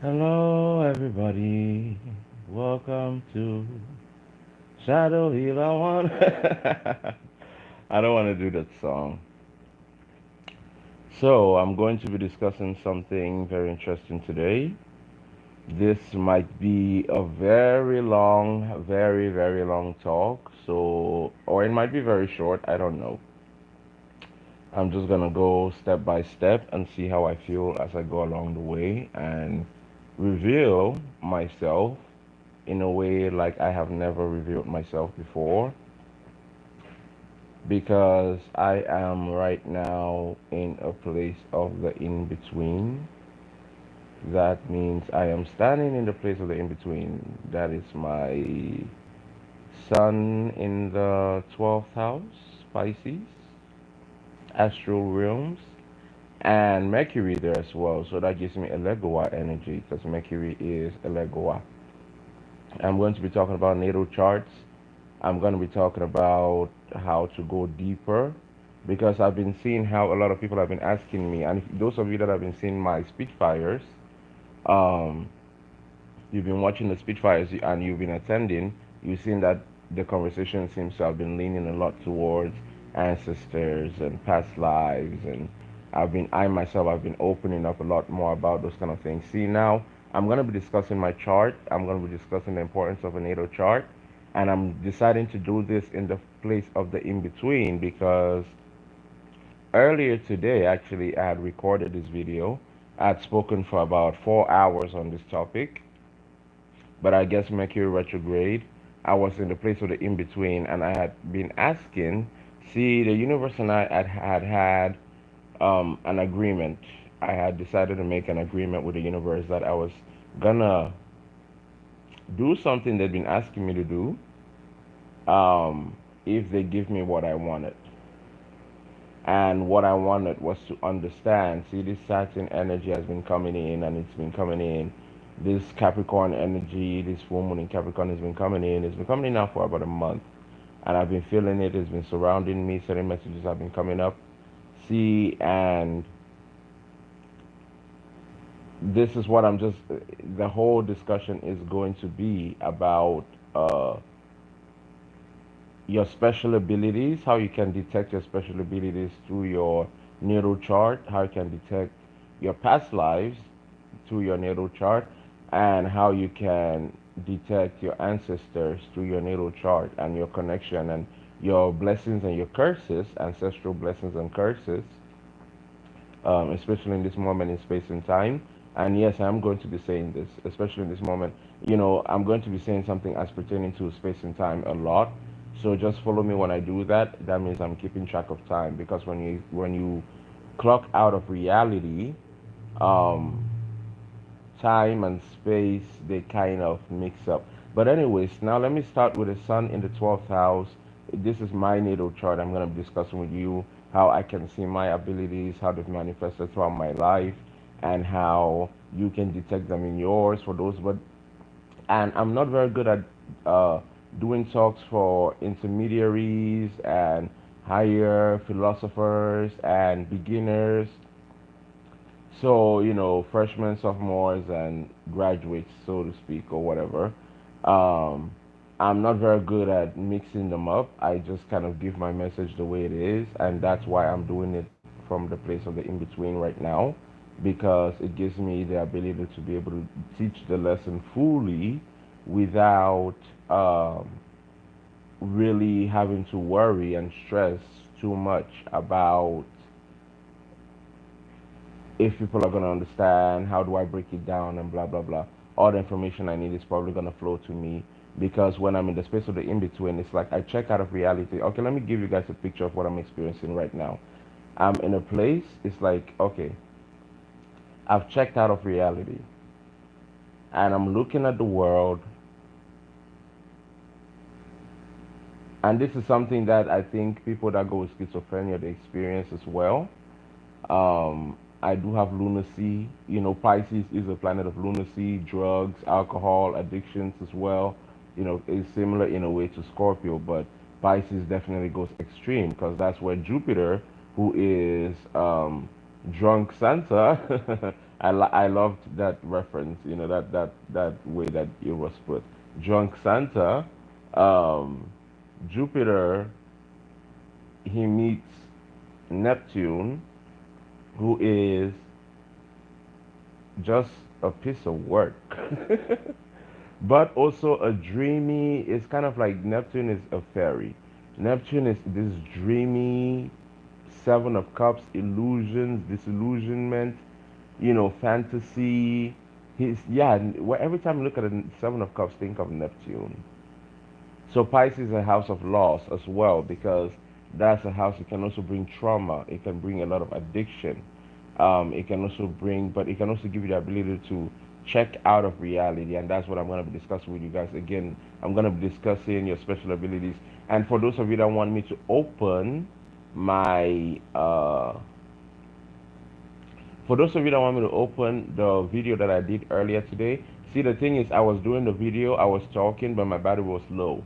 Hello, everybody. Welcome to Shadow Healer One. I don't want to do that song. So, I'm going to be discussing something very interesting today. This might be a very long, very long talk. So, or it might be very short. I don't know. I'm just gonna go step by step and see how I feel as I go along the way and reveal myself in a way like I have never revealed myself before because I am right now in a place of the in between. That means I am standing in the place of the in between. That is my sun in the 12th house, Pisces, astral realms, and Mercury there as well. So that gives me a Legoa energy because Mercury is a Legoa. I'm going to be talking about natal charts. I'm going to be talking about how to go deeper because I've been seeing how a lot of people have been asking me, and if, those of you that have been seeing my Spitfires, um, you've been watching the Spitfires and you've been attending, you've seen that the conversation seems to have been leaning a lot towards ancestors and past lives, and I myself, I've been opening up a lot more about those kind of things. See, now I'm going to be discussing my chart. I'm going to be discussing the importance of a natal chart, and I'm deciding to do this in the place of the in between because earlier today, actually, I had recorded this video. I had spoken for about 4 hours on this topic, but I guess Mercury retrograde, I was in the place of the in between, and I had been asking. See, the universe and I had an agreement. I had decided to make an agreement with the universe that I was gonna do something they'd been asking me to do, if they give me what I wanted. And what I wanted was to understand. See, this Saturn energy has been coming in, and it's been coming in. This Capricorn energy, this full moon in Capricorn has been coming in. It's been coming in now for about a month, and I've been feeling it. It's been surrounding me. Certain messages have been coming up. See, and this is what I'm just. The whole discussion is going to be about your special abilities, how you can detect your special abilities through your natal chart, how you can detect your past lives through your natal chart, and how you can detect your ancestors through your natal chart and your connection and your blessings and your curses, ancestral blessings and curses, especially in this moment in space and time. And yes, I'm going to be saying this, especially in this moment. I'm going to be saying something as pertaining to space and time a lot. So just follow me when I do that. That means I'm keeping track of time because when you clock out of reality, um, time and space they kind of mix up. But anyways, now let me start with the sun in the 12th house. This is my natal chart. I'm going to be discussing with you how I can see my abilities, how they've manifested throughout my life, and how you can detect them in yours for those. But and I'm not very good at uh, doing talks for intermediaries and higher philosophers and beginners, so, freshmen, sophomores, and graduates, so to speak, or whatever. Um, I'm not very good at mixing them up. I just kind of give my message the way it is, and that's why I'm doing it from the place of the in between right now, because it gives me the ability to be able to teach the lesson fully without really having to worry and stress too much about if people are going to understand, how do I break it down, and blah, blah, blah. All the information I need is probably going to flow to me because when I'm in the space of the in between, it's like I check out of reality. Okay, let me give you guys a picture of what I'm experiencing right now. I'm in a place, it's like, okay, I've checked out of reality and I'm looking at the world, and this is something that I think people that go with schizophrenia they experience as well. I do have lunacy. Pisces is a planet of lunacy, drugs, alcohol, addictions as well. It's similar in a way to Scorpio, but Pisces definitely goes extreme because that's where Jupiter, who is drunk Santa, I loved that reference, that way that it was put. Drunk Santa, um, Jupiter, he meets Neptune, who is just a piece of work. But also a dreamy, it's kind of like Neptune is a fairy. Neptune is this dreamy Seven of Cups, illusions, disillusionment, fantasy. Every time you look at the Seven of Cups, think of Neptune. So Pisces is a house of loss as well because that's a house. It can also bring trauma. It can bring a lot of addiction. It can also but it can also give you the ability to check out of reality, and that's what I'm going to be discussing with you guys. Again, I'm going to be discussing your special abilities, and for those of you that want me to open my for those of you that want me to open the video that I did earlier today, see the thing is I was doing the video, I was talking, but my battery was low.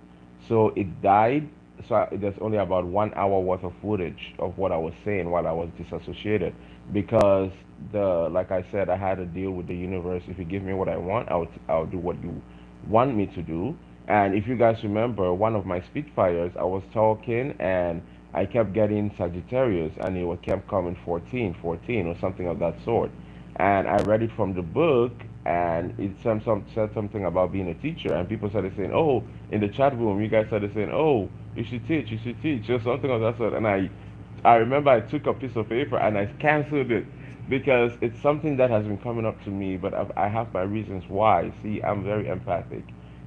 So it died. So there's only about 1 hour worth of footage of what I was saying while I was disassociated. Because like I said, I had to deal with the universe. If you give me what I want, I'll do what you want me to do. And if you guys remember, one of my Spitfires, I was talking and I kept getting Sagittarius, and it kept coming 14, 14, or something of that sort. And I read it from the book, and it said something about being a teacher, and people started saying, "Oh, in the chat room, you guys started saying, oh, you should teach, or something of that sort." And I remember I took a piece of paper and I canceled it because it's something that has been coming up to me, but I have my reasons why. See, I'm very empathic,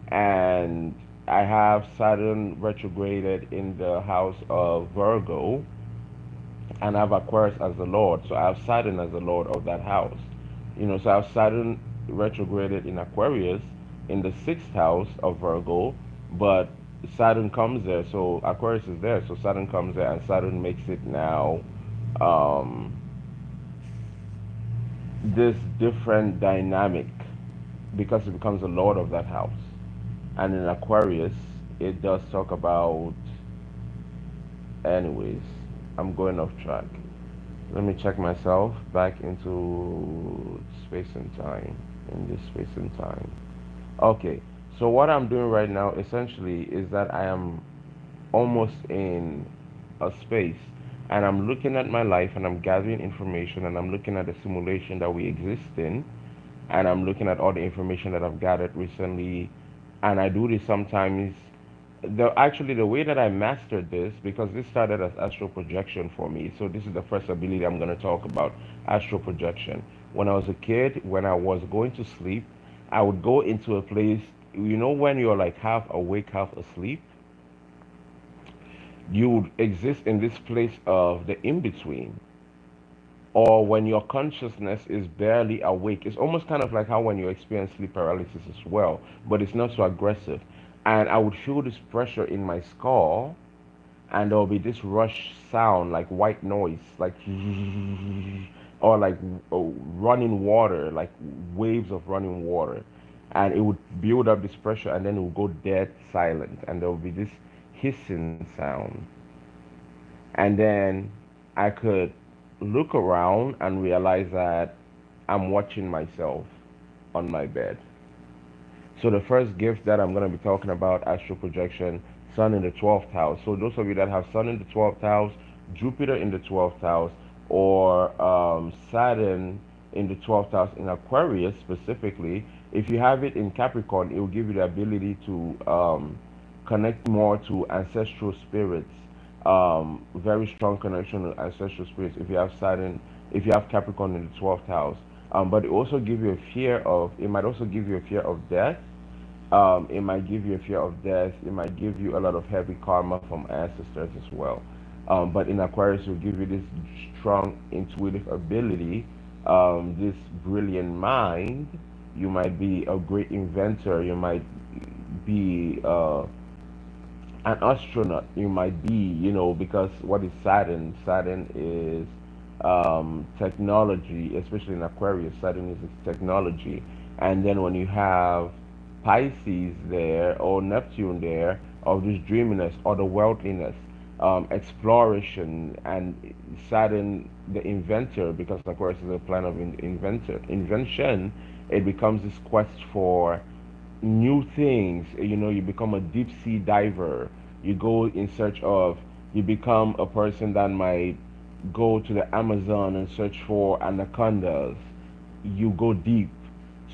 and I have Saturn retrograded in the house of Virgo, and I have Aquarius as the Lord. So I have Saturn as the Lord of that house. So I have Saturn retrograded in Aquarius in the sixth house of Virgo, but Saturn comes there. So Aquarius is there. So Saturn comes there, and Saturn makes it now um, this different dynamic because it becomes the Lord of that house. And in Aquarius, it does talk about, anyways, I'm going off track. Let me check myself back into space and time, in this space and time. Okay, so what I'm doing right now essentially is that I am almost in a space, and I'm looking at my life and I'm gathering information, and I'm looking at the simulation that we exist in, and I'm looking at all the information that I've gathered recently. And I do this sometimes. The way that I mastered this, because this started as astral projection for me. So this is the first ability I'm going to talk about, astral projection. When I was a kid, when I was going to sleep, I would go into a place, when you're like half awake, half asleep, you would exist in this place of the in between, or when your consciousness is barely awake. It's almost kind of like how when you experience sleep paralysis as well, but it's not so aggressive. And I would feel this pressure in my skull, and there'll be this rush sound, like white noise, like or like running water, like waves of running water, and it would build up this pressure, and then it would go dead silent, and there would be this hissing sound, and then I could look around and realize that I'm watching myself on my bed. So the first gift that I'm going to be talking about, astral projection, Sun in the 12th house. So those of you that have Sun in the 12th house, Jupiter in the 12th house, or Saturn in the 12th house in Aquarius specifically, if you have it in Capricorn, it will give you the ability to connect more to ancestral spirits. Very strong connection to ancestral spirits if you have Saturn, if you have Capricorn in the 12th house. But it might also give you a fear of death. It might give you a fear of death. It might give you a lot of heavy karma from ancestors as well. But in Aquarius, it will give you this strong intuitive ability, this brilliant mind. You might be a great inventor. You might be an astronaut. You might be, because what is Saturn? Saturn is technology, especially in Aquarius. Saturn is technology. And then when you have Pisces there or Neptune there, or this dreaminess or the worldliness. exploration, and Saturn, the inventor, because Aquarius is a planet of invention. It becomes this quest for new things. You become a deep sea diver. You go in search of, you become a person that might go to the Amazon and search for anacondas. You go deep.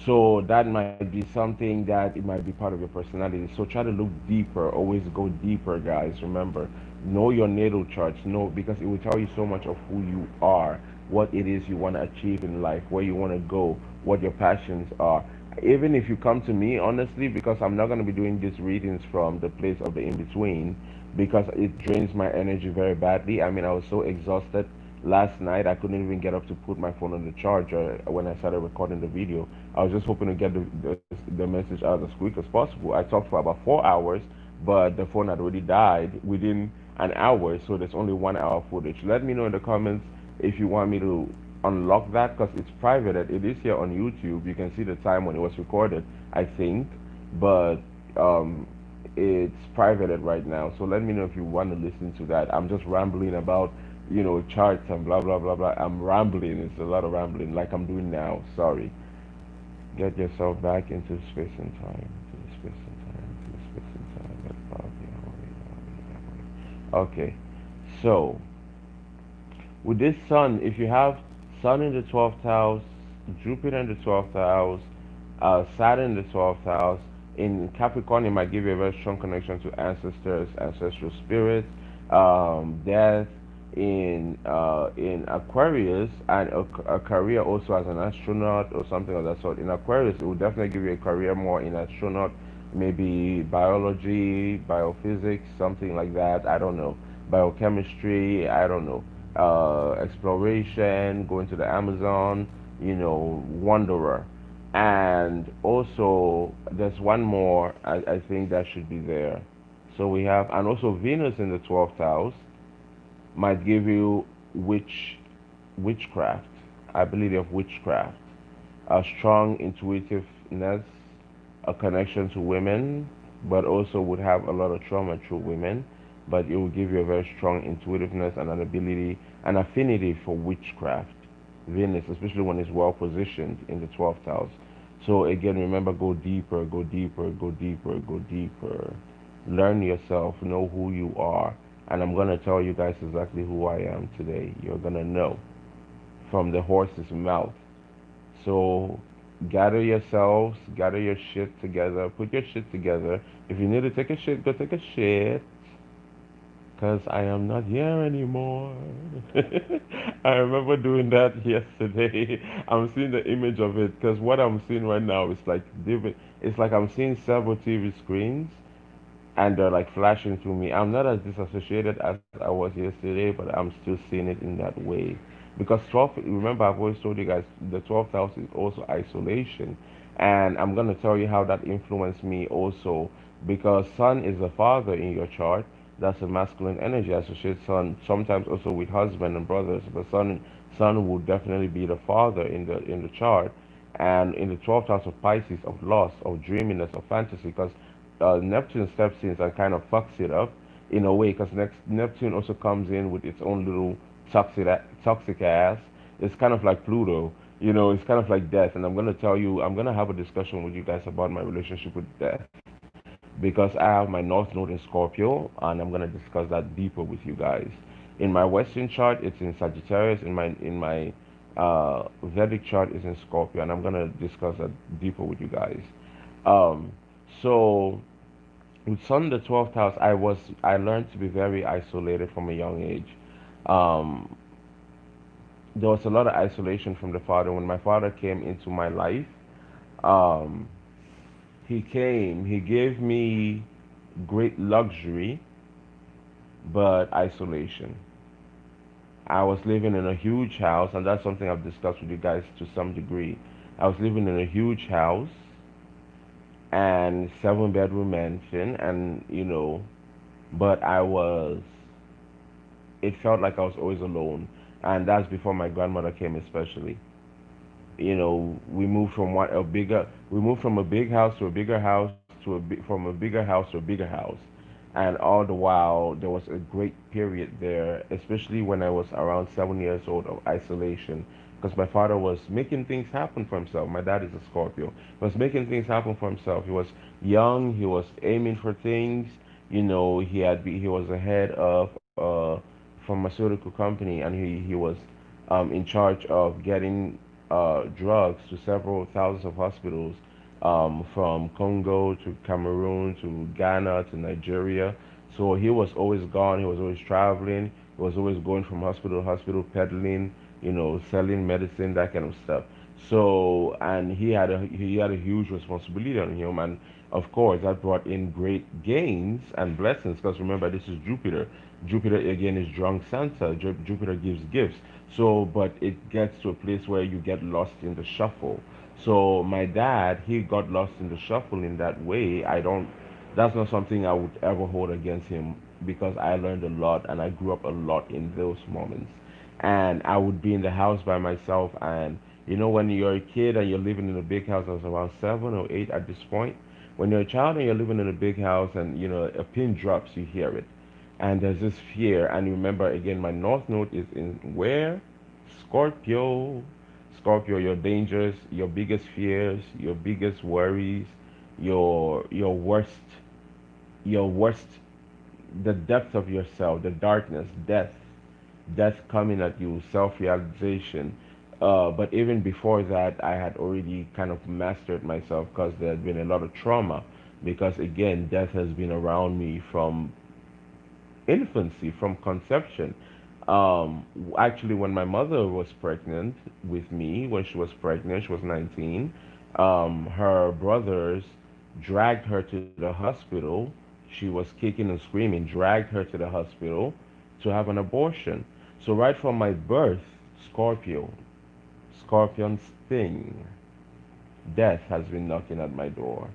So that might be something that it might be part of your personality. So try to look deeper. Always go deeper, guys. Remember, know your natal charts. Know, because it will tell you so much of who you are, what it is you want to achieve in life, where you want to go, what your passions are. Even if you come to me, honestly, because I'm not going to be doing these readings from the place of the in between, because it drains my energy very badly. I mean, I was so exhausted last night. I couldn't even get up to put my phone on the charger when I started recording the video. I was just hoping to get the message out as quick as possible. I talked for about 4 hours, but the phone had already died within an hour, so there's only 1 hour footage. Let me know in the comments if you want me to unlock that, because it's private. It is here on YouTube. You can see the time when it was recorded, I think, but um, it's private right now. So let me know if you want to listen to that. I'm just rambling about charts and blah blah blah blah. I'm rambling. It's a lot of rambling, like I'm doing now. Sorry. Get yourself back into space and time. To the space and time. To the space and time. Okay. So with this sun, if you have sun in the 12th house, Jupiter in the 12th house, Saturn in the 12th house, in Capricorn, it might give you a very strong connection to ancestors, ancestral spirits, death. In Aquarius, and a career also as an astronaut or something of that sort. In Aquarius, it will definitely give you a career more in astronaut, maybe biology, biophysics, something like that. I don't know. Biochemistry, I don't know. Exploration, going to the Amazon, wanderer. And also, there's one more I think that should be there. So we have, and also Venus in the 12th house might give you witchcraft, ability of witchcraft, a strong intuitiveness, a connection to women, but also would have a lot of trauma through women. But it will give you a very strong intuitiveness and an ability, an affinity for witchcraft. Venus, especially when it's well positioned in the 12th house. So again, remember, go deeper, go deeper, go deeper, go deeper. Learn yourself, know who you are. And I'm going to tell you guys exactly who I am today. You're going to know from the horse's mouth. So gather yourselves, gather your shit together, put your shit together. If you need to take a shit, go take a shit. Because I am not here anymore. I remember doing that yesterday. I'm seeing the image of it, because what I'm seeing right now is like different. It's like I'm seeing several TV screens and they're like flashing through me. I'm not as disassociated as I was yesterday, but I'm still seeing it in that way. Because 12, remember, I've always told you guys the 12th house is also isolation. And I'm going to tell you how that influenced me also. Because Sun is the father in your chart. That's a masculine energy. Associates Sun sometimes also with husband and brothers. But Sun will definitely be the father in the chart. And in the 12th house of Pisces, of loss, of dreaminess, of fantasy. Because Neptune steps in and kind of fucks it up in a way, because Neptune also comes in with its own little toxic ass. It's kind of like Pluto, it's kind of like death. And I'm going to tell you, I'm going to have a discussion with you guys about my relationship with death, because I have my North Node in Scorpio, and I'm going to discuss that deeper with you guys. In my Western chart, it's in Sagittarius. In my Vedic chart is in Scorpio, and I'm going to discuss that deeper with you guys. Um, so with Sun in the 12th house, I learned to be very isolated from a young age. Um, there was a lot of isolation from the father. When my father came into my life, um, he gave me great luxury, but isolation. I was living in a huge house, and that's something I've discussed with you guys to some degree. I was living in a huge house and 7 bedroom mansion, and but it felt like I was always alone. And that's before my grandmother came, especially. We moved from a big house to a bigger house from a bigger house to a bigger house. And all the while, there was a great period there, especially when I was around 7 years old, of isolation. Because my father was making things happen for himself. My dad is a Scorpio. He was making things happen for himself. He was young. He was aiming for things. He was the head of a pharmaceutical company, and he was in charge of getting drugs to several thousands of hospitals, from Congo to Cameroon to Ghana to Nigeria. So he was always gone. He was always traveling. He was always going from hospital to hospital, peddling, selling medicine, that kind of stuff. So, and he had a huge responsibility on him, and of course that brought in great gains and blessings. Because remember, this is Jupiter. Jupiter again is drunk Santa. Jupiter gives gifts. So, but it gets to a place where you get lost in the shuffle. So my dad, he got lost in the shuffle in that way. That's not something I would ever hold against him, because I learned a lot and I grew up a lot in those moments. And I would be in the house by myself, and when you're a kid and you're living in a big house, I was around 7 or 8 at this point. When you're a child and you're living in a big house, and a pin drops, you hear it. And there's this fear. And remember, again, my north node is in where? Scorpio. Scorpio, your dangers, your biggest fears, your biggest worries, your worst, the depth of yourself, the darkness, death coming at you, self-realization. But even before that, I had already kind of mastered myself, because there had been a lot of trauma. Because again, death has been around me from infancy, from conception. Actually, when my mother was pregnant with me, when she was 19. Her brothers dragged her to the hospital. She was kicking and screaming, dragged her to the hospital to have an abortion. So, right from my birth, Scorpio, Scorpion sting, death has been knocking at my door.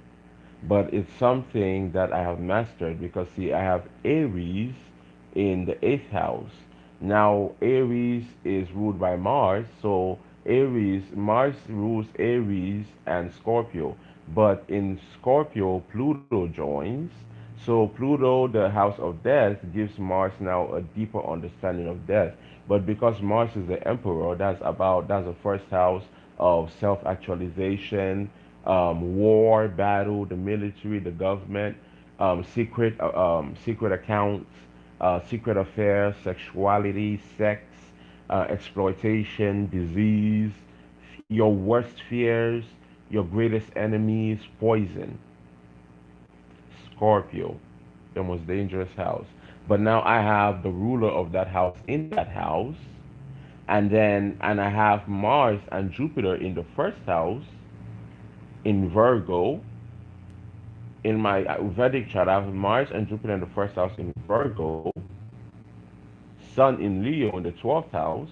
But it's something that I have mastered, because see, I have Aries in the eighth house. Now, Aries is ruled by Mars, so Mars rules Aries and Scorpio. But in Scorpio, Pluto joins. So Pluto, the house of death, gives Mars now a deeper understanding of death. But because Mars is the emperor, that's the first house of self-actualization, war, battle, the military, the government, secret accounts, secret affairs, sexuality, sex, exploitation, disease, your worst fears, your greatest enemies, poison. Scorpio, the most dangerous house. But now I have the ruler of that house in that house, and I have Mars and Jupiter in the first house in Virgo. In my Vedic chart, I have Mars and Jupiter in the first house in Virgo, Sun in Leo in the 12th house.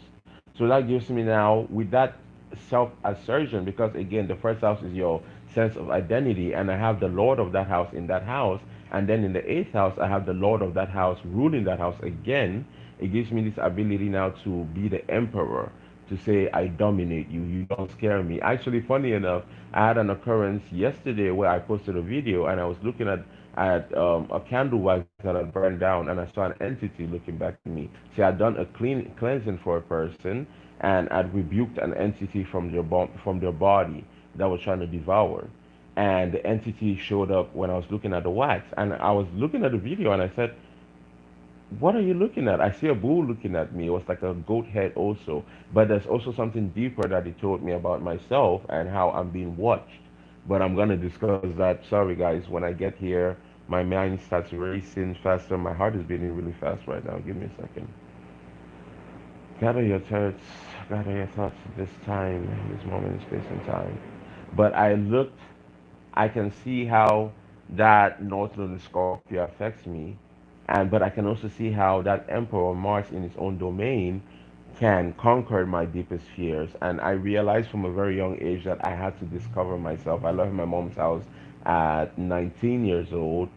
So that gives me now, with that self assertion, because again, the first house is your sense of identity, and I have the Lord of that house in that house. And then in the eighth house, I have the Lord of that house ruling that house again. It gives me this ability now to be the emperor, to say, I dominate you, you don't scare me. Actually, funny enough, I had an occurrence yesterday where I posted a video, and I was looking at a candle wax that had burned down, and I saw an entity looking back at me. See, I'd done a cleansing for a person, and I'd rebuked an entity from their body that was trying to devour. And the entity showed up when I was looking at the wax, and I was looking at the video, and I said, what are you looking at? I see a bull looking at me. It was like a goat head also. But there's also something deeper that he told me about myself and how I'm being watched. But I'm going to discuss that. Sorry, guys. When I get here, my mind starts racing faster. My heart is beating really fast right now. Give me a second. Gather your thoughts. Gather your thoughts at this time, this moment in space and time. But I can see how that North Node in Scorpio affects me, but I can also see how that Emperor Mars in its own domain can conquer my deepest fears. And I realized from a very young age that I had to discover myself. I left my mom's house at 19 years old,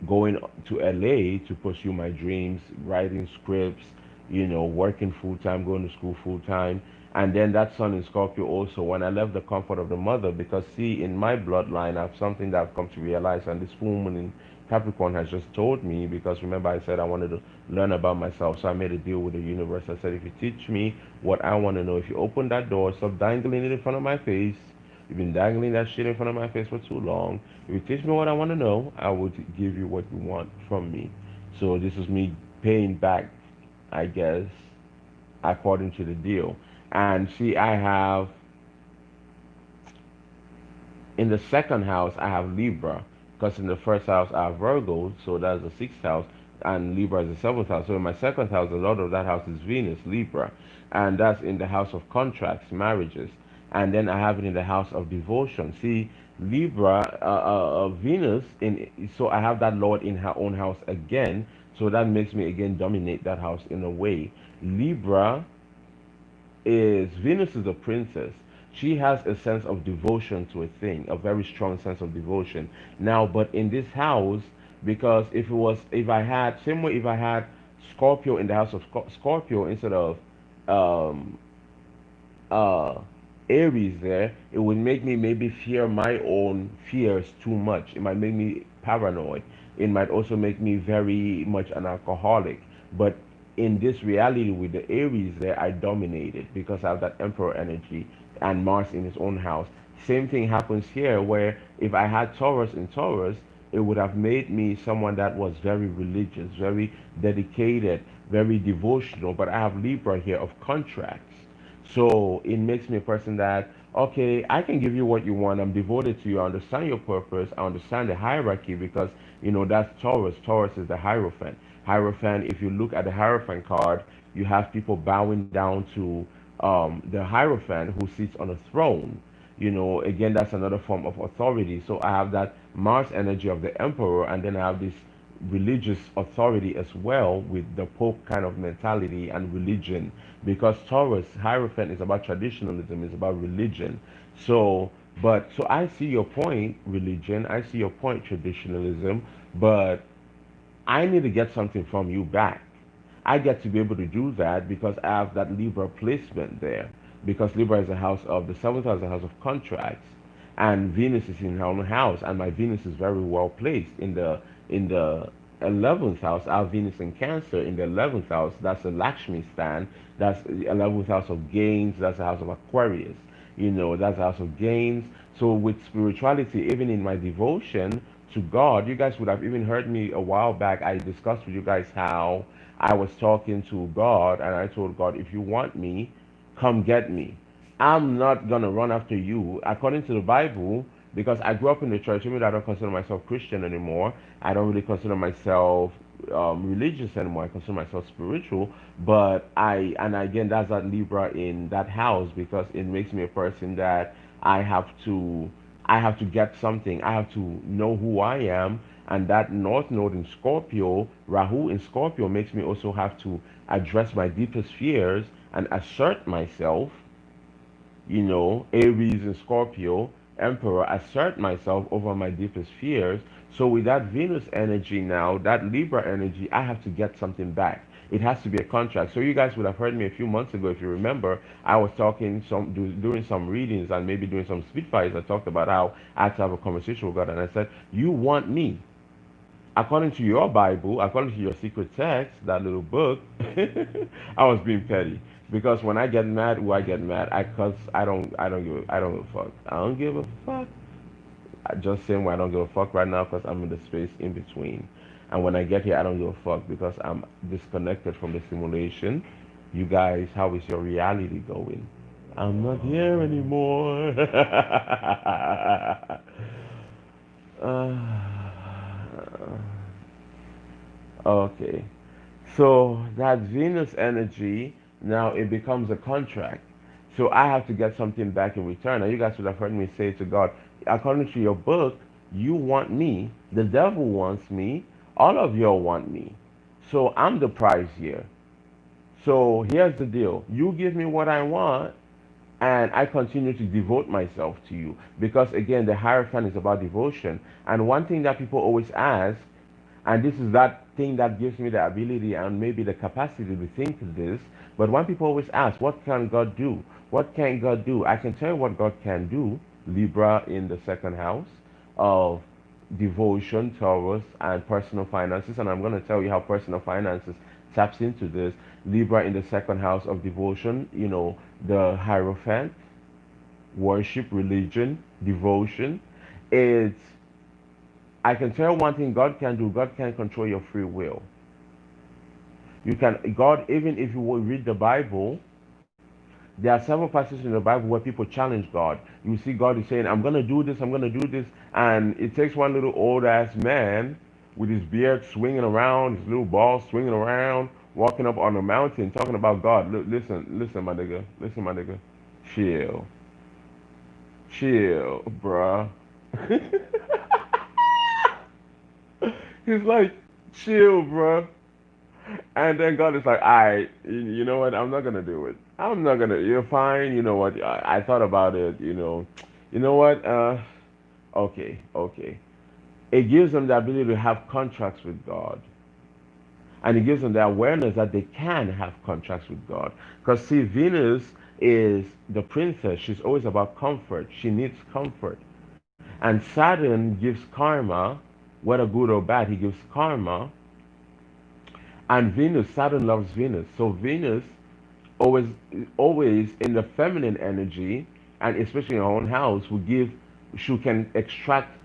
going to LA to pursue my dreams, writing scripts, working full time, going to school full time. And then that sun in Scorpio also, when I left the comfort of the mother, because see, in my bloodline, I have something that I've come to realize, and this woman in Capricorn has just told me, because remember I said I wanted to learn about myself, so I made a deal with the universe. I said, if you teach me what I want to know, if you open that door, stop dangling it in front of my face. You've been dangling that shit in front of my face for too long. If you teach me what I want to know, I would give you what you want from me. So this is me paying back, I guess, according to the deal. And see, I have in the second house, I have Libra, because in the first house, I have Virgo, so that's the sixth house, and Libra is the seventh house. So in my second house, a lot of that house is Venus, Libra, and that's in the house of contracts, marriages. And then I have it in the house of devotion. See, Libra, Venus, so I have that Lord in her own house again, so that makes me again dominate that house in a way. Libra is Venus is a princess. She has a sense of devotion to a thing, a very strong sense of devotion. Now, but in this house, because if I had, same way if I had Scorpio in the house of Scorpio instead of um, uh, Aries there, it would make me maybe fear my own fears too much. It might make me paranoid. It might also make me very much an alcoholic. But in this reality with the Aries there, I dominated because I have that Emperor energy and Mars in his own house. Same thing happens here where if I had Taurus in Taurus, it would have made me someone that was very religious, very dedicated, very devotional. But I have Libra here of contracts. So it makes me a person that, okay, I can give you what you want. I'm devoted to you. I understand your purpose. I understand the hierarchy because, that's Taurus. Taurus is the Hierophant. Hierophant, if you look at the Hierophant card, you have people bowing down to the Hierophant who sits on a throne. Again, that's another form of authority. So I have that Mars energy of the Emperor, and then I have this religious authority as well with the Pope kind of mentality and religion. Because Taurus, Hierophant is about traditionalism, it's about religion. So, so I see your point, religion, I see your point, traditionalism, but I need to get something from you back. I get to be able to do that because I have that Libra placement there. Because Libra is a house of the seventh house, a house of contracts, and Venus is in her own house, and my Venus is very well placed in the 11th house. I have Venus in Cancer in the 11th house. That's a Lakshmi stand. That's the 11th house of gains. That's the house of Aquarius. That's the house of gains. So with spirituality, even in my devotion to God, you guys would have even heard me a while back. I discussed with you guys how I was talking to God, and I told God, if you want me, come get me. I'm not gonna run after you. According to the Bible, because I grew up in the church, even though I don't consider myself Christian anymore, I don't really consider myself religious anymore. I consider myself spiritual. But and again, that's that Libra in that house because it makes me a person that I have to, I have to get something. I have to know who I am. And that North Node in Scorpio, Rahu in Scorpio, makes me also have to address my deepest fears and assert myself. Aries and Scorpio, Emperor, assert myself over my deepest fears. So with that Venus energy now, that Libra energy, I have to get something back. It has to be a contract. So you guys would have heard me a few months ago, if you remember, I was talking doing some readings and maybe doing some spitfires. I talked about how I had to have a conversation with God, and I said, "You want me? According to your Bible, according to your secret text, that little book, I was being petty. Because when I get mad, I get mad. Cause I don't give a fuck. I don't give a fuck. I just saying why I don't give a fuck right now because I'm in the space in between. And when I get here, I don't give a fuck because I'm disconnected from the simulation. You guys, how is your reality going? I'm not here anymore. Okay. So that Venus energy now it becomes a contract. So I have to get something back in return. Now you guys would have heard me say to God, according to your book, you want me, the devil wants me, all of y'all want me. So I'm the prize here. So here's the deal. You give me what I want, and I continue to devote myself to you. Because again, the Hierophant is about devotion. And one thing that people always ask, And this is that thing that gives me the ability and maybe the capacity to think this. But when people always ask, what can God do? What can God do? I can tell you what God can do. Libra in the second house of devotion, Taurus, and personal finances. And I'm going to tell you how personal finances taps into this. Libra in the second house of devotion, the Hierophant, worship, religion, devotion. It's I can tell one thing God can do. God can control your free will. You can God even if you will read the Bible, there are several passages in the Bible where people challenge God. You see God is saying, "I'm gonna do this. I'm gonna do this," and it takes one little old ass man with his beard swinging around, his little ball swinging around, walking up on a mountain, talking about God. Look, listen, listen, my nigga, listen, my nigga, chill, chill, bruh. He's like, chill, bruh. And then God is like, all right, you know what? I'm not gonna do it. I'm not gonna. You're fine. You know what? I thought about it. You know what? Okay, okay. It gives them the ability to have contracts with God, and it gives them the awareness that they can have contracts with God. Because see, Venus is the princess. She's always about comfort. She needs comfort, and Saturn gives karma, whether good or bad. He gives karma, and Venus. Saturn loves Venus, so Venus always always in the feminine energy, and especially in her own house, will give she can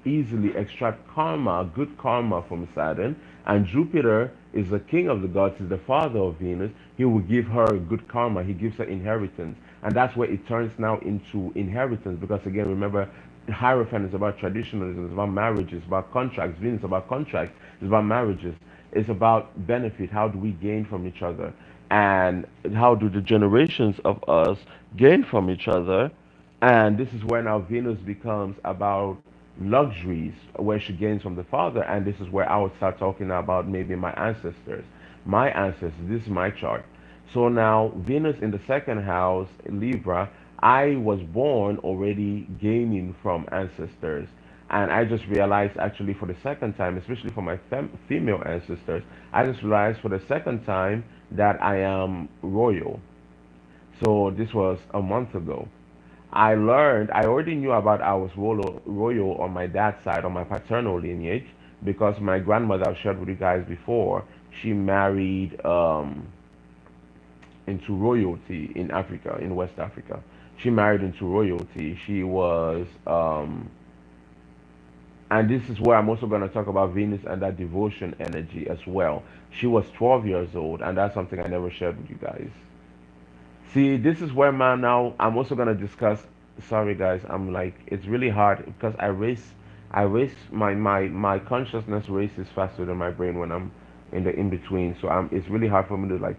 easily extract karma, good karma from Saturn. And Jupiter is the king of the gods, is the father of Venus. He will give her good karma. He gives her inheritance, and that's where it turns now into inheritance. Because again, remember, Hierophant is about traditionalism. It's about marriages. It's about contracts. Venus is about contracts. It's about marriages. It's about benefit. How do we gain from each other? And how do the generations of us gain from each other? And this is where now Venus becomes about luxuries, where she gains from the father. And this is where I would start talking about maybe my ancestors. My ancestors, this is my chart. So now, Venus in the second house, Libra, I was born already gaining from ancestors. And I just realized actually for the second time, especially for my female ancestors, I just realized for the second time that I am royal. So this was a month ago. I already knew about I was royal on my dad's side, on my paternal lineage, because my grandmother, I've shared with you guys before, she married into royalty in Africa, in West Africa. She married into royalty. She was, and this is where I'm also going to talk about Venus and that devotion energy as well. She was 12 years old, and that's something I never shared with you guys. See, this is where man now I'm also gonna discuss. Sorry guys, I'm like it's really hard because I race my consciousness races faster than my brain when I'm in the in between. So it's really hard for me to like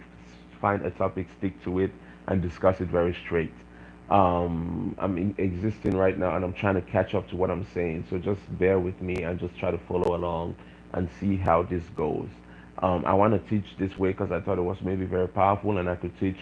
find a topic, stick to it, and discuss it very straight. I'm existing right now, and I'm trying to catch up to what I'm saying. So just bear with me and just try to follow along and see how this goes. I want to teach this way because I thought it was maybe very powerful, and I could teach,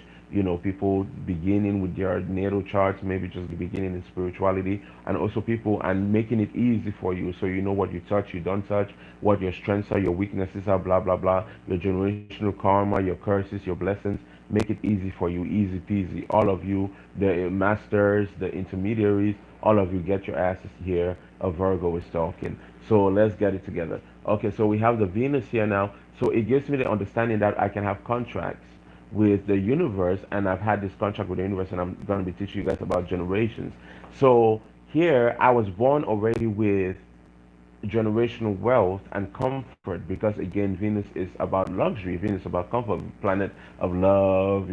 people beginning with their natal charts, maybe just beginning in spirituality, and also people and making it easy for you, so you know what you touch, you don't touch, what your strengths are, your weaknesses are, blah blah blah, your generational karma, your curses, your blessings. Make it easy for you, easy peasy. All of you, the masters, the intermediaries, all of you, get your asses here. A Virgo is talking. So let's get it together. Okay, so we have the Venus here now. So it gives me the understanding that I can have contracts with the universe, and I've had this contract with the universe, and I'm going to be teaching you guys about generations. So here, I was born already with generational wealth and comfort, because again Venus is about luxury. Venus is about comfort, planet of love,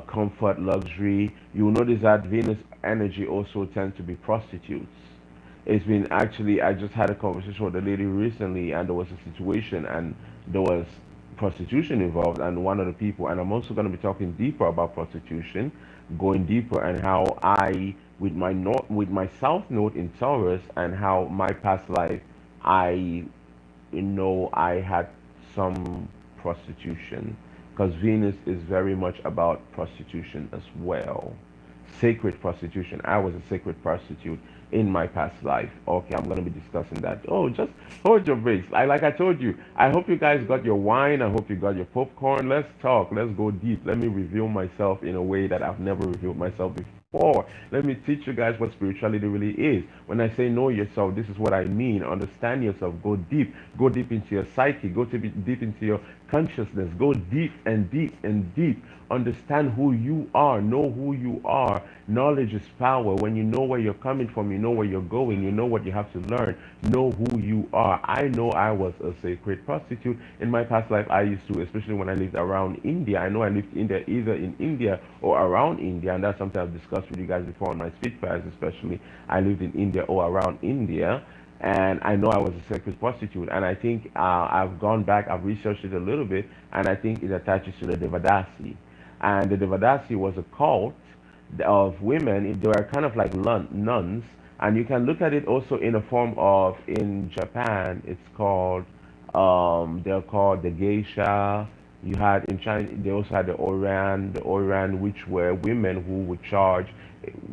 comfort, luxury. You'll notice that Venus energy also tends to be prostitutes. It's been actually, I just had a conversation with a lady recently, and there was a situation, and there was prostitution involved, and one of the people, and I'm also going to be talking deeper about prostitution, going deeper, and how I, with my south node in Taurus, and how my past life, I I had some prostitution, because Venus is very much about prostitution as well. sacred prostitution. I was a sacred prostitute in my past life. Okay, I'm gonna be discussing that. Oh, just hold your brakes. Like I told you, I hope you guys got your wine. I hope you got your popcorn. Let's talk. Let's go deep. Let me reveal myself in a way that I've never revealed myself before. Let me teach you guys what spirituality really is. When I say know yourself, this is what I mean. Understand yourself. Go deep. Go deep into your psyche. Go deep into your consciousness. Go deep and deep and deep. Understand who you are. Know who you are. Knowledge is power. When you know where you're coming from, you know where you're going, you know what you have to learn. Know who you are. I know I was a sacred prostitute in my past life. I used to, especially when I lived around India. I know I lived in there either in India or around India, and that's something I've discussed with you guys before on my speed fairs, especially. I lived in India or around India, and I know I was a sacred prostitute. And I think I've gone back, I've researched it a little bit, and I think it attaches to the Devadasi. And the Devadasi was a cult of women. They were kind of like nuns, and you can look at it also in a form of in Japan. It's called they're called the geisha. You had in China. They also had the Oran, which were women who would charge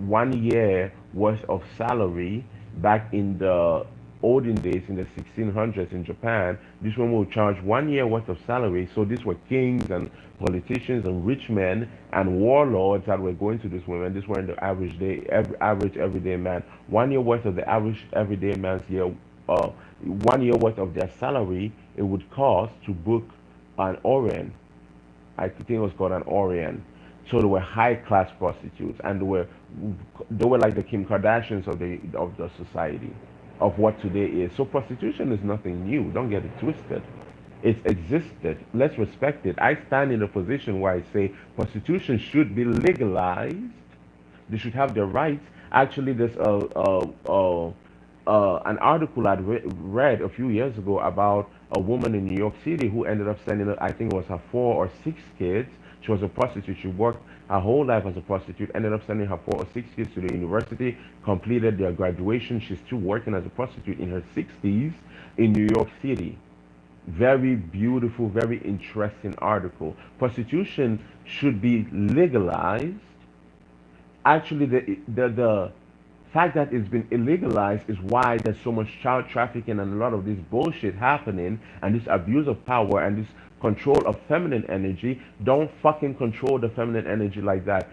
1 year worth of salary back in the olden days in the 1600s in Japan. These women would charge 1 year worth of salary. So these were kings and politicians and rich men and warlords that were going to these women. These weren't the average everyday man. 1 year worth of the average everyday man's year, 1 year worth of their salary, it would cost to book an Orient. I think it was called an Orient. So they were high class prostitutes, and they were like the Kim Kardashians of the society of what today is. So prostitution is nothing new. Don't get it twisted. It's existed. Let's respect it. I stand in a position where I say prostitution should be legalized. They should have their rights. Actually, there's an article I'd read a few years ago about a woman in New York City who ended up sending, I think it was her 4 or 6 kids. She was a prostitute. She worked her whole life as a prostitute, ended up sending her 4 or 6 kids to the university, completed their graduation. She's still working as a prostitute in her 60s in New York City. Very beautiful, very interesting article. Prostitution should be legalized. Actually, the fact that it's been illegalized is why there's so much child trafficking and a lot of this bullshit happening, and this abuse of power and this control of feminine energy. Don't fucking control the feminine energy like that.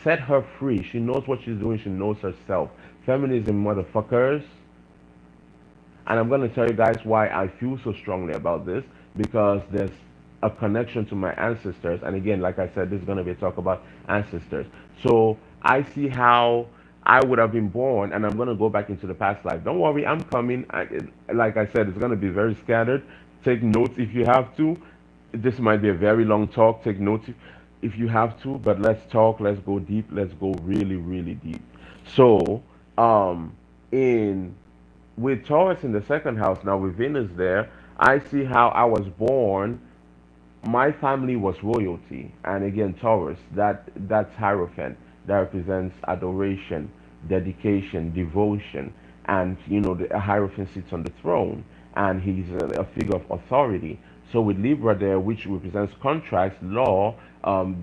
Set her free. She knows what she's doing. She knows herself. Feminism, motherfuckers. And I'm going to tell you guys why I feel so strongly about this, because there's a connection to my ancestors. And again, like I said, this is going to be a talk about ancestors. So I see how I would have been born, and I'm going to go back into the past life. Don't worry, I'm coming. Like I said, it's going to be very scattered. Take notes if you have to. This might be a very long talk. Take notes if you have to, but let's talk. Let's go deep. Let's go really, really deep. So, in with Taurus in the second house, now with Venus there, I see how I was born. My family was royalty, and again, Taurus, that's Hierophant. That represents adoration, dedication, devotion, and the Hierophant sits on the throne, and he's a figure of authority. So with Libra there, which represents contracts, law,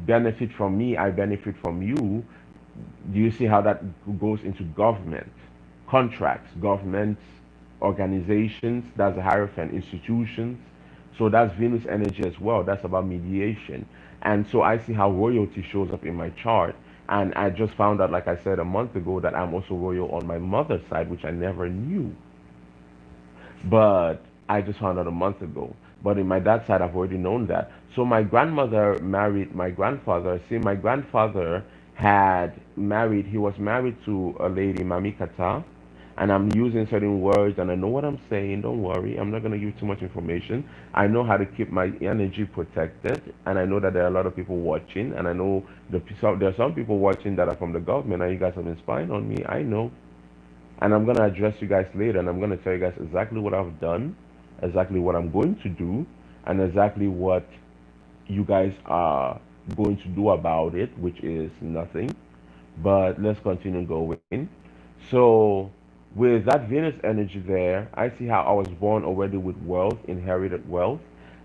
benefit from me, I benefit from you. Do you see how that goes into government? Contracts, governments, organizations, that's the Hierophant, institutions. So that's Venus energy as well. That's about mediation. And so I see how royalty shows up in my chart. And I just found out, like I said a month ago, that I'm also royal on my mother's side, which I never knew. But I just found out a month ago. But in my dad's side, I've already known that. So my grandmother married my grandfather. See, my grandfather he was married to a lady, Mamikata, and I'm using certain words, and I know what I'm saying. Don't worry, I'm not going to give too much information. I know how to keep my energy protected, and I know that there are a lot of people watching, and I know there are some people watching that are from the government, and you guys have been spying on me. I know, and I'm going to address you guys later, and I'm going to tell you guys exactly what I've done, exactly what I'm going to do, and exactly what you guys are going to do about it, which is nothing. But let's continue going. So with that Venus energy there, I see how I was born already with wealth, inherited wealth.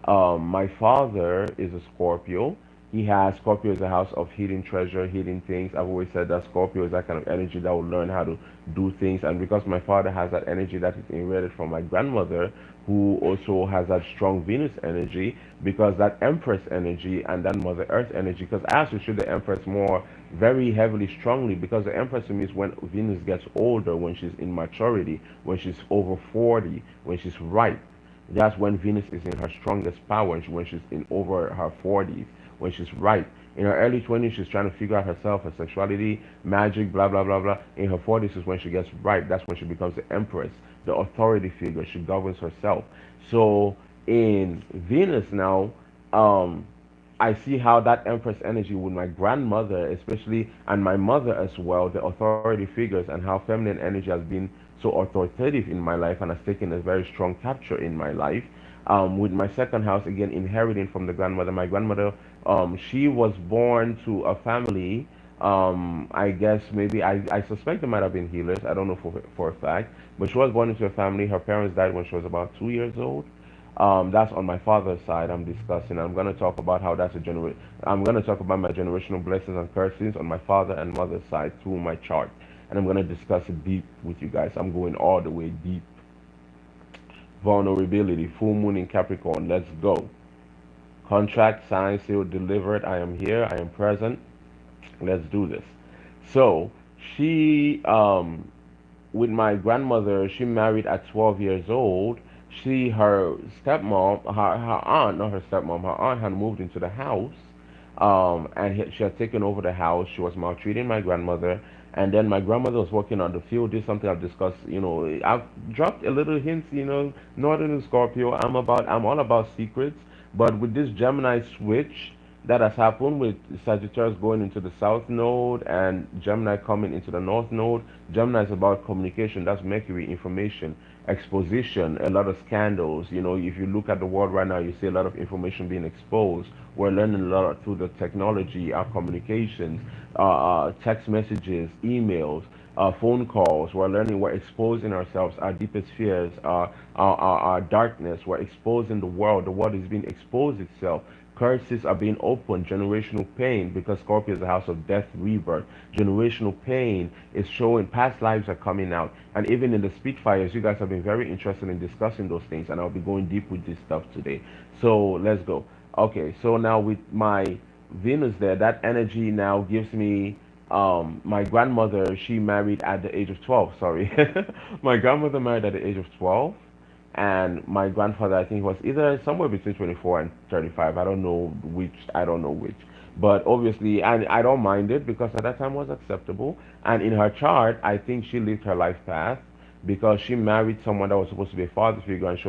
My father is a Scorpio. He has Scorpio is a house of hidden treasure, hidden things. I've always said that Scorpio is that kind of energy that will learn how to do things. And because my father has that energy that is inherited from my grandmother, who also has that strong Venus energy, because that Empress energy and that Mother Earth energy, because I have to show the Empress more very heavily, strongly, because the Empress to me is when Venus gets older, when she's in maturity, when she's over 40, when she's ripe. That's when Venus is in her strongest power, when she's in over her 40s, when she's ripe. In her early 20s, she's trying to figure out herself, her sexuality, magic, blah, blah, blah, blah. In her 40s is when she gets ripe. That's when she becomes the empress, the authority figure. She governs herself. So in Venus now, um, I see how that empress energy with my grandmother, especially, and my mother as well, the authority figures, and how feminine energy has been so authoritative in my life and has taken a very strong capture in my life. With my second house, again, inheriting from the grandmother. My grandmother, she was born to a family. I guess maybe I suspect they might have been healers. I don't know for a fact, but she was born into a family. Her parents died when she was about 2 years old. That's on my father's side. I'm discussing. I'm going to talk about how that's a I'm going to talk about my generational blessings and curses on my father and mother's side through my chart, and I'm going to discuss it deep with you guys. I'm going all the way deep. Vulnerability. Full moon in Capricorn. Let's go. Contract signed, sealed, delivered. I am here. I am present. Let's do this. So she with my grandmother, she married at 12 years old. Her stepmom, her aunt, not her stepmom, her aunt had moved into the house, and she had taken over the house. She was maltreating my grandmother, and then my grandmother was working on the field. This is something I've discussed. I've dropped a little hints. Northern Scorpio. I'm all about secrets, but with this Gemini switch that has happened with Sagittarius going into the south node and Gemini coming into the north node. Gemini is about communication. That's Mercury, information, exposition, a lot of scandals. If you look at the world right now, you see a lot of information being exposed. We're learning a lot through the technology, our communications, text messages, emails, phone calls. We're learning, we're exposing ourselves, our deepest fears, our darkness. We're exposing the world. The world is being exposed itself. Curses are being opened, generational pain, because Scorpio is a house of death, rebirth. Generational pain is showing, past lives are coming out. And even in the Spitfires, you guys have been very interested in discussing those things, and I'll be going deep with this stuff today. So let's go. Okay, so now with my Venus there, that energy now gives me my grandmother, she married at the age of 12, sorry. My grandmother married at the age of 12, and my grandfather, I think, was either somewhere between 24 and 35. I don't know which. But obviously, and I don't mind it because at that time was acceptable. And in her chart, I think she lived her life path because she married someone that was supposed to be a father figure, and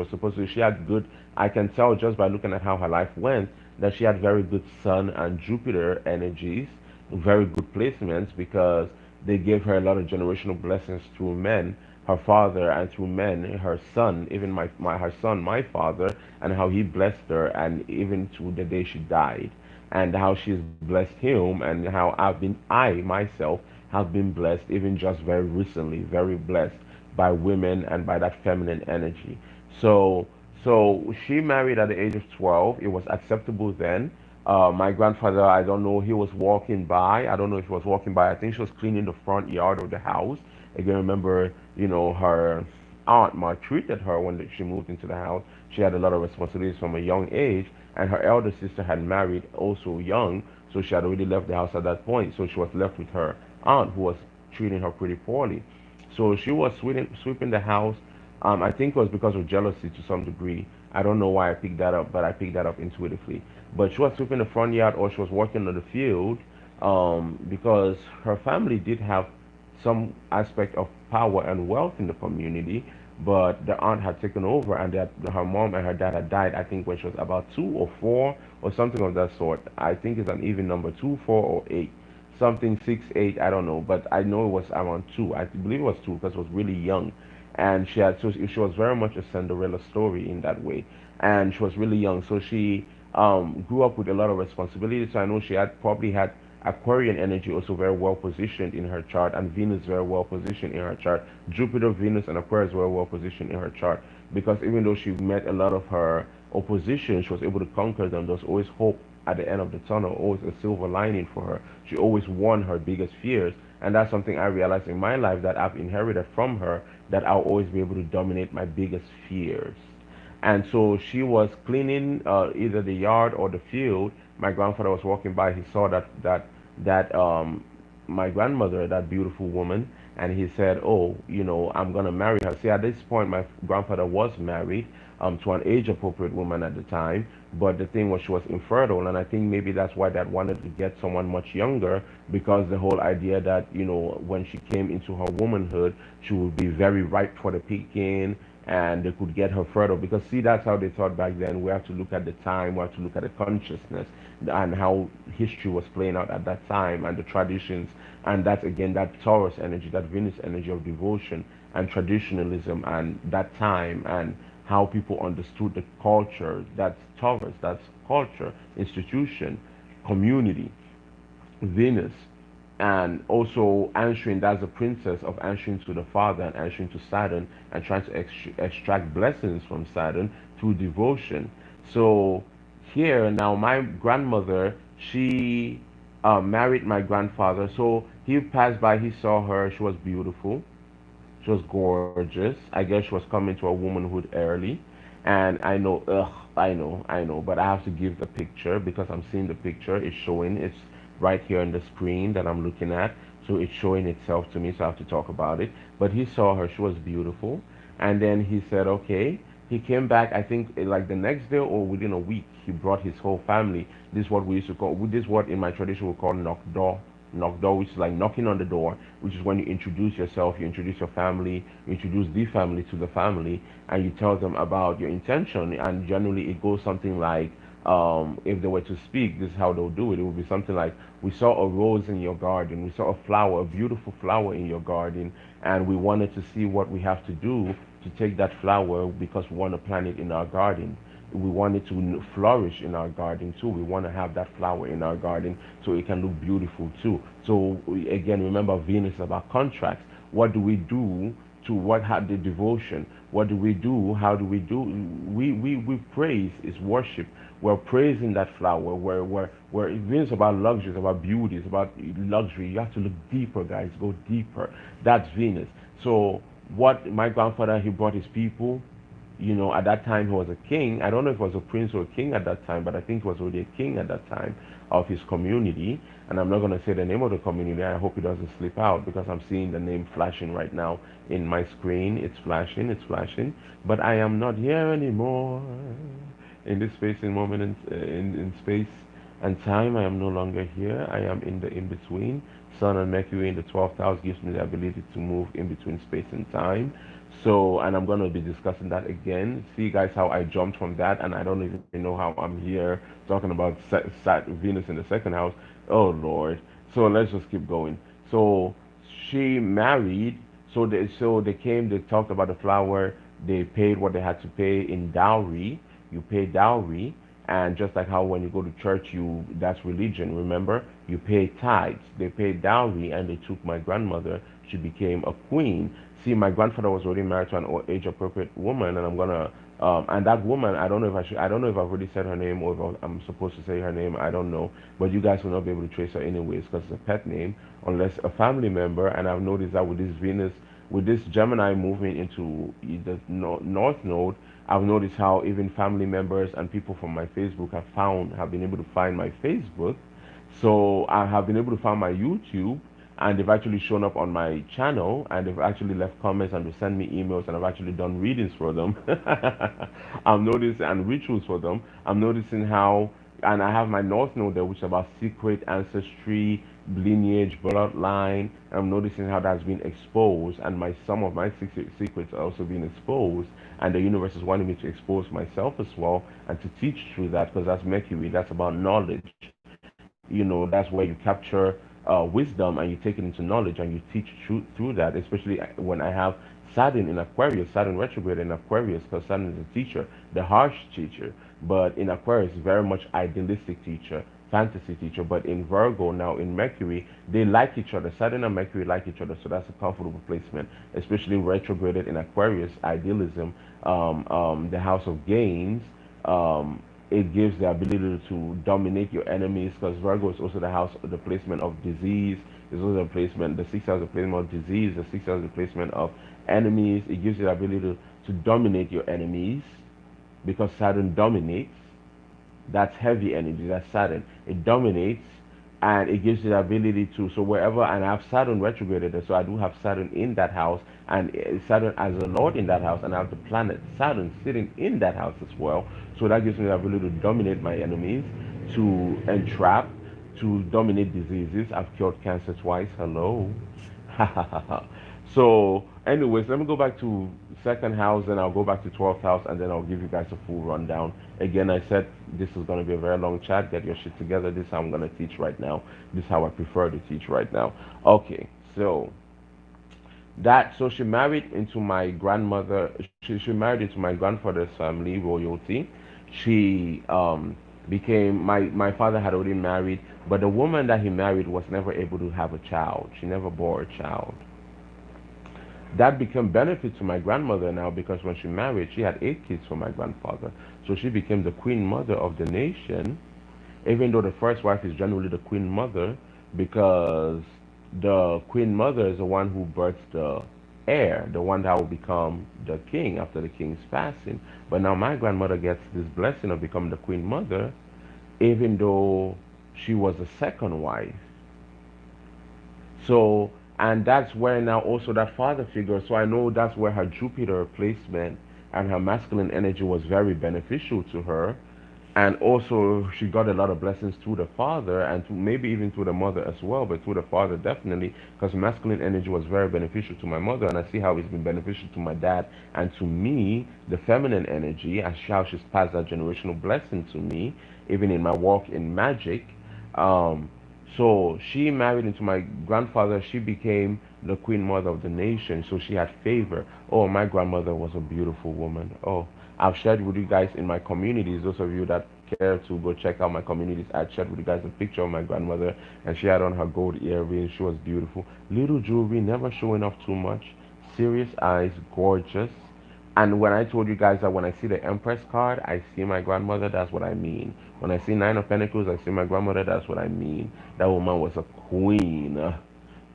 she had good, I can tell just by looking at how her life went, that she had very good Sun and Jupiter energies, very good placements, because they gave her a lot of generational blessings through men, her father, and through men, her son, even her son, my father, and how he blessed her, and even to the day she died, and how she's blessed him, and how I myself have been blessed, even just very recently, very blessed by women and by that feminine energy. So, so she married at the age of 12. It was acceptable then. My grandfather, I don't know, he was walking by. I don't know if he was walking by. I think she was cleaning the front yard of the house. Again, remember, her aunt maltreated her when she moved into the house. She had a lot of responsibilities from a young age, and her elder sister had married also young, so she had already left the house at that point. So she was left with her aunt, who was treating her pretty poorly. So she was sweeping the house. I think it was because of jealousy to some degree. I don't know why I picked that up, but I picked that up intuitively. But she was sweeping the front yard, or she was working on the field, because her family did have some aspect of power and wealth in the community, but the aunt had taken over, and that her mom and her dad had died, I think, when she was about 2 or 4 or something of that sort. I think it's an even number, 2, 4, or 8, something 6, 8. I don't know, but I know it was around 2. I believe it was 2 because it was really young, and she was very much a Cinderella story in that way, and she was really young, so she grew up with a lot of responsibilities. So I know she had probably had Aquarian energy also very well positioned in her chart, and Venus very well positioned in her chart. Jupiter, Venus, and Aquarius very well positioned in her chart, because even though she met a lot of her opposition, she was able to conquer them. There's always hope at the end of the tunnel, always a silver lining for her. She always won her biggest fears. And that's something I realized in my life that I've inherited from her, that I'll always be able to dominate my biggest fears. And so she was cleaning either the yard or the field. My grandfather was walking by. He saw that my grandmother, that beautiful woman, and he said, "Oh, I'm gonna marry her." See, at this point, my grandfather was married to an age-appropriate woman at the time, but the thing was she was infertile, and I think maybe that's why Dad wanted to get someone much younger, because the whole idea that when she came into her womanhood, she would be very ripe for the picking, and they could get her fertile. Because see, that's how they thought back then. We have to look at the time, we have to look at the consciousness, and how history was playing out at that time, and the traditions, and that's again that Taurus energy, that Venus energy of devotion and traditionalism, and that time, and how people understood the culture. That's Taurus, that's culture, institution, community, Venus, and also answering, that's the princess of answering to the father and answering to Saturn, and trying to extract blessings from Saturn through devotion. So here now, my grandmother, she married my grandfather. So he passed by, he saw her, she was beautiful, she was gorgeous. I guess she was coming to her womanhood early. And I know, I know, but I have to give the picture because I'm seeing the picture. It's showing, it's right here on the screen that I'm looking at. So it's showing itself to me, so I have to talk about it. But he saw her, she was beautiful. And then he said, okay. He came back, I think, like the next day or within a week. He brought his whole family. This is what we used to call, this is what in my tradition we call knock door, which is like knocking on the door, which is when you introduce yourself, you introduce your family, you introduce the family to the family, and you tell them about your intention. And generally, it goes something like, if they were to speak, this is how they'll do it. It would be something like, "We saw a rose in your garden. We saw a flower, a beautiful flower in your garden, and we wanted to see what we have to do to take that flower because we want to plant it in our garden. We want it to flourish in our garden too. We want to have that flower in our garden so it can look beautiful too." So again, remember, Venus is about contracts. What do we do to what had the devotion? What do we do? How do we do? We praise, is worship. We're praising that flower. We're Venus is about luxury, it's about beauty, it's about luxury. You have to look deeper, guys. Go deeper. That's Venus. So what my grandfather, he brought his people. At that time he was a king. I don't know if he was a prince or a king at that time, but I think he was already a king at that time of his community. And I'm not going to say the name of the community. I hope it doesn't slip out because I'm seeing the name flashing right now in my screen. It's flashing, it's flashing. But I am not here anymore. In this space and moment, in space and time, I am no longer here. I am in the in-between. Sun and Mercury in the 12th house gives me the ability to move in between space and time. So, and I'm going to be discussing that again. See, guys, how I jumped from that, and I don't even know how I'm here talking about Venus in the second house. Oh, Lord. So let's just keep going. So she married. So they came. They talked about the flower. They paid what they had to pay in dowry. You pay dowry, and just like how when you go to church, that's religion. Remember, you pay tithes. They paid dowry, and they took my grandmother. She became a queen. See, my grandfather was already married to an age-appropriate woman, and I'm gonna, and that woman, I don't know if I should, I don't know if I've already said her name or if I'm supposed to say her name. I don't know, but you guys will not be able to trace her anyways because it's a pet name, unless a family member. And I've noticed that with this Venus, with this Gemini moving into the North Node, I've noticed how even family members and people from my Facebook have been able to find my Facebook. So I have been able to find my YouTube, and they've actually shown up on my channel, and they've actually left comments, and they send me emails, and I've actually done readings for them. I'm noticing, and rituals for them. I'm noticing how, and I have my North Node there, which is about secret ancestry, lineage, bloodline. I'm noticing how that's been exposed, and some of my secrets are also being exposed, and the universe is wanting me to expose myself as well and to teach through that, because that's Mercury. That's about knowledge. That's where you capture wisdom and you take it into knowledge and you teach through that, especially when I have Saturn in Aquarius, Saturn retrograde in Aquarius, because Saturn is a teacher, the harsh teacher. But in Aquarius, very much idealistic teacher, fantasy teacher. But in Virgo, now in Mercury, they like each other. Saturn and Mercury like each other, so that's a comfortable placement, especially retrograded in Aquarius, idealism, the house of gains. it gives the ability to dominate your enemies, because Virgo is also the house, the placement of disease. It's also the placement, the sixth house, the placement of disease. The sixth house, the placement of enemies. It gives you the ability to dominate your enemies, because Saturn dominates. That's heavy energy. That's Saturn. It dominates, and it gives you the ability to. So wherever, and I have Saturn retrograded, so I do have Saturn in that house, and Saturn as a lord in that house, and I have the planet Saturn sitting in that house as well. So that gives me the ability to dominate my enemies, to entrap, to dominate diseases. I've cured cancer twice. Hello. So, anyways, let me go back to second house, then I'll go back to 12th house, and then I'll give you guys a full rundown. Again, I said this is going to be a very long chat. Get your shit together. This is how I'm going to teach right now. This is how I prefer to teach right now. Okay, so she married into my grandmother. She married into my grandfather's family royalty. She became my father had already married, but the woman that he married was never able to have a child. She never bore a child. That became benefit to my grandmother now, because when she married, she had 8 kids for my grandfather. So she became the queen mother of the nation, even though the first wife is generally the queen mother, because the queen mother is the one who births the heir, the one that will become the king after the king's passing. But now my grandmother gets this blessing of becoming the queen mother, even though she was the second wife. So, and that's where now also that father figure. So I know that's where her Jupiter placement and her masculine energy was very beneficial to her. And also, she got a lot of blessings through the father, and to maybe even through the mother as well, but through the father definitely, because masculine energy was very beneficial to my mother, and I see how it's been beneficial to my dad and to me, the feminine energy, and how she's passed that generational blessing to me, even in my walk in magic. Um, so she married into my grandfather. She became the queen mother of the nation. So she had favor. Oh, my grandmother was a beautiful woman. Oh, I've shared with you guys in my communities. Those of you that care to go check out my communities, I shared with you guys a picture of my grandmother, and she had on her gold earrings. She was beautiful. Little jewelry, never showing off too much. Serious eyes, gorgeous. And when I told you guys that when I see the Empress card, I see my grandmother, that's what I mean. When I see Nine of Pentacles, I see my grandmother, that's what I mean. That woman was a queen.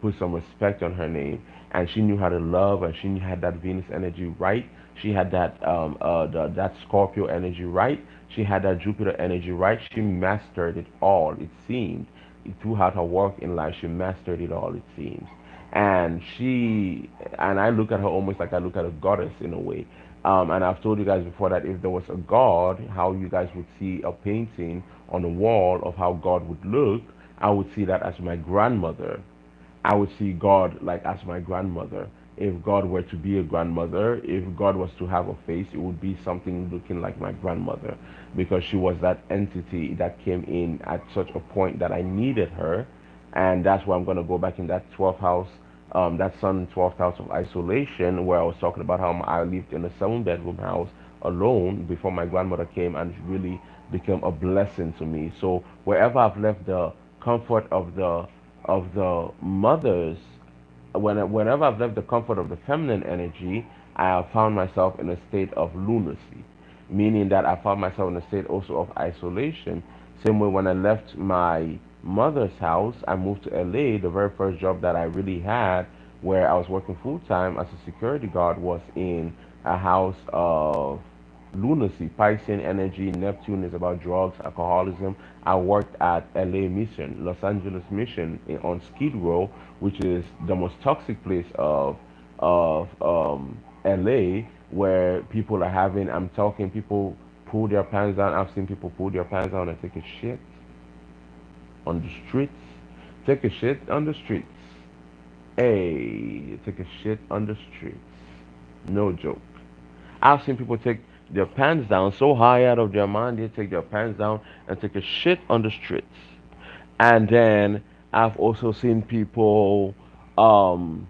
Put some respect on her name. And she knew how to love, and she had that Venus energy right. She had that Scorpio energy right. She had that Jupiter energy right. She mastered it all, it seemed. Throughout her work in life, she mastered it all, it seems. And I look at her almost like I look at a goddess in a way. And I've told you guys before that if there was a god, how you guys would see a painting on the wall of how God would look, I would see that as my grandmother. I would see God like as my grandmother. If God were to be a grandmother, if God was to have a face, it would be something looking like my grandmother, because she was that entity that came in at such a point that I needed her. And that's why I'm going to go back in that 12th house, that sun 12th house of isolation, where I was talking about how I lived in a 7 bedroom house alone before my grandmother came and really became a blessing to me. So wherever I've left the comfort of the mothers, whenever I've left the comfort of the feminine energy, I have found myself in a state of lunacy, meaning that I found myself in a state also of isolation. Same way when I left my mother's house, I moved to LA. The very first job that I really had, where I was working full time as a security guard, was in a house of lunacy. Piscean energy. Neptune is about drugs, alcoholism. I worked at LA Mission, Los Angeles Mission, on Skid Row, which is the most toxic place of LA, where people are having. I'm talking people pull their pants down. I've seen people pull their pants down and take a shit on the streets. Take a shit on the streets. Hey, take a shit on the streets. No joke. I've seen people take their pants down so high out of their mind, they take their pants down and take a shit on the streets. And then I've also seen people, um,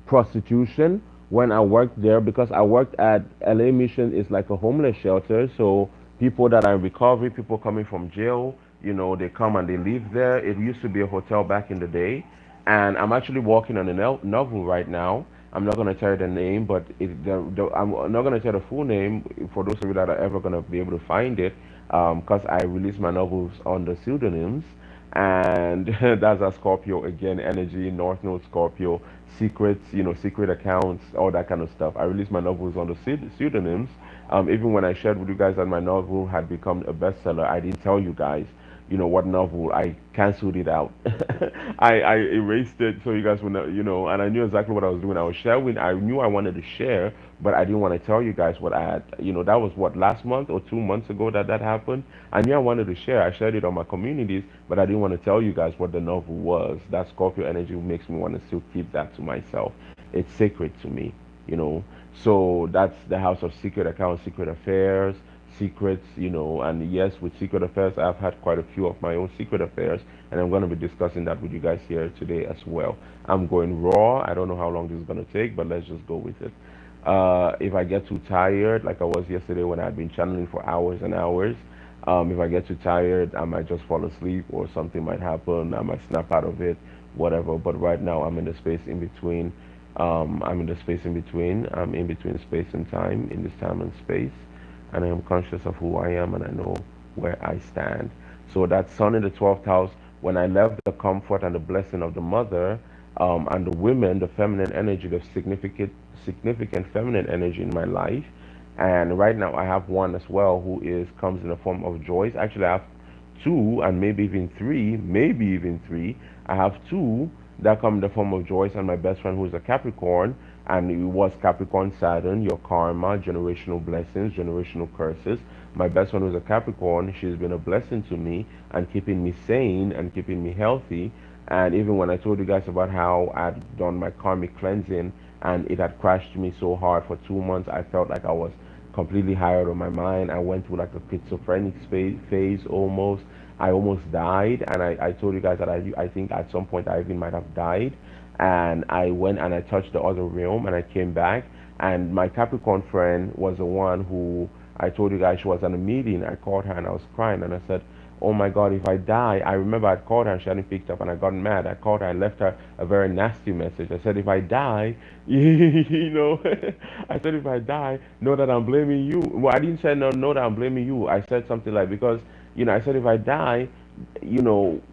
prostitution when I worked there, because I worked at LA Mission is like a homeless shelter. So people that are in recovery, people coming from jail, they come and they live there. It used to be a hotel back in the day. And I'm actually working on a novel right now. I'm not gonna tell you the name, but I'm not gonna tell the full name for those of you that are ever gonna be able to find it, because I release my novels under pseudonyms, and that's a Scorpio again, energy, North Node Scorpio, secrets, secret accounts, all that kind of stuff. I release my novels under pseudonyms. Even when I shared with you guys that my novel had become a bestseller, I didn't tell you guys what novel. I canceled it out. I erased it so you guys would know, and I knew exactly what I was doing. I was sharing. I knew I wanted to share, but I didn't want to tell you guys what I had. That was what, last month or 2 months ago that happened. I knew I wanted to share. I shared it on my communities, but I didn't want to tell you guys what the novel was. That Scorpio energy makes me want to still keep that to myself. It's sacred to me. So that's the house of secret accounts, secret affairs, secrets, and yes, with secret affairs, I've had quite a few of my own secret affairs, and I'm going to be discussing that with you guys here today as well. I'm going raw. I don't know how long this is going to take, but let's just go with it. If I get too tired, like I was yesterday when I had been channeling for hours and hours, if I get too tired, I might just fall asleep or something might happen. I might snap out of it, whatever. But right now, I'm in the space in between. I'm in the space in between. I'm in between space and time, in this time and space, and I am conscious of who I am, and I know where I stand. So that sun in the 12th house, when I left the comfort and the blessing of the mother, and the women, the feminine energy, the significant feminine energy in my life. And right now I have one as well who is comes in the form of Joyce. Actually, I have two and maybe even three. I have two that come in the form of Joyce and my best friend who is a Capricorn, and it was Capricorn Saturn, your karma, generational blessings, generational curses. My best friend who's a Capricorn, she's been a blessing to me and keeping me sane and keeping me healthy. And even when I told you guys about how I'd done my karmic cleansing and it had crashed me so hard for 2 months, I felt like I was completely high out of my mind. I went through like a schizophrenic phase almost. I almost died, and I told you guys that I think at some point I even might have died. And I went and I touched the other realm, and I came back. And my Capricorn friend was the one who I told you guys she was at a meeting. I called her and I was crying, and I said, "Oh my God, if I die," I remember I called her and she hadn't picked up, and I got mad. I called her, I left her a very nasty message. I said, "If I die, I said, if I die, know that I'm blaming you." Well, I didn't say no, know that I'm blaming you. I said something like, because, I said, if I die,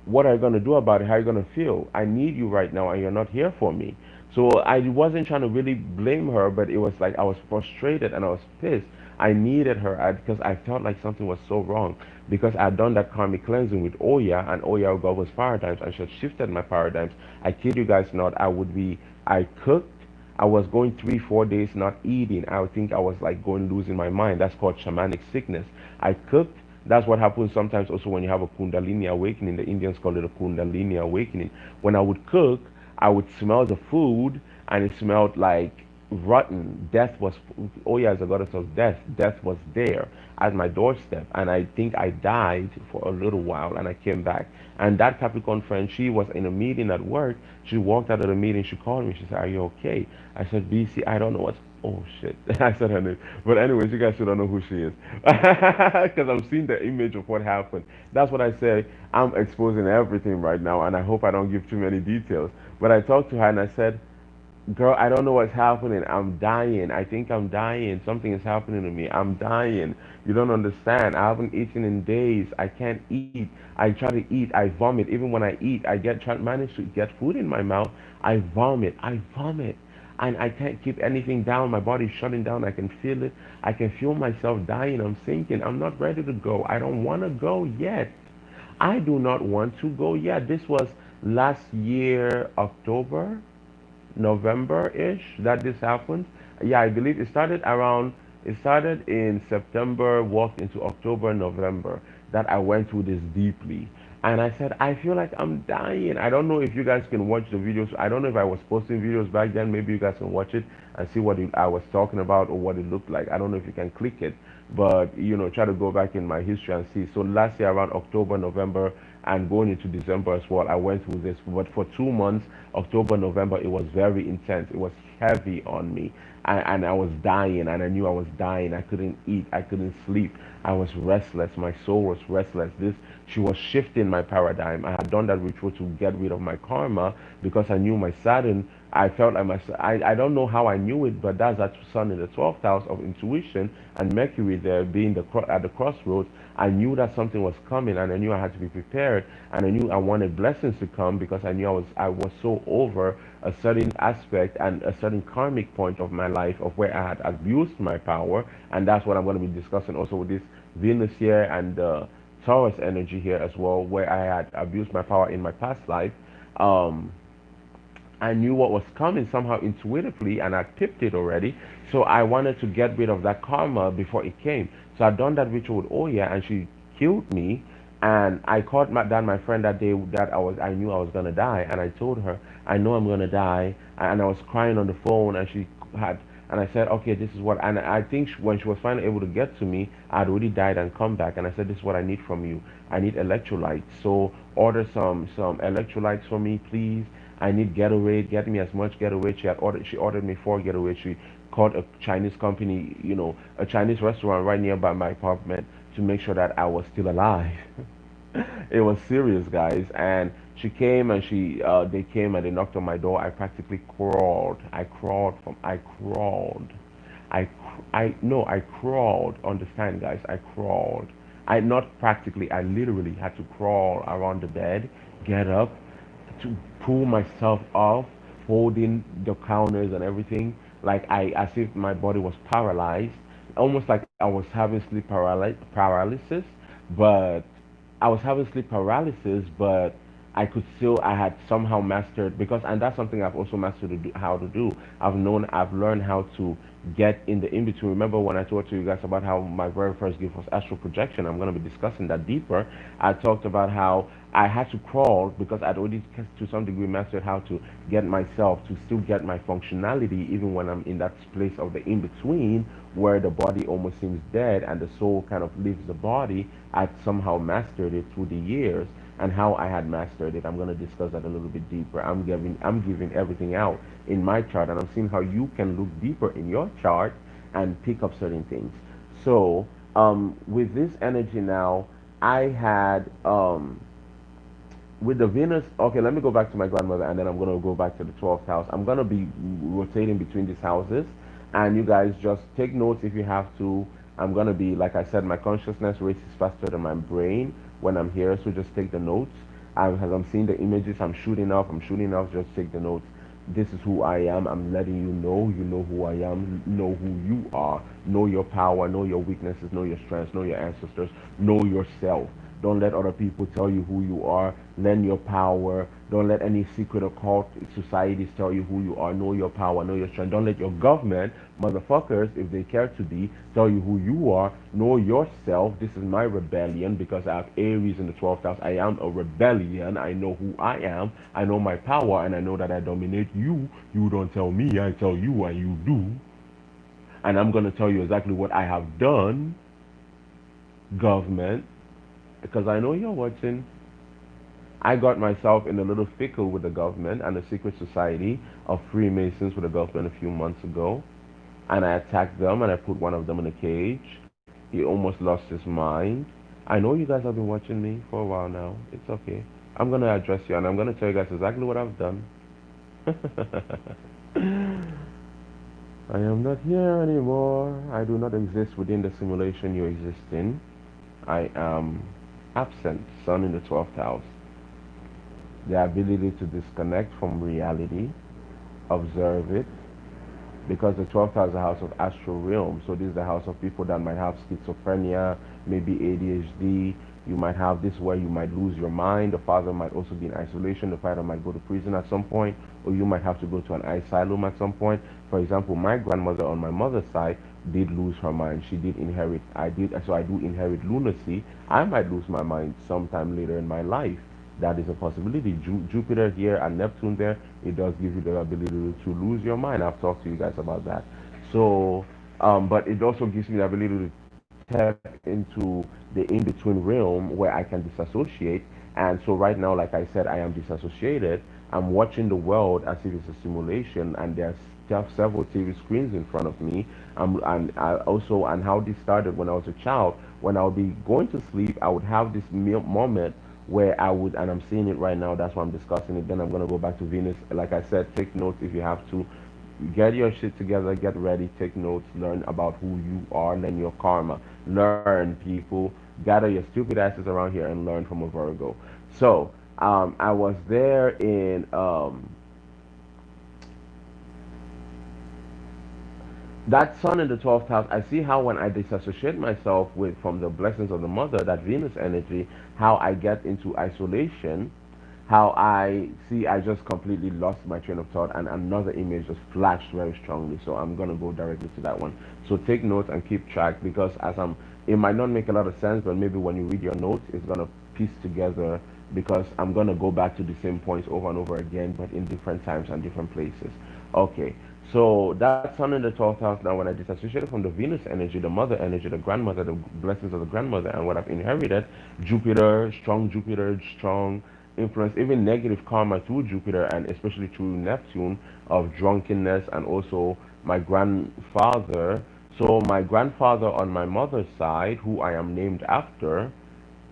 what are you going to do about it? How are you going to feel? I need you right now, and you're not here for me. So I wasn't trying to really blame her, but it was like I was frustrated and I was pissed. I needed her because I felt like something was so wrong, because I'd done that karmic cleansing with Oya, and Oya God was paradigms, and she had shifted my paradigms. I kid you guys not, I cooked. I was going 3, 4 days not eating. I would think I was like going losing my mind. That's called shamanic sickness. I cooked. That's what happens sometimes also when you have a Kundalini awakening. The Indians call it a Kundalini awakening. When I would cook, I would smell the food, and it smelled like rotten. Death was, oh yeah, as a goddess of death, death was there at my doorstep. And I think I died for a little while, and I came back. And that Capricorn friend, she was in a meeting at work. She walked out of the meeting. She called me. She said, "Are you okay?" I said, "BC, I don't know what's." Oh shit! I said her name. But anyways, you guys still don't know who she is, because I'm seeing the image of what happened. That's what I say. I'm exposing everything right now, and I hope I don't give too many details. But I talked to her and I said, "Girl, I don't know what's happening. I'm dying. I think I'm dying. Something is happening to me. I'm dying. You don't understand. I haven't eaten in days. I can't eat. I try to eat. I vomit. Even when I eat, manage to get food in my mouth. I vomit. I vomit. And I can't keep anything down. My body's shutting down. I can feel it. I can feel myself dying. I'm sinking. I'm not ready to go. I don't want to go yet. I do not want to go yet." This was last year, October. November-ish that this happened. Yeah, I believe it started in September, walked into October, November, that I went through this deeply. And I said, I feel like I'm dying. I don't know if you guys can watch the videos. I don't know if I was posting videos back then. Maybe you guys can watch it and see what I was talking about or what it looked like. I don't know if you can click it, but try to go back in my history and see. So last year around October, November, and going into December as well, I went through this. But for 2 months, October, November, it was very intense. It was heavy on me. And I was dying, and I knew I was dying. I couldn't eat. I couldn't sleep. I was restless. My soul was restless. She was shifting my paradigm. I had done that ritual to get rid of my karma, because I knew my Saturn I felt like I don't know how I knew it, but that's that sun in the 12th house of intuition and Mercury there being at the crossroads. I knew that something was coming, and I knew I had to be prepared, and I knew I wanted blessings to come because I knew I was so over a certain aspect and a certain karmic point of my life of where I had abused my power, and that's what I'm going to be discussing also with this Venus here and Taurus energy here as well, where I had abused my power in my past life. Um, I knew what was coming somehow intuitively, and I picked it already. So I wanted to get rid of that karma before it came. So I'd done that ritual with Oya, and she killed me. And I called my friend that day that I knew I was gonna die, and I told her I know I'm gonna die, and I was crying on the phone, and she had. And I said, okay, this is what, and I think when she was finally able to get to me, I'd already died and come back. And I said, this is what I need from you. I need electrolytes. So order some electrolytes for me, please. I need Gatorade. Get me as much Gatorade. She ordered me 4 Gatorade. She called a Chinese company, a Chinese restaurant right nearby my apartment to make sure that I was still alive. It was serious, guys. And she came and they came and they knocked on my door. I practically crawled. I crawled. No, I crawled. Understand, guys? I crawled. I not practically. I literally had to crawl around the bed, get up, to pull myself off, holding the counters and everything, like as if my body was paralyzed, almost like I was having paralysis, but I was having sleep paralysis, but I had somehow mastered because, and that's something I've also mastered how to do. I've learned how to get in the in between. Remember when I talked to you guys about how my very first gift was astral projection? I'm going to be discussing that deeper. I talked about how I had to crawl because I'd already, to some degree, mastered how to get myself to still get my functionality, even when I'm in that place of the in between where the body almost seems dead and the soul kind of leaves the body. I'd somehow mastered it through the years, and how I had mastered it. I'm going to discuss that a little bit deeper. I'm giving everything out in my chart, and I'm seeing how you can look deeper in your chart and pick up certain things. So, with this energy now, I had with the Venus. Okay, let me go back to my grandmother, and then I'm gonna go back to the 12th house. I'm gonna be rotating between these houses, and you guys just take notes if you have to. I'm gonna be, like I said, my consciousness races faster than my brain when I'm here, so just take the notes. As I'm seeing the images, I'm shooting off. I'm shooting off. Just take the notes. This is who I am. I'm letting you know. You know who I am. Know who you are. Know your power. Know your weaknesses. Know your strengths. Know your ancestors. Know yourself. Don't let other people tell you who you are. Learn your power. Don't let any secret occult societies tell you who you are. Know your power. Know your strength. Don't let your government, motherfuckers, if they care to be, tell you who you are. Know yourself. This is my rebellion because I have Aries in the 12th house. I am a rebellion. I know who I am. I know my power, and I know that I dominate you. You don't tell me. I tell you, and you do. And I'm going to tell you exactly what I have done, government, because I know you're watching. I got myself in a little fickle with the government and the secret society of Freemasons with the government a few months ago. And I attacked them and I put one of them in a cage. He almost lost his mind. I know you guys have been watching me for a while now. It's okay. I'm going to address you and I'm going to tell you guys exactly what I've done. I am not here anymore. I do not exist within the simulation you exist in. I am absent, sun in the 12th house. The ability to disconnect from reality, observe it, because the 12th house is a house of astral realm. So this is the house of people that might have schizophrenia, maybe ADHD. You might have this where you might lose your mind. The father might also be in isolation. The father might go to prison at some point, or you might have to go to an asylum at some point. For example, my grandmother on my mother's side did lose her mind. She did inherit. So I do inherit lunacy. I might lose my mind sometime later in my life. That is a possibility. Jupiter here and Neptune there, it does give you the ability to lose your mind. I've talked to you guys about that. So, but it also gives me the ability to tap into the in-between realm where I can disassociate. And so right now, like I said, I am disassociated. I'm watching the world as if it's a simulation, and there's several TV screens in front of me. And I how this started when I was a child. When I would be going to sleep, I would have this moment where I would, and I'm seeing it right now, that's why I'm discussing it. Then I'm going to go back to Venus. Like I said, take notes if you have to. Get your shit together, get ready, take notes, learn about who you are, learn your karma. Learn, people. Gather your stupid asses around here and learn from a Virgo. So, I was there in that sun in the 12th house. I see how when I disassociate myself with from the blessings of the mother, that Venus energy, how I get into isolation, how I see I just completely lost my train of thought and another image just flashed very strongly. So I'm gonna go directly to that one. So take notes and keep track, because as I'm, it might not make a lot of sense, but maybe when you read your notes, it's gonna piece together, because I'm gonna go back to the same points over and over again, but in different times and different places. Okay. So that's sun in the 12th house. Now, when I disassociated from the Venus energy, the mother energy, the grandmother, the blessings of the grandmother, and what I've inherited, Jupiter, strong influence, even negative karma through Jupiter and especially through Neptune, of drunkenness, and also my grandfather. So my grandfather on my mother's side, who I am named after,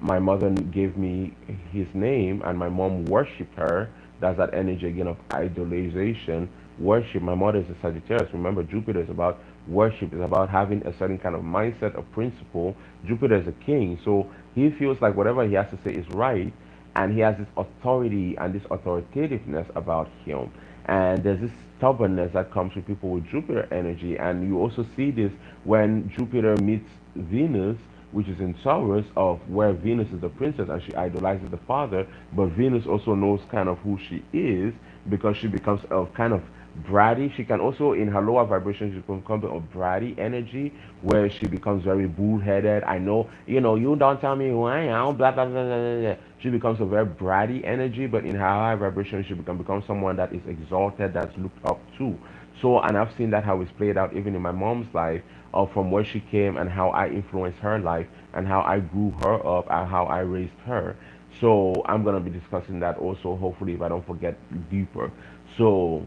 my mother gave me his name and my mom worshipped her. That's that energy again of idolization, worship. My mother is a Sagittarius. Remember, Jupiter is about worship, is about having a certain kind of mindset, of principle. Jupiter is a king, so he feels like whatever he has to say is right, and he has this authority and this authoritativeness about him. And there's this stubbornness that comes with people with Jupiter energy, and you also see this when Jupiter meets Venus, which is in Taurus, of where Venus is the princess and she idolizes the father, but Venus also knows kind of who she is, because she becomes a kind of bratty. She can also, in her lower vibration, she can become a bratty energy, where she becomes very bullheaded. I know, you don't tell me who I am, blah, blah, blah, blah, blah, blah. She becomes a very bratty energy, but in her high vibration, she can become someone that is exalted, that's looked up to. So, and I've seen that how it's played out even in my mom's life, from where she came and how I influenced her life and how I grew her up and how I raised her. So I'm gonna be discussing that also, hopefully, if I don't forget deeper. So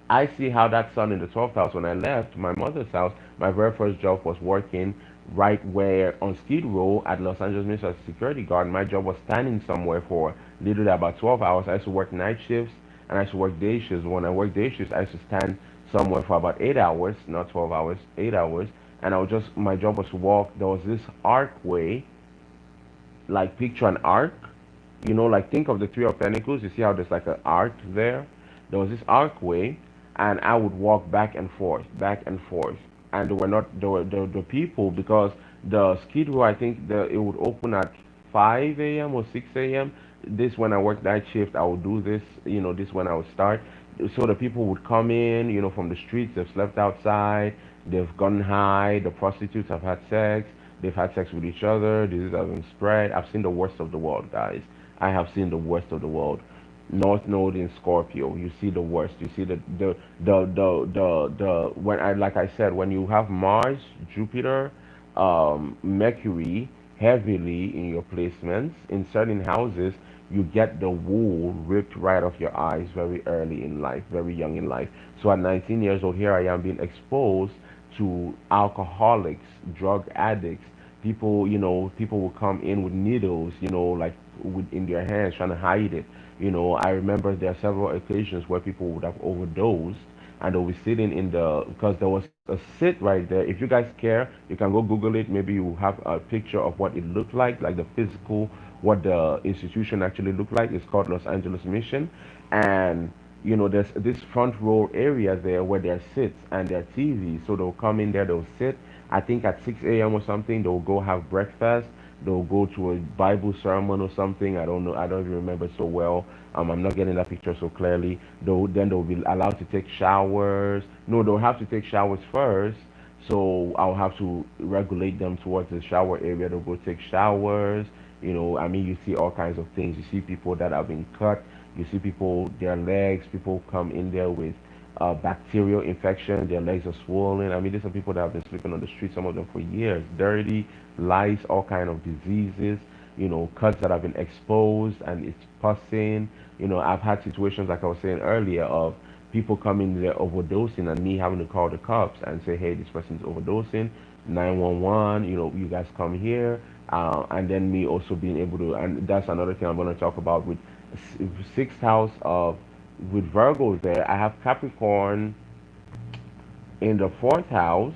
I see how that sun in the 12th house, when I left my mother's house, my very first job was working right where on Skid Row at Los Angeles Ministry as a security guard. My job was standing somewhere for literally about 12 hours. I used to work night shifts and I used to work day shifts. When I worked day shifts, I used to stand somewhere for about 8 hours, not 12 hours, 8 hours. And I would just, my job was to walk. There was this archway, like picture an arc, like think of the Three of Pentacles. You see how there's like an arc there? There was this archway, and I would walk back and forth. And there were not the people, because the Skid Row, I think it would open at 5 a.m. or 6 a.m. This when I worked night shift, I would do this. This when I would start. So the people would come in, from the streets. They've slept outside. They've gone high. The prostitutes have had sex. They've had sex with each other. Disease has been spread. I've seen the worst of the world, guys. I have seen the worst of the world. North Node in Scorpio, you see the worst. You see the when I like I said, when you have Mars, Jupiter, Mercury heavily in your placements in certain houses, you get the wool ripped right off your eyes very early in life, very young in life. So at 19 years old, here I am being exposed to alcoholics, drug addicts, people. People will come in with needles, like in their hands, trying to hide it. I remember there are several occasions where people would have overdosed, and they'll be sitting in because there was a sit right there. If you guys care, you can go Google it. Maybe you have a picture of what it looked like the physical, what the institution actually looked like. It's called Los Angeles Mission. And there's this front row area there where there are sits and there are TVs. So they'll come in there, they'll sit. I think at 6 a.m. or something, they'll go have breakfast. They'll go to a Bible sermon or something. I don't know. I don't even remember so well. I'm not getting that picture so clearly. Then they'll be allowed to take showers. No, they'll have to take showers first. So I'll have to regulate them towards the shower area. They'll go take showers. I mean, you see all kinds of things. You see people that have been cut. You see people, their legs. People come in there with bacterial infection. Their legs are swollen. I mean, these are people that have been sleeping on the street, some of them for years. Dirty, lice, all kind of diseases. Cuts that have been exposed and it's pussing. I've had situations like I was saying earlier of people coming there overdosing and me having to call the cops and say, hey, this person's overdosing, 911, you guys come here. And then me also being able to, and that's another thing I'm going to talk about with sixth house of, with Virgos there. I have Capricorn in the fourth house,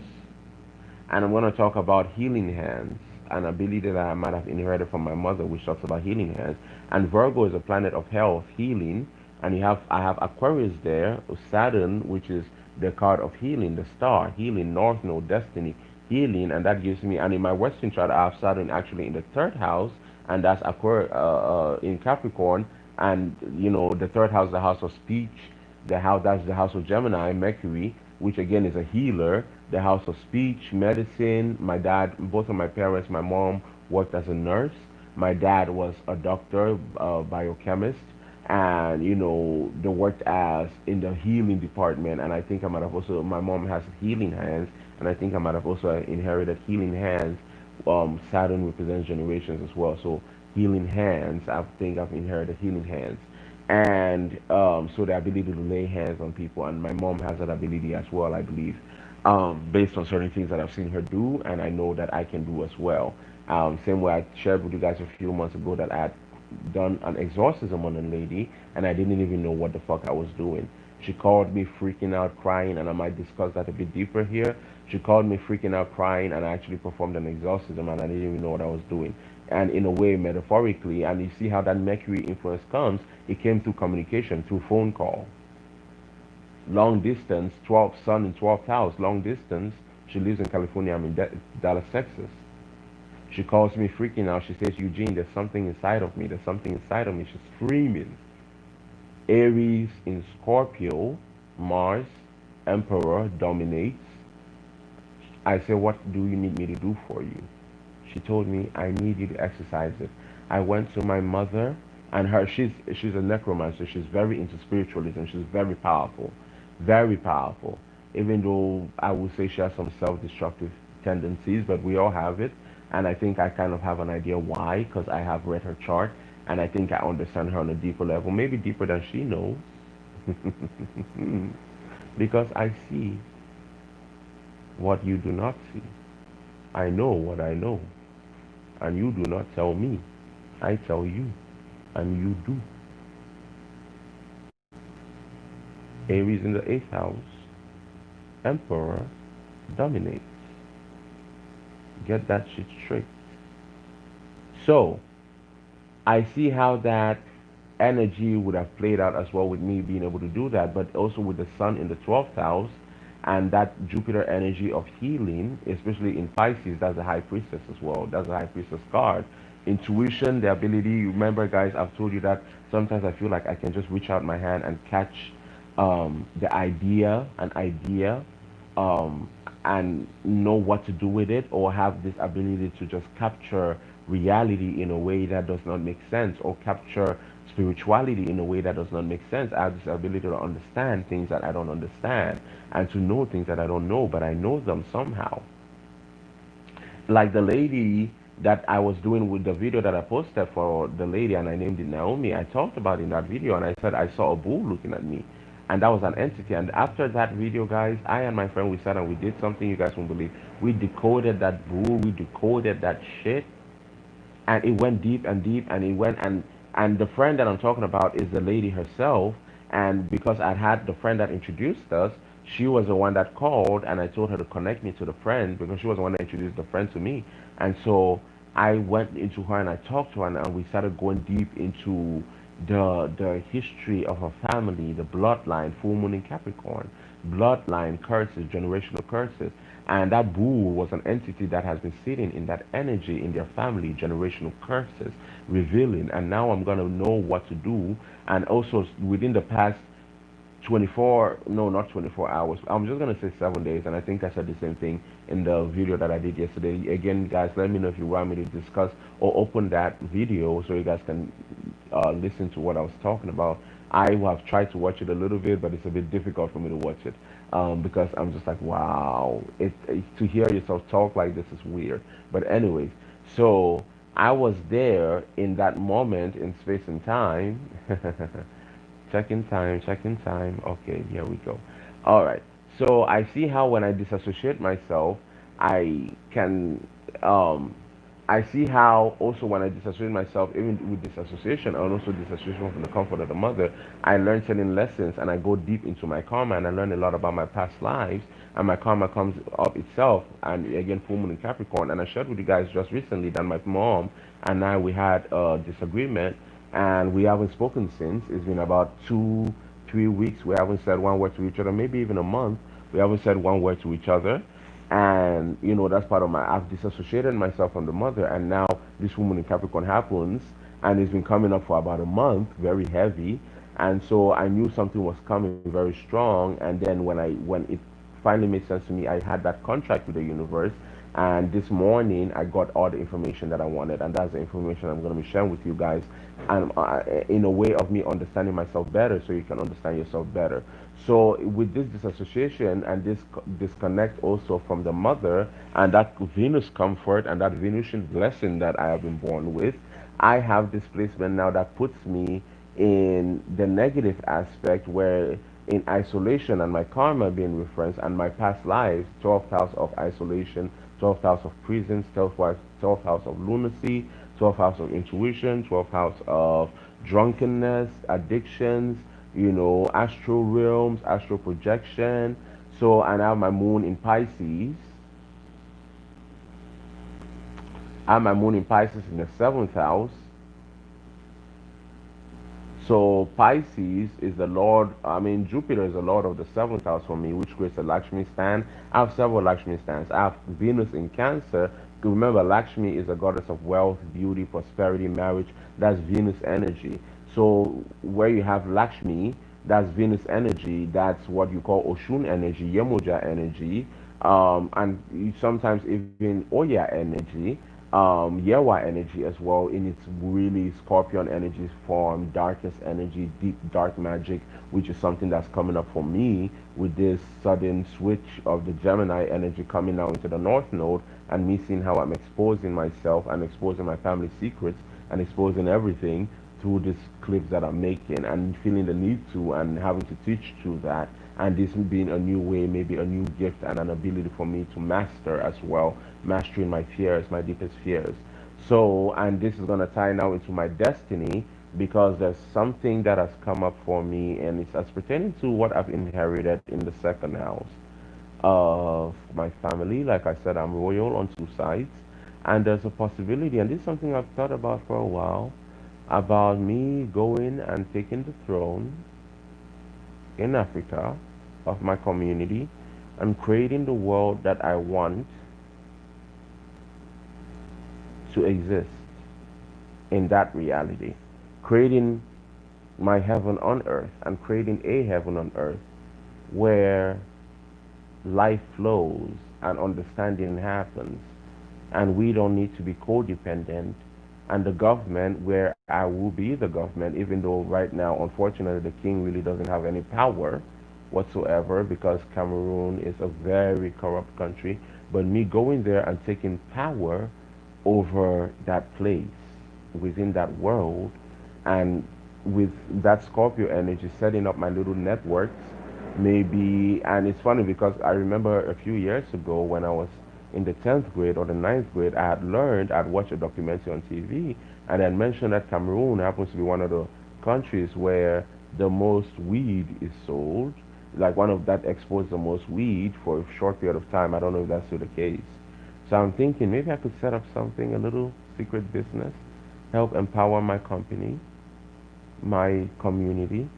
and I'm going to talk about healing hands, an ability that I might have inherited from my mother, which talks about healing hands. And Virgo is a planet of health, healing, and I have Aquarius there, Saturn, which is the card of healing, the star, healing, North Node, destiny, healing, and that gives me. And in my Western chart, I have Saturn actually in the third house, and that's Aquarius in Capricorn, and the third house, the house of speech, the house that's the house of Gemini, Mercury, which again is a healer, the house of speech, medicine. My dad, both of my parents, my mom worked as a nurse. My dad was a doctor, biochemist, and they worked as in the healing department. And I think I might have also, my mom has healing hands, and I think I might have also inherited healing hands. Saturn represents generations as well, so healing hands. I think I've inherited healing hands, and so the ability to lay hands on people, and my mom has that ability as well, I believe, based on certain things that I've seen her do, and I know that I can do as well. Same way I shared with you guys a few months ago that I had done an exorcism on a lady, and I didn't even know what the fuck I was doing. She called me freaking out, crying, and I might discuss that a bit deeper here. She called me freaking out, crying, and I actually performed an exorcism, and I didn't even know what I was doing. And in a way, metaphorically, and you see how that Mercury influence comes, it came through communication, through phone call. Long distance, 12th sun in 12th house, long distance. She lives in California, I'm in Dallas, Texas. She calls me freaking out. She says, Eugene, there's something inside of me. There's something inside of me. She's screaming. Aries in Scorpio, Mars, Emperor dominates. I said, what do you need me to do for you? She told me, I need you to exercise it. I went to my mother, and she's a necromancer. She's very into spiritualism. She's very powerful. Very powerful. Even though I would say she has some self-destructive tendencies, but we all have it. And I think I kind of have an idea why, because I have read her chart, and I think I understand her on a deeper level, maybe deeper than she knows. Because I see what you do not see. I know what I know, and you do not tell me. I tell you, and you do. Aries in the 8th house, Emperor dominates. Get that shit straight. So, I see how that energy would have played out as well with me being able to do that, but also with the sun in the 12th house and that Jupiter energy of healing, especially in Pisces, that's the high priestess as well. That's the high priestess card. Intuition, the ability, remember guys, I've told you that sometimes I feel like I can just reach out my hand and catch the idea, an idea, um, and know what to do with it, or have this ability to just capture reality in a way that does not make sense, or capture spirituality in a way that does not make sense. I have this ability to understand things that I don't understand, and to know things that I don't know, but I know them somehow. Like the lady that I was doing with the video that I posted for the lady, and I named it Naomi. I talked about in that video, and I said I saw a bull looking at me, and that was an entity. And after that video, guys, I and my friend, we sat and we did something you guys won't believe. We decoded that bull, we decoded that shit, and it went deep and deep, and it went, and the friend that I'm talking about is the lady herself. And because I had the friend that introduced us, she was the one that called, and I told her to connect me to the friend because she was the one that introduced the friend to me. And so I went into her and I talked to her, and we started going deep into the history of her family, the bloodline, full moon in Capricorn, bloodline curses, generational curses. And that bull was an entity that has been sitting in that energy in their family, generational curses, revealing. And now I'm going to know what to do. And also within the past 24, no, not 24 hours, I'm just going to say 7 days, and I think I said the same thing in the video that I did yesterday. Again, guys, let me know if you want me to discuss or open that video so you guys can listen to what I was talking about. I have tried to watch it a little bit, but it's a bit difficult for me to watch it, because I'm just like, wow, to hear yourself talk like this is weird. But anyways, so I was there in that moment in space and time. Checking time. Okay, here we go. All right. So I see how when I disassociate myself, I can um I see how also when I disassociate myself, even with disassociation and also disassociation from the comfort of the mother, I learn certain lessons and I go deep into my karma and I learn a lot about my past lives and my karma comes up itself and again full moon in Capricorn and I shared with you guys just recently that my mom and I we had a disagreement and we haven't spoken since. It's been about 3 weeks. We haven't said one word to each other, maybe even a month. We haven't said one word to each other and that's part of my I've disassociated myself from the mother and now this woman in Capricorn happens and it's been coming up for about a month very heavy and so I knew something was coming very strong and then when it finally made sense to me I had that contract with the universe and this morning I got all the information that I wanted and that's the information I'm going to be sharing with you guys and in a way of me understanding myself better so you can understand yourself better. So with this disassociation and this disconnect also from the mother and that Venus comfort and that Venusian blessing that I have been born with, I have this placement now that puts me in the negative aspect where in isolation and my karma being referenced and my past lives, 12th house of isolation, 12th house of prisons, 12th house of lunacy, 12th house of intuition, 12th house of drunkenness, addictions, astral realms, astral projection. So, and I have my moon in Pisces. I have my moon in Pisces in the seventh house. So Pisces is the lord, I mean Jupiter is the lord of the seventh house for me, which creates a Lakshmi stand. I have several Lakshmi stands. I have Venus in Cancer. Remember, Lakshmi is a goddess of wealth, beauty, prosperity, marriage. That's Venus energy. So where you have Lakshmi, that's Venus energy. That's what you call Oshun energy, Yemoja energy, and sometimes even Oya energy, Yewa energy as well in its really Scorpion energy form, darkest energy, deep dark magic, which is something that's coming up for me with this sudden switch of the Gemini energy coming now into the North Node and me seeing how I'm exposing myself and exposing my family secrets and exposing everything through these clips that I'm making and feeling the need to and having to teach through that and this being a new way, maybe a new gift and an ability for me to master as well, mastering my fears, my deepest fears. So, and this is going to tie now into my destiny because there's something that has come up for me and it's as pertaining to what I've inherited in the second house of my family. Like I said, I'm royal on two sides, and there's a possibility, and this is something I've thought about for a while, about me going and taking the throne in Africa of my community and creating the world that I want to exist in that reality. Creating my heaven on earth and creating a heaven on earth where life flows and understanding happens and we don't need to be codependent and the government where I will be the government even though right now unfortunately the king really doesn't have any power whatsoever because Cameroon is a very corrupt country but me going there and taking power over that place within that world and with that Scorpio energy setting up my little networks maybe and it's funny because I remember a few years ago when I was in the 10th grade or the ninth grade I'd watched a documentary on TV and I mentioned that Cameroon happens to be one of the countries where the most weed is sold like one of that exports the most weed for a short period of time. I don't know if that's still the case. So I'm thinking maybe I could set up something, a little secret business, help empower my company, my community,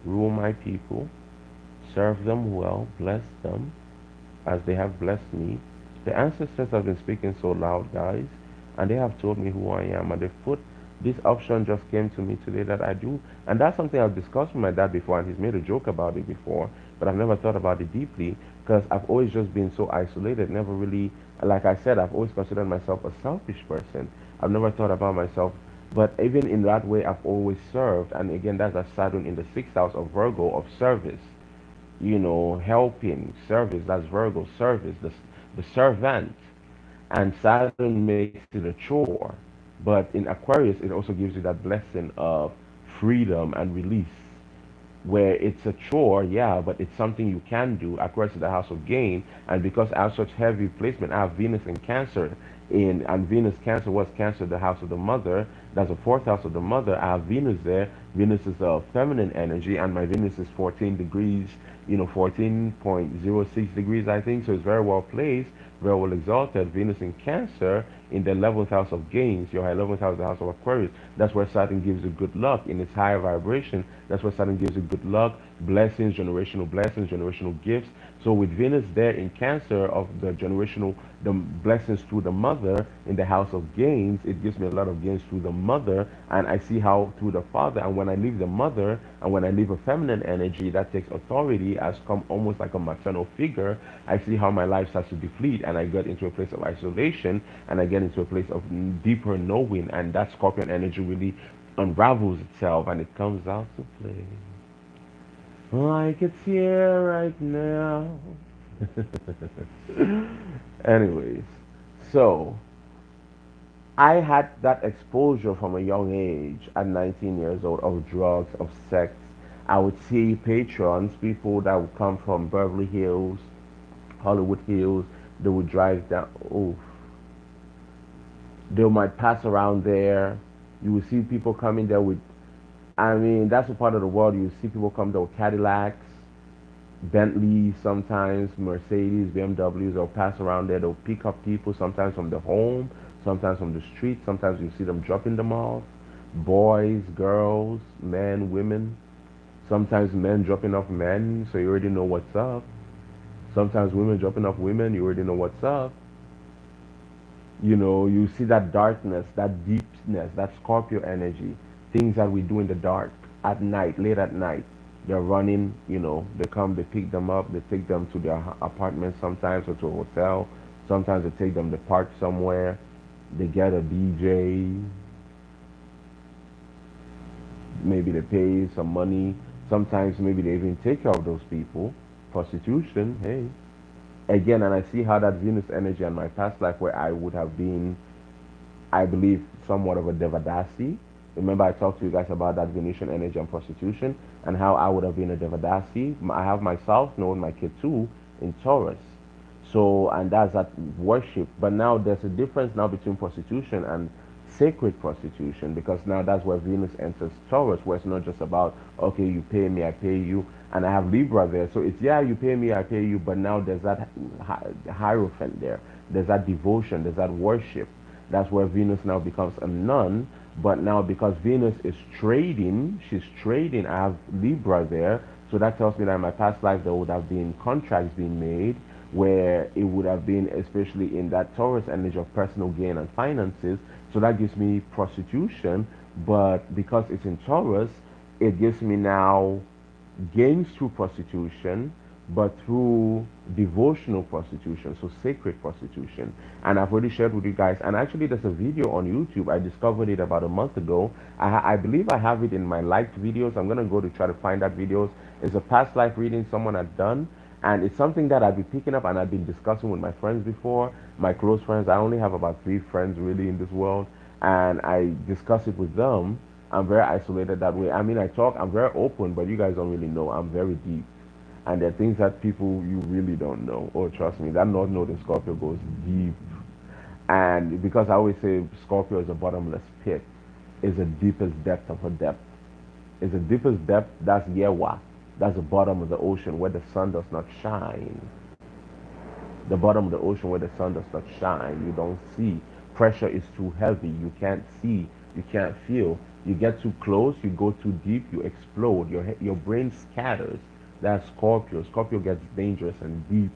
rule my people, serve them well, bless them as they have blessed me. The ancestors have been speaking so loud, guys, and they have told me who I am, and they've put this option just came to me today that I do, and that's something I've discussed with my dad before, and he's made a joke about it before, but I've never thought about it deeply because I've always just been so isolated, never really, like I said, I've always considered myself a selfish person. I've never thought about myself, but even in that way, I've always served, and again, that's a Saturn in the sixth house of Virgo of service, helping, service, that's Virgo, service, the servant. And Saturn makes it a chore. But in Aquarius, it also gives you that blessing of freedom and release, where it's a chore, yeah, but it's something you can do. Aquarius is the house of gain, and because I have such heavy placement, I have Venus in Cancer, and Venus Cancer was Cancer, the house of the mother. That's the fourth house of the mother. I have Venus there. Venus is a feminine energy, and my Venus is 14 degrees, 14.06 degrees, I think. So it's very well placed, very well exalted. Venus in Cancer in the 11th house of gains. Your 11th house is the house of Aquarius. That's where Saturn gives you good luck in its higher vibration. That's where Saturn gives you good luck, blessings, generational gifts. So with Venus there in Cancer of the blessings through the mother in the house of gains, it gives me a lot of gains through the mother, and I see how through the father. And when I leave the mother, and when I leave a feminine energy that takes authority as come almost like a maternal figure, I see how my life starts to deplete, and I get into a place of isolation, and I get into a place of deeper knowing, and that Scorpion energy really unravels itself, and it comes out to play like it's here right now. Anyways, so I had that exposure from a young age at 19 years old of drugs, of sex. I would see patrons, people that would come from Beverly Hills, Hollywood Hills, they would drive down. Oh, they might pass around there. You would see people coming there with, I mean, that's a part of the world. You see people come there with Cadillacs, Bentleys, sometimes Mercedes, BMWs. They'll pass around there. They'll pick up people, sometimes from the home, sometimes from the street. Sometimes you see them dropping them off. Boys, girls, men, women. Sometimes men dropping off men, so you already know what's up. Sometimes women dropping off women, you already know what's up. You see that darkness, that deepness, that Scorpio energy, things that we do in the dark, at night, late at night. They're running, they come, they pick them up, they take them to their apartment sometimes or to a hotel. Sometimes they take them to park somewhere. They get a DJ. Maybe they pay some money. Sometimes maybe they even take care of those people. Prostitution, hey. Again, and I see how that Venus energy in my past life where I would have been, I believe, somewhat of a Devadasi. Remember I talked to you guys about that Venetian energy and prostitution and how I would have been a Devadasi. I have myself known my kid too in Taurus. So, and that's that worship. But now there's a difference now between prostitution and sacred prostitution, because now that's where Venus enters Taurus, where it's not just about, okay, you pay me, I pay you. And I have Libra there. So it's, yeah, you pay me, I pay you. But now there's that hierophant there. There's that devotion. There's that worship. That's where Venus now becomes a nun. But now because Venus is trading, she's trading, I have Libra there. So that tells me that in my past life there would have been contracts being made where it would have been, especially in that Taurus energy of personal gain and finances. So that gives me prostitution. But because it's in Taurus, it gives me now gains through prostitution, but through devotional prostitution, so sacred prostitution. And I've already shared with you guys, and actually there's a video on YouTube. I discovered it about a month ago. I believe I have it in my liked videos. I'm going to go to try to find that videos. It's a past life reading someone had done, and it's something that I've been picking up and I've been discussing with my friends before, my close friends. I only have about 3 friends really in this world, and I discuss it with them. I'm very isolated that way. I mean, I talk, I'm very open, but you guys don't really know. I'm very deep. And there are things that people you really don't know. Oh, trust me, that North Node in Scorpio goes deep. And because I always say Scorpio is a bottomless pit, is the deepest depth of a depth. Is the deepest depth, that's Yewa. That's the bottom of the ocean where the sun does not shine. The bottom of the ocean where the sun does not shine. You don't see. Pressure is too heavy. You can't see. You can't feel. You get too close, you go too deep, you explode. Your brain scatters. That's Scorpio. Scorpio gets dangerous and deep.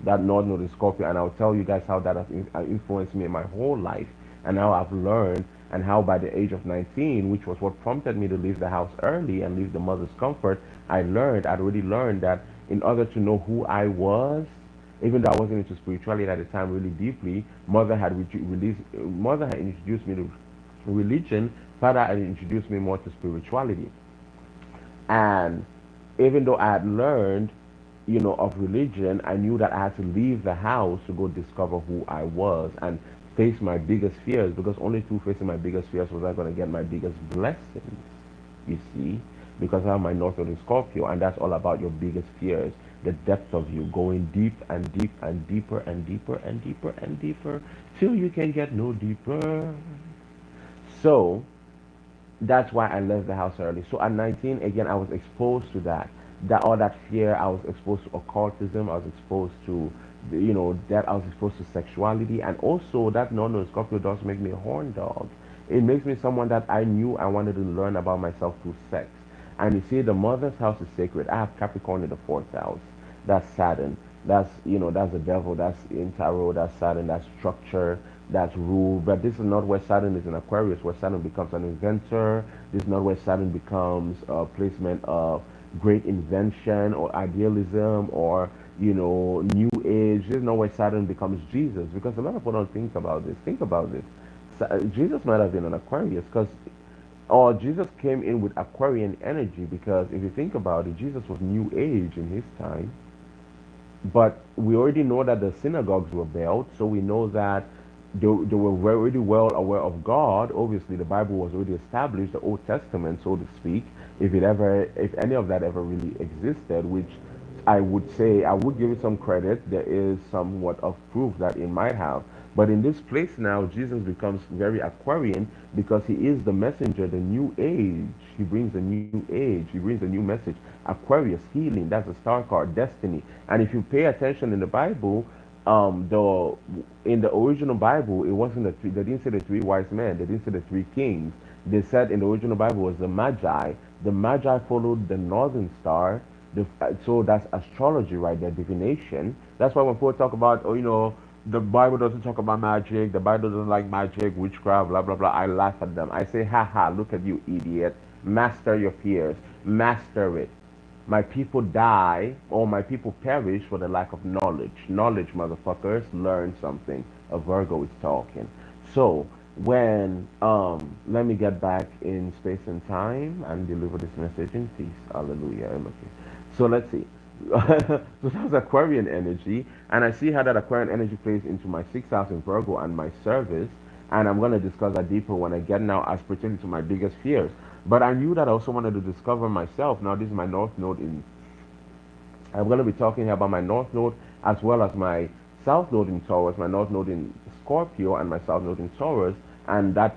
That North Node is Scorpio, and I'll tell you guys how that has influenced me in my whole life, and how I've learned, and how by the age of 19, which was what prompted me to leave the house early and leave the mother's comfort, I'd already learned that in order to know who I was, even though I wasn't into spirituality at the time really deeply, mother had introduced me to religion, father had introduced me more to spirituality. And even though I had learned, of religion, I knew that I had to leave the house to go discover who I was and face my biggest fears, because only through facing my biggest fears was I going to get my biggest blessings. you see, because I have my North Node in Scorpio, and that's all about your biggest fears, the depth of you, going deep and deep and deeper and deeper and deeper and deeper, till you can get no deeper. So that's why I left the house early. So at 19, again, I was exposed to that all that fear. I was exposed to occultism. I was exposed to, that I was exposed to sexuality, and also that non Scorpio does make me a horn dog. It makes me someone that I knew I wanted to learn about myself through sex. And you see, the mother's house is sacred. I have Capricorn in the fourth house. That's Saturn. That's the devil. That's in tarot. That's Saturn. That's structure. That's rule. But this is not where Saturn is in Aquarius, where Saturn becomes an inventor. This is not where Saturn becomes a placement of great invention or idealism or, new age. This is not where Saturn becomes Jesus, because a lot of people don't think about this. Think about this. Jesus might have been an Aquarius, because or Jesus came in with Aquarian energy, because if you think about it, Jesus was New Age in his time. But we already know that the synagogues were built, so we know that they were already well aware of God. Obviously, the Bible was already established, the Old Testament, so to speak, if any of that ever really existed, which I would say, I would give it some credit. There is somewhat of proof that it might have. But in this place now, Jesus becomes very Aquarian, because he is the messenger, the new age. He brings a new age. He brings a new message. Aquarius, healing, that's a star card, destiny. And if you pay attention in the Bible, the in the original Bible, it wasn't they didn't say the three wise men. They didn't say the three kings. They said in the original Bible was the Magi. The Magi followed the northern star. So that's astrology, right there, divination. That's why when people talk about, the Bible doesn't talk about magic, the Bible doesn't like magic, witchcraft, blah, blah, blah, I laugh at them. I say, ha ha, look at you, idiot. Master your fears. Master it. My people die, or my people perish for the lack of knowledge. Knowledge, motherfuckers, learn something. A Virgo is talking. So, let me get back in space and time and deliver this message in peace. Hallelujah. Okay. So let's see. So that's Aquarian energy, and I see how that Aquarian energy plays into my sixth house in Virgo and my service, and I'm going to discuss that deeper when I get now as pertaining to my biggest fears. But I knew that I also wanted to discover myself. Now this is my North Node in. I'm going to be talking here about my North Node as well as my South Node in Taurus, my North Node in Scorpio, and my South Node in Taurus, and that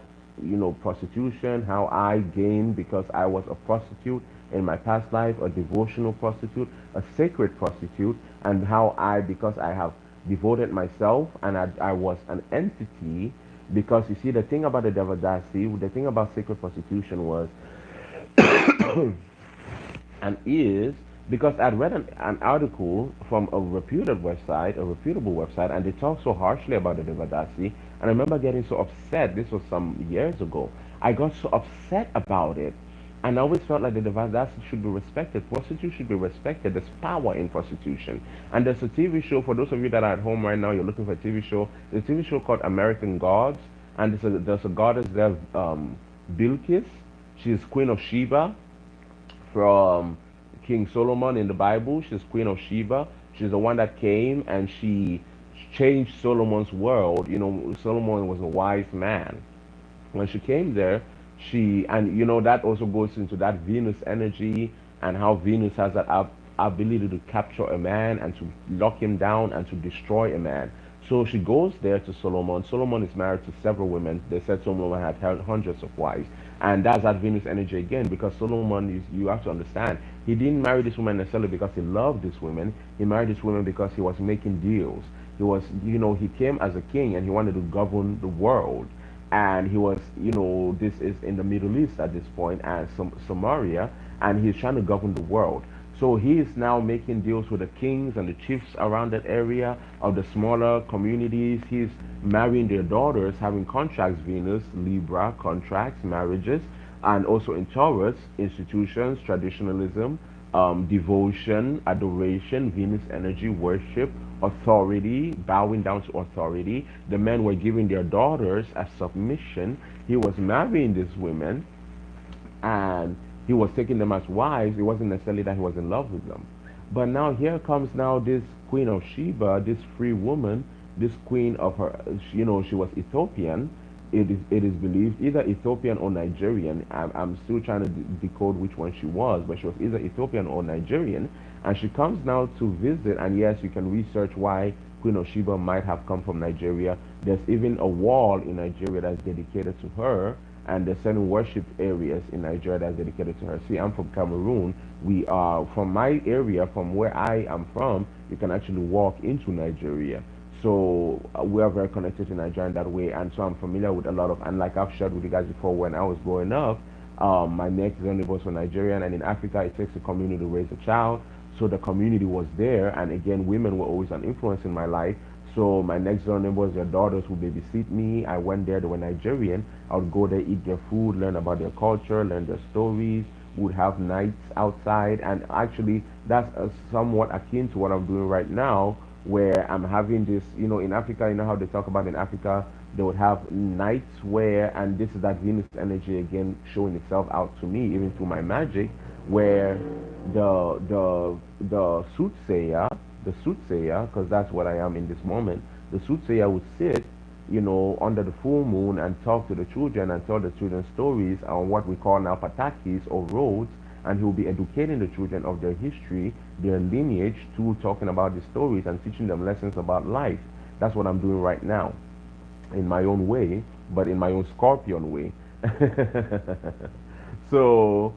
prostitution, how I gained because I was a prostitute in my past life, a devotional prostitute, a sacred prostitute, and how because I have devoted myself and I was an entity, because you see, the thing about the Devadasi, the thing about sacred prostitution was, and is, because I'd read an article from a reputable website, and they talk so harshly about the Devadasi, and I remember getting so upset. This was some years ago. I got so upset about it, and I always felt like the Devadasi should be respected. Prostitution should be respected. There's power in prostitution. And there's a TV show, for those of you that are at home right now, you're looking for a TV show, there's a TV show called American Gods, and there's a goddess there, Bilqis. She's Queen of Sheba from King Solomon in the Bible. She's Queen of Sheba. She's the one that came and she changed Solomon's world. Solomon was a wise man. When she came there, that also goes into that Venus energy, and how Venus has that ability to capture a man and to lock him down and to destroy a man. So she goes there to Solomon. Solomon is married to several women. They said Solomon had hundreds of wives. And that's that Venus energy again, because Solomon you have to understand, he didn't marry this woman necessarily because he loved this woman. He married this woman because he was making deals. He came as a king and he wanted to govern the world. And he was, this is in the Middle East at this point, and Samaria, and he's trying to govern the world. So he is now making deals with the kings and the chiefs around that area of the smaller communities. He's marrying their daughters, having contracts, Venus, Libra, contracts, marriages, and also in Taurus, institutions, traditionalism, devotion, adoration, Venus energy, worship, authority, bowing down to authority. The men were giving their daughters as submission. He was marrying these women, and he was taking them as wives. It wasn't necessarily that he was in love with them. But now here comes now this Queen of Sheba, this free woman, this queen of her, she was Ethiopian, it is believed either Ethiopian or Nigerian. I'm still trying to decode which one she was, but she was either Ethiopian or Nigerian. And she comes now to visit, and yes, you can research why Queen of Sheba might have come from Nigeria. There's even a wall in Nigeria that's dedicated to her, and there's certain worship areas in Nigeria that's dedicated to her. See, I'm from Cameroon. We are from my area, from where I am from. You can actually walk into Nigeria. So we are very connected to Nigeria in that way, and so I'm familiar with a lot of. And like I've shared with you guys before, when I was growing up, my next door neighbors were Nigerian, and in Africa, it takes a community to raise a child. So the community was there, and again, women were always an influence in my life. So my next door neighbors, their daughters would babysit me. I went there; they were Nigerian. I would go there, eat their food, learn about their culture, learn their stories. Would have nights outside, and actually, that's somewhat akin to what I'm doing right now, where I'm having this, in Africa, you know how they talk about in Africa, they would have nights where, and this is that Venus energy again showing itself out to me, even through my magic, where the soothsayer, because that's what I am in this moment, the soothsayer would sit, under the full moon and talk to the children and tell the children stories on what we call now patakis or roads, and he will be educating the children of their history, their lineage, through talking about the stories and teaching them lessons about life. That's what I'm doing right now, in my own way, but in my own scorpion way. So,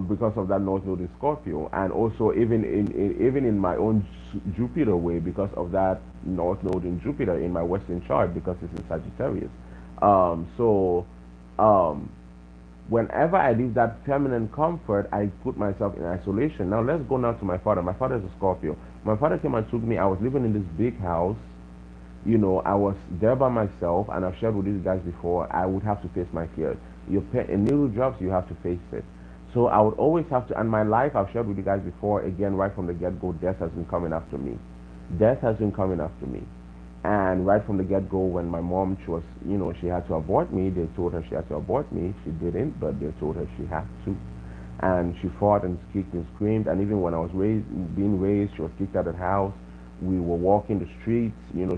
because of that North Node in Scorpio, and also even in my own Jupiter way, because of that North Node in Jupiter in my Western chart, because it's in Sagittarius. So, um, whenever I leave that feminine comfort, I put myself in isolation. Now let's go now to my father. My father is a Scorpio. My father came and took me. I was living in this big house. I was there by myself, and I've shared with these guys before. I would have to face my fears. A needle drops, you have to face it. So I would always have to. And my life, I've shared with you guys before. Again, right from the get-go, death has been coming after me. Death has been coming after me. And right from the get-go, when my mom, she had to abort me. They told her she had to abort me. She didn't, but they told her she had to. And she fought and kicked and screamed. And even when I was being raised, she was kicked out of the house. We were walking the streets.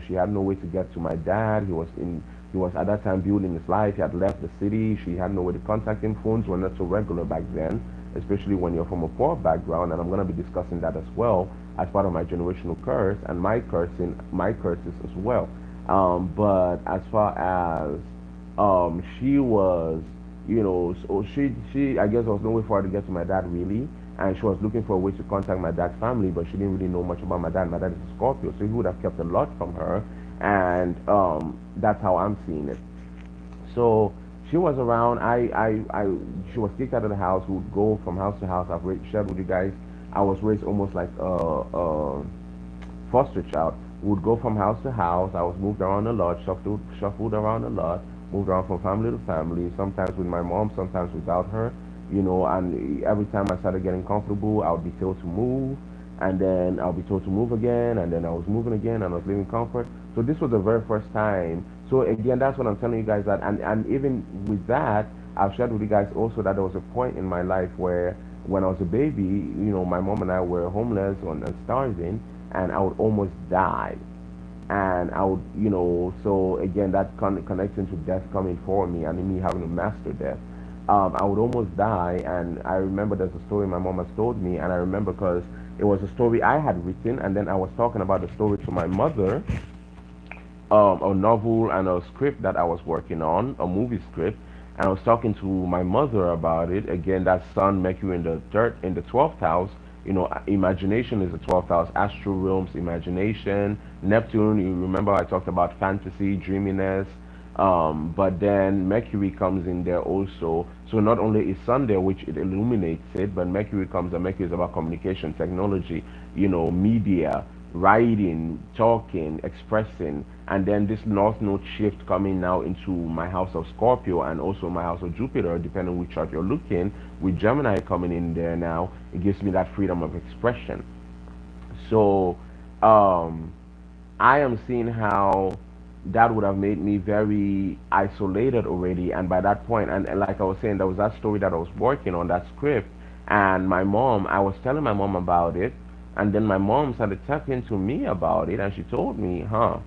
She had no way to get to my dad. He was at that time building his life. He had left the city. She had no way to contact him. Phones were not so regular back then, especially when you're from a poor background. And I'm going to be discussing that as well as part of my generational curse and my curses as well. But as far as she was, so she I guess there was no way for her to get to my dad really, and she was looking for a way to contact my dad's family, but she didn't really know much about my dad. My dad is a Scorpio, so he would have kept a lot from her, and that's how I'm seeing it. So she was around. She was kicked out of the house. We would go from house to house. Shared with you guys. I was raised almost like a foster child. We would go from house to house. I was moved around a lot, shuffled around a lot, moved around from family to family. Sometimes with my mom, sometimes without her. And every time I started getting comfortable, I would be told to move, and then I'll be told to move again, and then I was moving again, and I was living comfort. So this was the very first time. So again, that's what I'm telling you guys that, and even with that, I've shared with you guys also that there was a point in my life where when I was a baby, my mom and I were homeless and starving, and I would almost die. And I would, so again, that connection to death coming for me and me having to master death. I would almost die, and I remember there's a story my mom has told me, and I remember because it was a story I had written, and then I was talking about the story to my mother, a novel and a script that I was working on, a movie script, and I was talking to my mother about it. Again, that Sun, Mercury in the 12th house. Imagination is the 12th house, astral realms, imagination. Neptune, you remember I talked about fantasy, dreaminess. But then Mercury comes in there also. So not only is Sun there, which it illuminates it, but Mercury comes, and Mercury is about communication, technology, media, writing, talking, expressing. And then this North Node shift coming now into my house of Scorpio and also my house of Jupiter, depending on which chart you're looking, with Gemini coming in there now, it gives me that freedom of expression. So, I am seeing how that would have made me very isolated already. And by that point, and like I was saying, there was that story that I was working on, that script. And I was telling my mom about it. And then my mom started talking to me about it. And she told me, huh?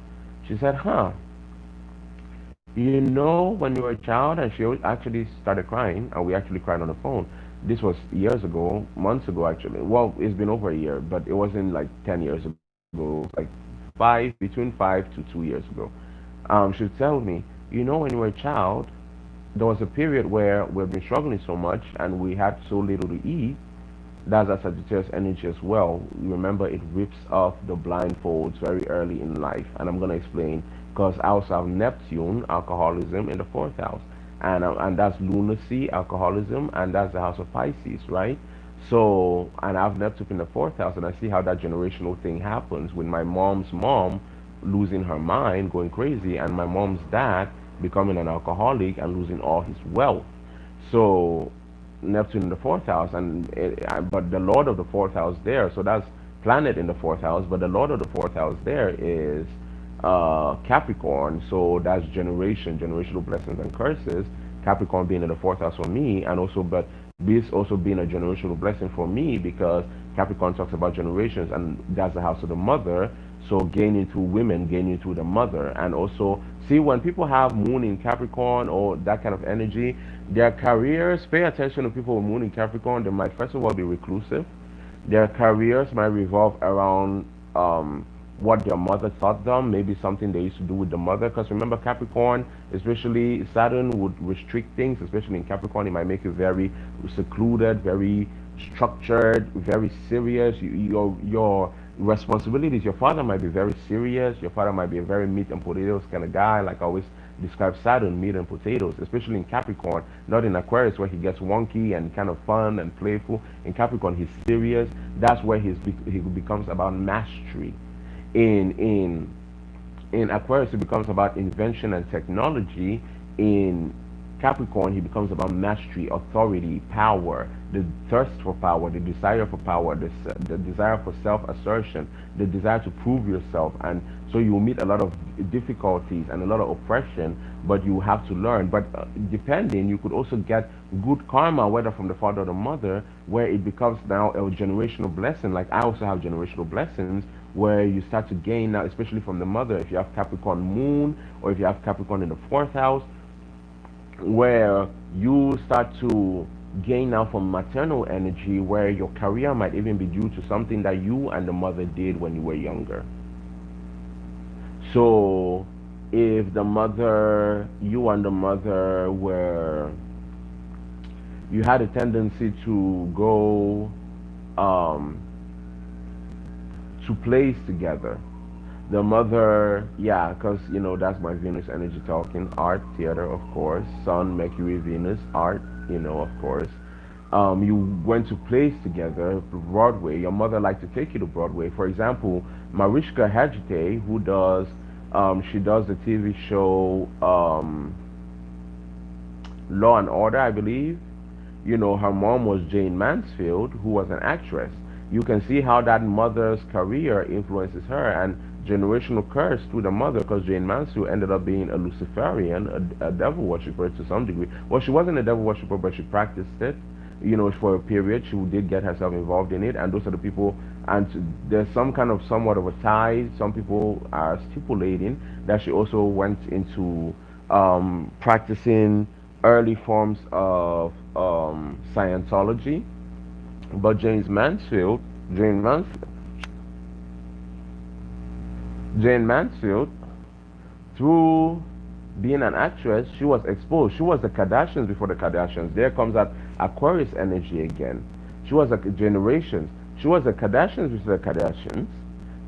She said, huh? You know, when you were a child, and she actually started crying, and we actually cried on the phone. This was years ago, months ago, actually. Well, it's been over a year, but it wasn't like 10 years ago. It was like between 5 to 2 years ago. She'd tell me, you know, when you were a child, there was a period where we've been struggling so much, and we had so little to eat. That's a Sagittarius energy as well. Remember, it rips off the blindfolds very early in life, and I'm gonna explain because I also have Neptune, alcoholism, in the fourth house, and that's lunacy, alcoholism, and that's the house of Pisces, right? So, and I have Neptune in the fourth house, and I see how that generational thing happens with my mom's mom losing her mind, going crazy, and my mom's dad becoming an alcoholic and losing all his wealth. So Neptune in the fourth house, but the Lord of the fourth house there, so that's planet in the fourth house, but the Lord of the fourth house there is Capricorn, so that's generational blessings and curses. Capricorn being in the fourth house for me, and also, but this also being a generational blessing for me because Capricorn talks about generations, and that's the house of the mother. So gaining through women, gaining through the mother, and also see when people have moon in Capricorn or that kind of energy, their careers. Pay attention to people with moon in Capricorn. They might first of all be reclusive. Their careers might revolve around what their mother taught them, maybe something they used to do with the mother. Because remember, Capricorn, especially Saturn, would restrict things, especially in Capricorn. It might make you very secluded, very structured, very serious. Your responsibilities. Your father might be very serious. Your father might be a very meat and potatoes kind of guy, like I always describe Saturn, meat and potatoes, especially in Capricorn, not in Aquarius where he gets wonky and kind of fun and playful. In Capricorn, he's serious. That's where he becomes about mastery. In in in Aquarius, it becomes about invention and technology. In Capricorn, he becomes about mastery, authority, power, the thirst for power, the desire for power, the desire for self-assertion, the desire to prove yourself. And so you will meet a lot of difficulties and a lot of oppression, but you have to learn. But depending, you could also get good karma, whether from the father or the mother, where it becomes now a generational blessing. Like I also have generational blessings where you start to gain now, especially from the mother, if you have Capricorn moon or if you have Capricorn in the fourth house, where you start to gain now from maternal energy, where your career might even be due to something that you and the mother did when you were younger. So if the mother, you and the mother were, you had a tendency to go um, to plays together. The mother, yeah, because you know that's my Venus energy talking. Art, theater, of course. Sun, Mercury, Venus, art, you know, of course. You went to plays together, Broadway. Your mother liked to take you to Broadway. For example, Mariska Hargitay, who does, she does the TV show Law and Order, I believe. You know, her mom was Jane Mansfield, who was an actress. You can see how that mother's career influences her and generational curse through the mother because Jane Mansfield ended up being a Luciferian, a devil worshiper to some degree. Well, she wasn't a devil worshiper, but she practiced it. You know, for a period, she did get herself involved in it, and those are the people. And there's some kind of somewhat of a tie. Some people are stipulating that she also went into practicing early forms of Scientology. But Jane Mansfield, Jane Mansfield, through being an actress, she was exposed. She was the Kardashians before the Kardashians. There comes that Aquarius energy again. She was a generations. She was the Kardashians before the Kardashians.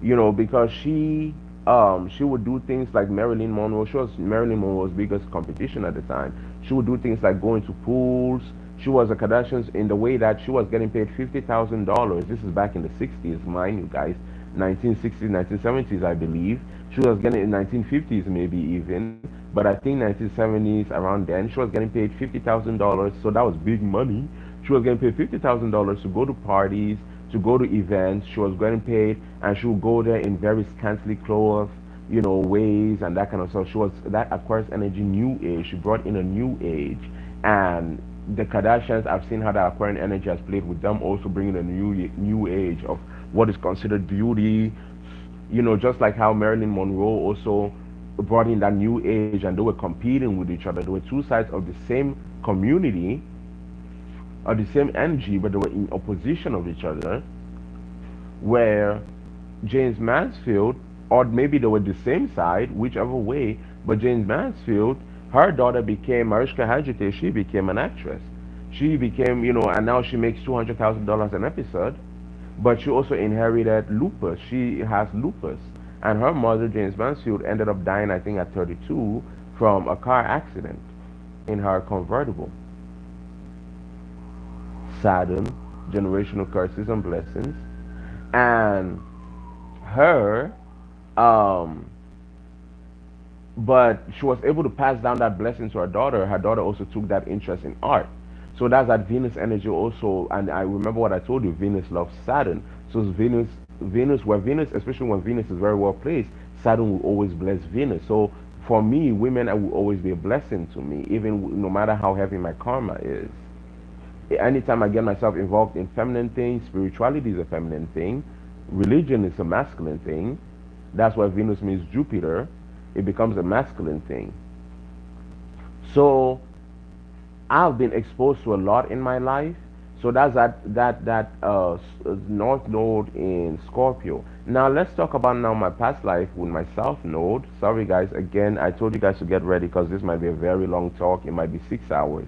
You know, because she would do things like Marilyn Monroe. She was Marilyn Monroe's biggest competition at the time. She would do things like going to pools. She was a Kardashians in the way that she was getting paid $50,000. This is back in the 60s, mind you guys, 1960s, 1970s, I believe. She was getting in 1950s maybe even, but I think 1970s around then she was getting paid $50,000. So that was big money. She was getting paid $50,000 to go to parties, to go to events. She was getting paid, and she would go there in very scantily clothed, you know, ways and that kind of stuff. She was that Aquarius energy, new age. She brought in a new age, and the Kardashians, I've seen how that Aquarian energy has played with them, also bringing a new age of what is considered beauty. You know, just like how Marilyn Monroe also brought in that new age, and they were competing with each other. They were two sides of the same community or the same energy, but they were in opposition of each other. Where James Mansfield, or maybe they were the same side, whichever way, but James Mansfield, her daughter became Mariska Hargitay. She became an actress. She became, and now she makes $200,000 an episode. But she also inherited lupus. She has lupus, and her mother, James Mansfield, ended up dying, I think, at 32 from a car accident in her convertible. Saturn, generational curses and blessings, and her um but she was able to pass down that blessing to her daughter. Her daughter also took that interest in art. So that's that Venus energy also. And I remember what I told you, Venus loves Saturn. So it's Venus, especially when Venus is very well placed, Saturn will always bless Venus. So for me, women will always be a blessing to me, even no matter how heavy my karma is. Anytime I get myself involved in feminine things, spirituality is a feminine thing, religion is a masculine thing. That's why Venus means Jupiter. It becomes a masculine thing. So I've been exposed to a lot in my life. So that's that North Node in Scorpio. Now let's talk about now my past life with my South Node. Sorry guys, again I told you guys to get ready because this might be a very long talk. It might be 6 hours.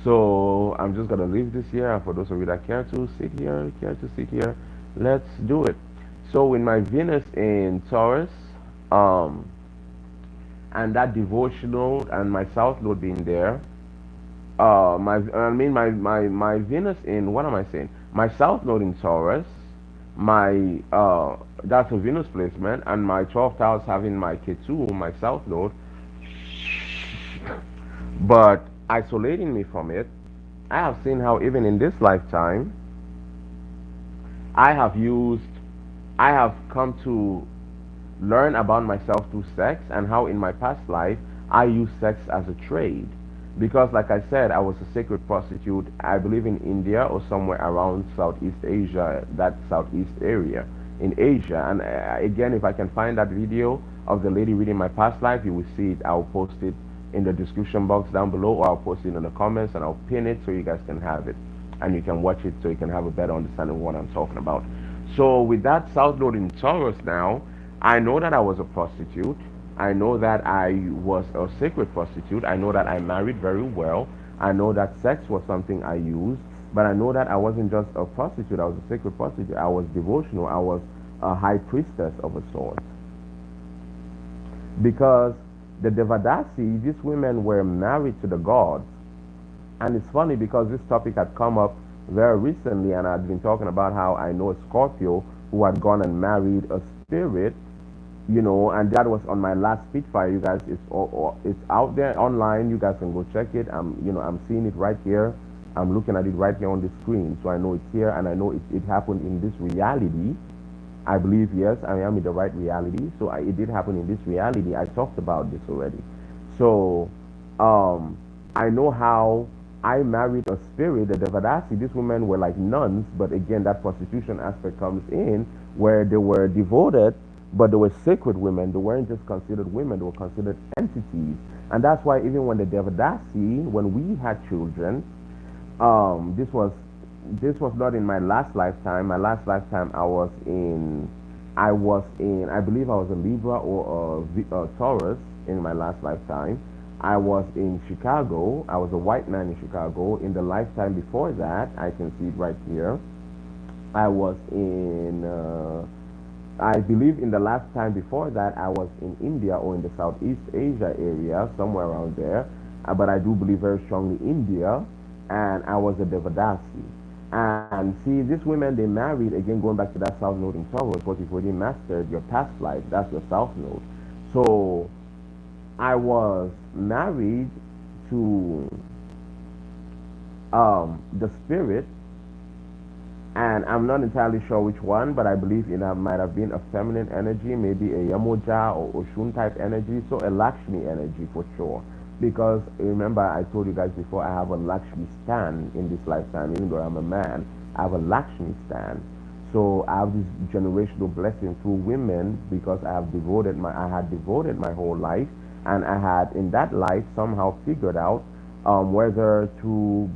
So I'm just gonna leave this here, and for those of you that care to sit here, let's do it. So with my Venus in Taurus, and that devotional and my South Node being there, my Venus in, what am I saying? My South Node in Taurus, my that's a Venus placement, and my 12th house having my Ketu, my South Node, but isolating me from it. I have seen how even in this lifetime, I have used, I have come to learn about myself through sex, and how in my past life I used sex as a trade. Because like I said, I was a sacred prostitute, I believe in India or somewhere around Southeast Asia, that Southeast area in Asia. And again, if I can find that video of the lady reading my past life, you will see it. I'll post it in the description box down below, or I'll post it in the comments, and I'll pin it so you guys can have it and you can watch it so you can have a better understanding of what I'm talking about. So with that South Node in Taurus now, I know that I was a prostitute. I know that I was a sacred prostitute. I know that I married very well. I know that sex was something I used. But I know that I wasn't just a prostitute. I was a sacred prostitute. I was devotional. I was a high priestess of a sort. Because the Devadasi, these women were married to the gods. And it's funny because this topic had come up very recently, and I'd been talking about how I know a Scorpio who had gone and married a spirit, and that was on my last Spitfire. You guys, it's out there online. You guys can go check it. I'm seeing it right here. I'm looking at it right here on the screen, so I know it's here, and I know it happened in this reality. I believe, yes, I am in the right reality. So it did happen in this reality. I talked about this already. So I know how I married a spirit, the Devadasi. These women were like nuns, but again, that prostitution aspect comes in, where they were devoted, but they were sacred women. They weren't just considered women, they were considered entities. And that's why even when the Devadasi, when we had children, this was not in my last lifetime. My last lifetime I believe I was a Libra or a Taurus in my last lifetime. I was in Chicago. I was a white man in Chicago. In the lifetime before that, I can see it right here, I was in, I believe in the last time before that, I was in India or in the Southeast Asia area, somewhere around there. But I do believe very strongly India, and I was a Devadasi. And see, these women, they married, again, going back to that South Node in Taurus, what you've already mastered, your past life, that's your South Node. So I was married to the spirit, and I'm not entirely sure which one, but I believe it might have been a feminine energy, maybe a Yamoja or Oshun type energy, so a Lakshmi energy for sure. Because remember, I told you guys before, I have a Lakshmi stand in this lifetime. Even though I'm a man, I have a Lakshmi stand. So I have this generational blessing through women because I had devoted my whole life, and I had in that life somehow figured out whether to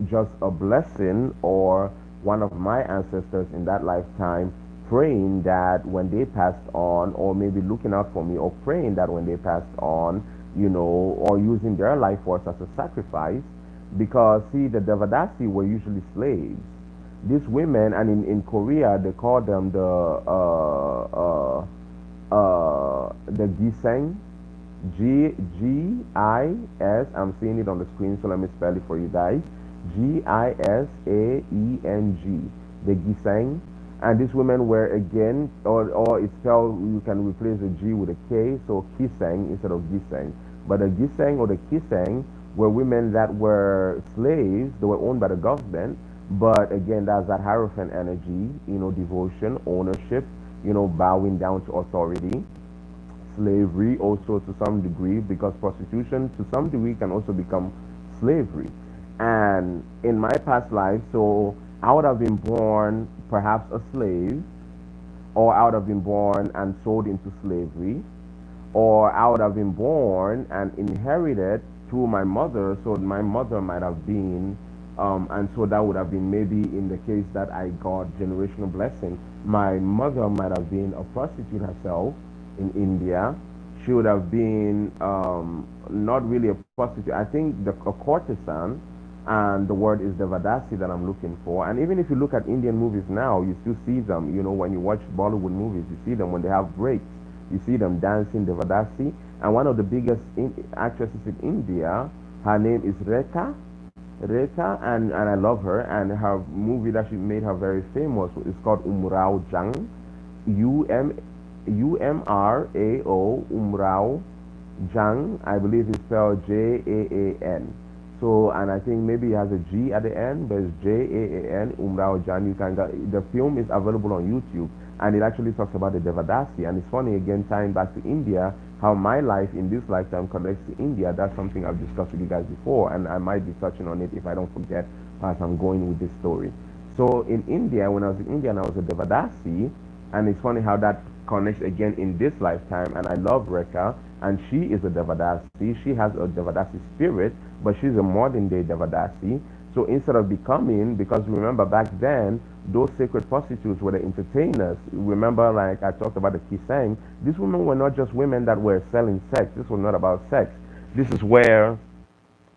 just a blessing or one of my ancestors in that lifetime praying that when they passed on, or maybe looking out for me, or praying that when they passed on, or using their life force as a sacrifice. Because, see, the Devadasi were usually slaves. These women, and in Korea, they call them the Giseng, Gis. I'm seeing it on the screen, so let me spell it for you guys. Gisaeng, the Giseng. And these women were again, or it's spelled, you can replace the G with a K, so Kiseng instead of Giseng. But the Giseng or the Kiseng were women that were slaves, they were owned by the government. But again, that's that Hierophant energy, devotion, ownership, bowing down to authority. Slavery also to some degree, because prostitution to some degree can also become slavery. And in my past life, so I would have been born perhaps a slave, or I would have been born and sold into slavery, or I would have been born and inherited through my mother. So my mother might have been, and so that would have been maybe in the case that I got generational blessing. My mother might have been a prostitute herself in India. She would have been not really a prostitute. I think a courtesan, and the word is the Vadasi that I'm looking for. And even if you look at Indian movies now, you still see them. When you watch Bollywood movies, you see them when they have breaks. You see them dancing the Vadasi. And one of the biggest actresses in India, her name is Rekha, and I love her. And her movie that she made her very famous is called Umrao Jang, Umrao Umrao Jang. I believe it's spelled Jaan. So, and I think maybe it has a G at the end, but it's Jaan, Umrao Jan. The film is available on YouTube, and it actually talks about the Devadasi. And it's funny, again, tying back to India, how my life in this lifetime connects to India. That's something I've discussed with you guys before, and I might be touching on it if I don't forget as I'm going with this story. So, in India, when I was in India, and I was a Devadasi, and it's funny how that connects again in this lifetime. And I love Rekha, and she is a Devadasi. She has a Devadasi spirit, but she's a modern day Devadasi. So instead of becoming, because remember back then, those sacred prostitutes were the entertainers. Remember, like I talked about the Kisang, these women were not just women that were selling sex. This was not about sex. This is where,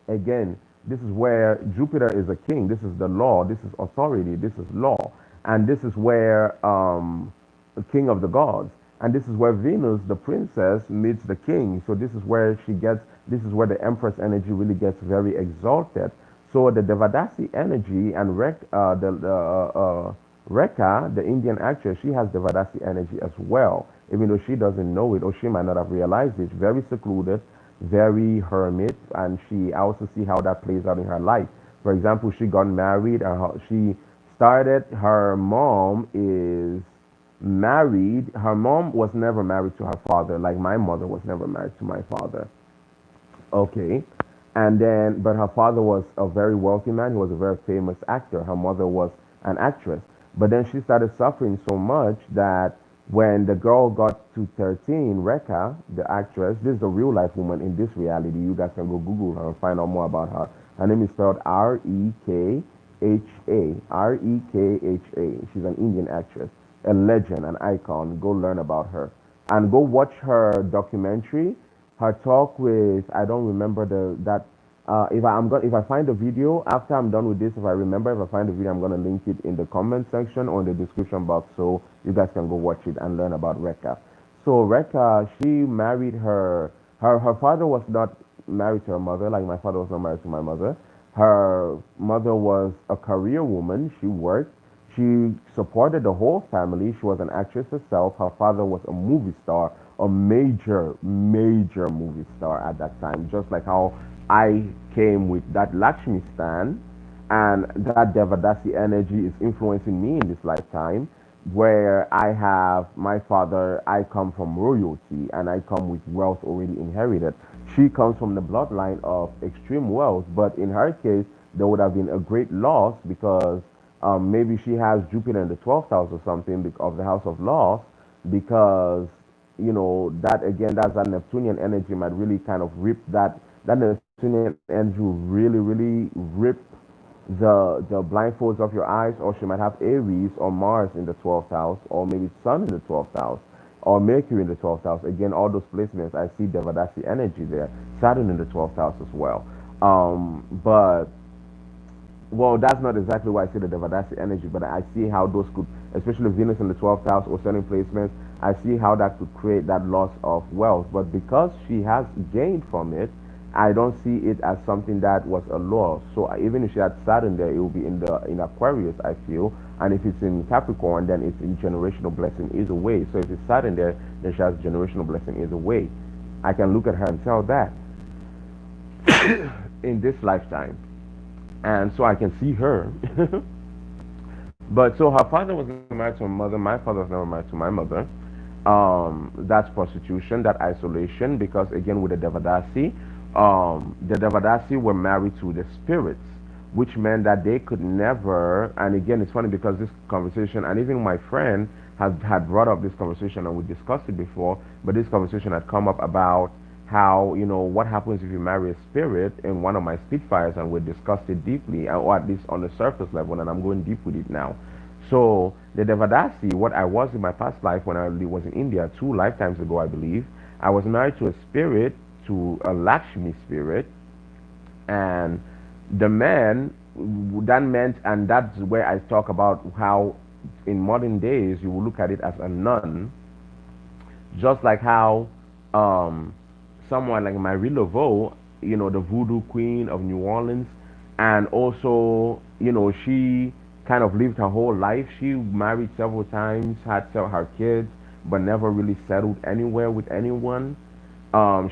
again, this is where Jupiter is a king. This is the law. This is authority. This is law. And this is where the king of the gods. And this is where Venus, the princess, meets the king. So this is where this is where the empress energy really gets very exalted. So the Devadasi energy and Rekha, the Indian actress, she has Devadasi energy as well, even though she doesn't know it, or she might not have realized it. Very secluded, very hermit, and I also see how that plays out in her life. For example, she got married, and her mom is married. Her mom was never married to her father, like my mother was never married to my father. Okay. And then, but her father was a very wealthy man. He was a very famous actor. Her mother was an actress. But then she started suffering so much that when the girl got to 13, Rekha, the actress, this is a real life woman in this reality. You guys can go Google her and find out more about her. Her name is spelled Rekha. Rekha. She's an Indian actress, a legend, an icon. Go learn about her. And go watch her documentary, her talk with, I don't remember if I find the video after I'm done with this, if I find the video, I'm gonna link it in the comment section or in the description box, so you guys can go watch it and learn about Rekha. So Rekha, she married her father was not married to her mother, like my father was not married to my mother. Her mother was a career woman. She worked. She supported the whole family. She was an actress herself. Her father was a movie star, a major, major movie star at that time, just like how I came with that Lakshmi stand, and that Devadasi energy is influencing me in this lifetime, where I have my father, I come from royalty, and I come with wealth already inherited. She comes from the bloodline of extreme wealth, but in her case, there would have been a great loss because Maybe she has Jupiter in the 12th house or something of the house of loss, because that again, that's that Neptunian energy might really kind of rip that Neptunian energy will really rip the blindfolds of your eyes. Or she might have Aries or Mars in the 12th house, or maybe Sun in the 12th house, or Mercury in the 12th house. Again, all those placements, I see Devadasi energy there. Saturn in the 12th house as well. But well, that's not exactly why I see the Devadasi energy, but I see how those could, especially Venus in the 12th house or certain placements, I see how that could create that loss of wealth. But because she has gained from it, I don't see it as something that was a loss. So even if she had Saturn there, it will be in Aquarius, I feel. And if it's in Capricorn, then it's in generational blessing either way. So if it's Saturn there, then she has generational blessing either way. I can look at her and tell that in this lifetime. And so I can see her. But so her father was never married to my mother. My father was never married to my mother. That's prostitution, that isolation, because again, with the Devadasi were married to the spirits, which meant that they could never. And again, it's funny because this conversation, and even my friend had brought up this conversation, and we discussed it before. But this conversation had come up about how, what happens if you marry a spirit in one of my Spitfires, and we discussed it deeply, or at least on the surface level, and I'm going deep with it now. So the Devadasi, what I was in my past life when I was in India 2 lifetimes ago, I believe, I was married to a spirit, to a Lakshmi spirit, and the man, that meant, and that's where I talk about how in modern days you will look at it as a nun, just like how um, someone like Marie Laveau, the voodoo queen of New Orleans, and also, she kind of lived her whole life. She married several times, had her kids, but never really settled anywhere with anyone.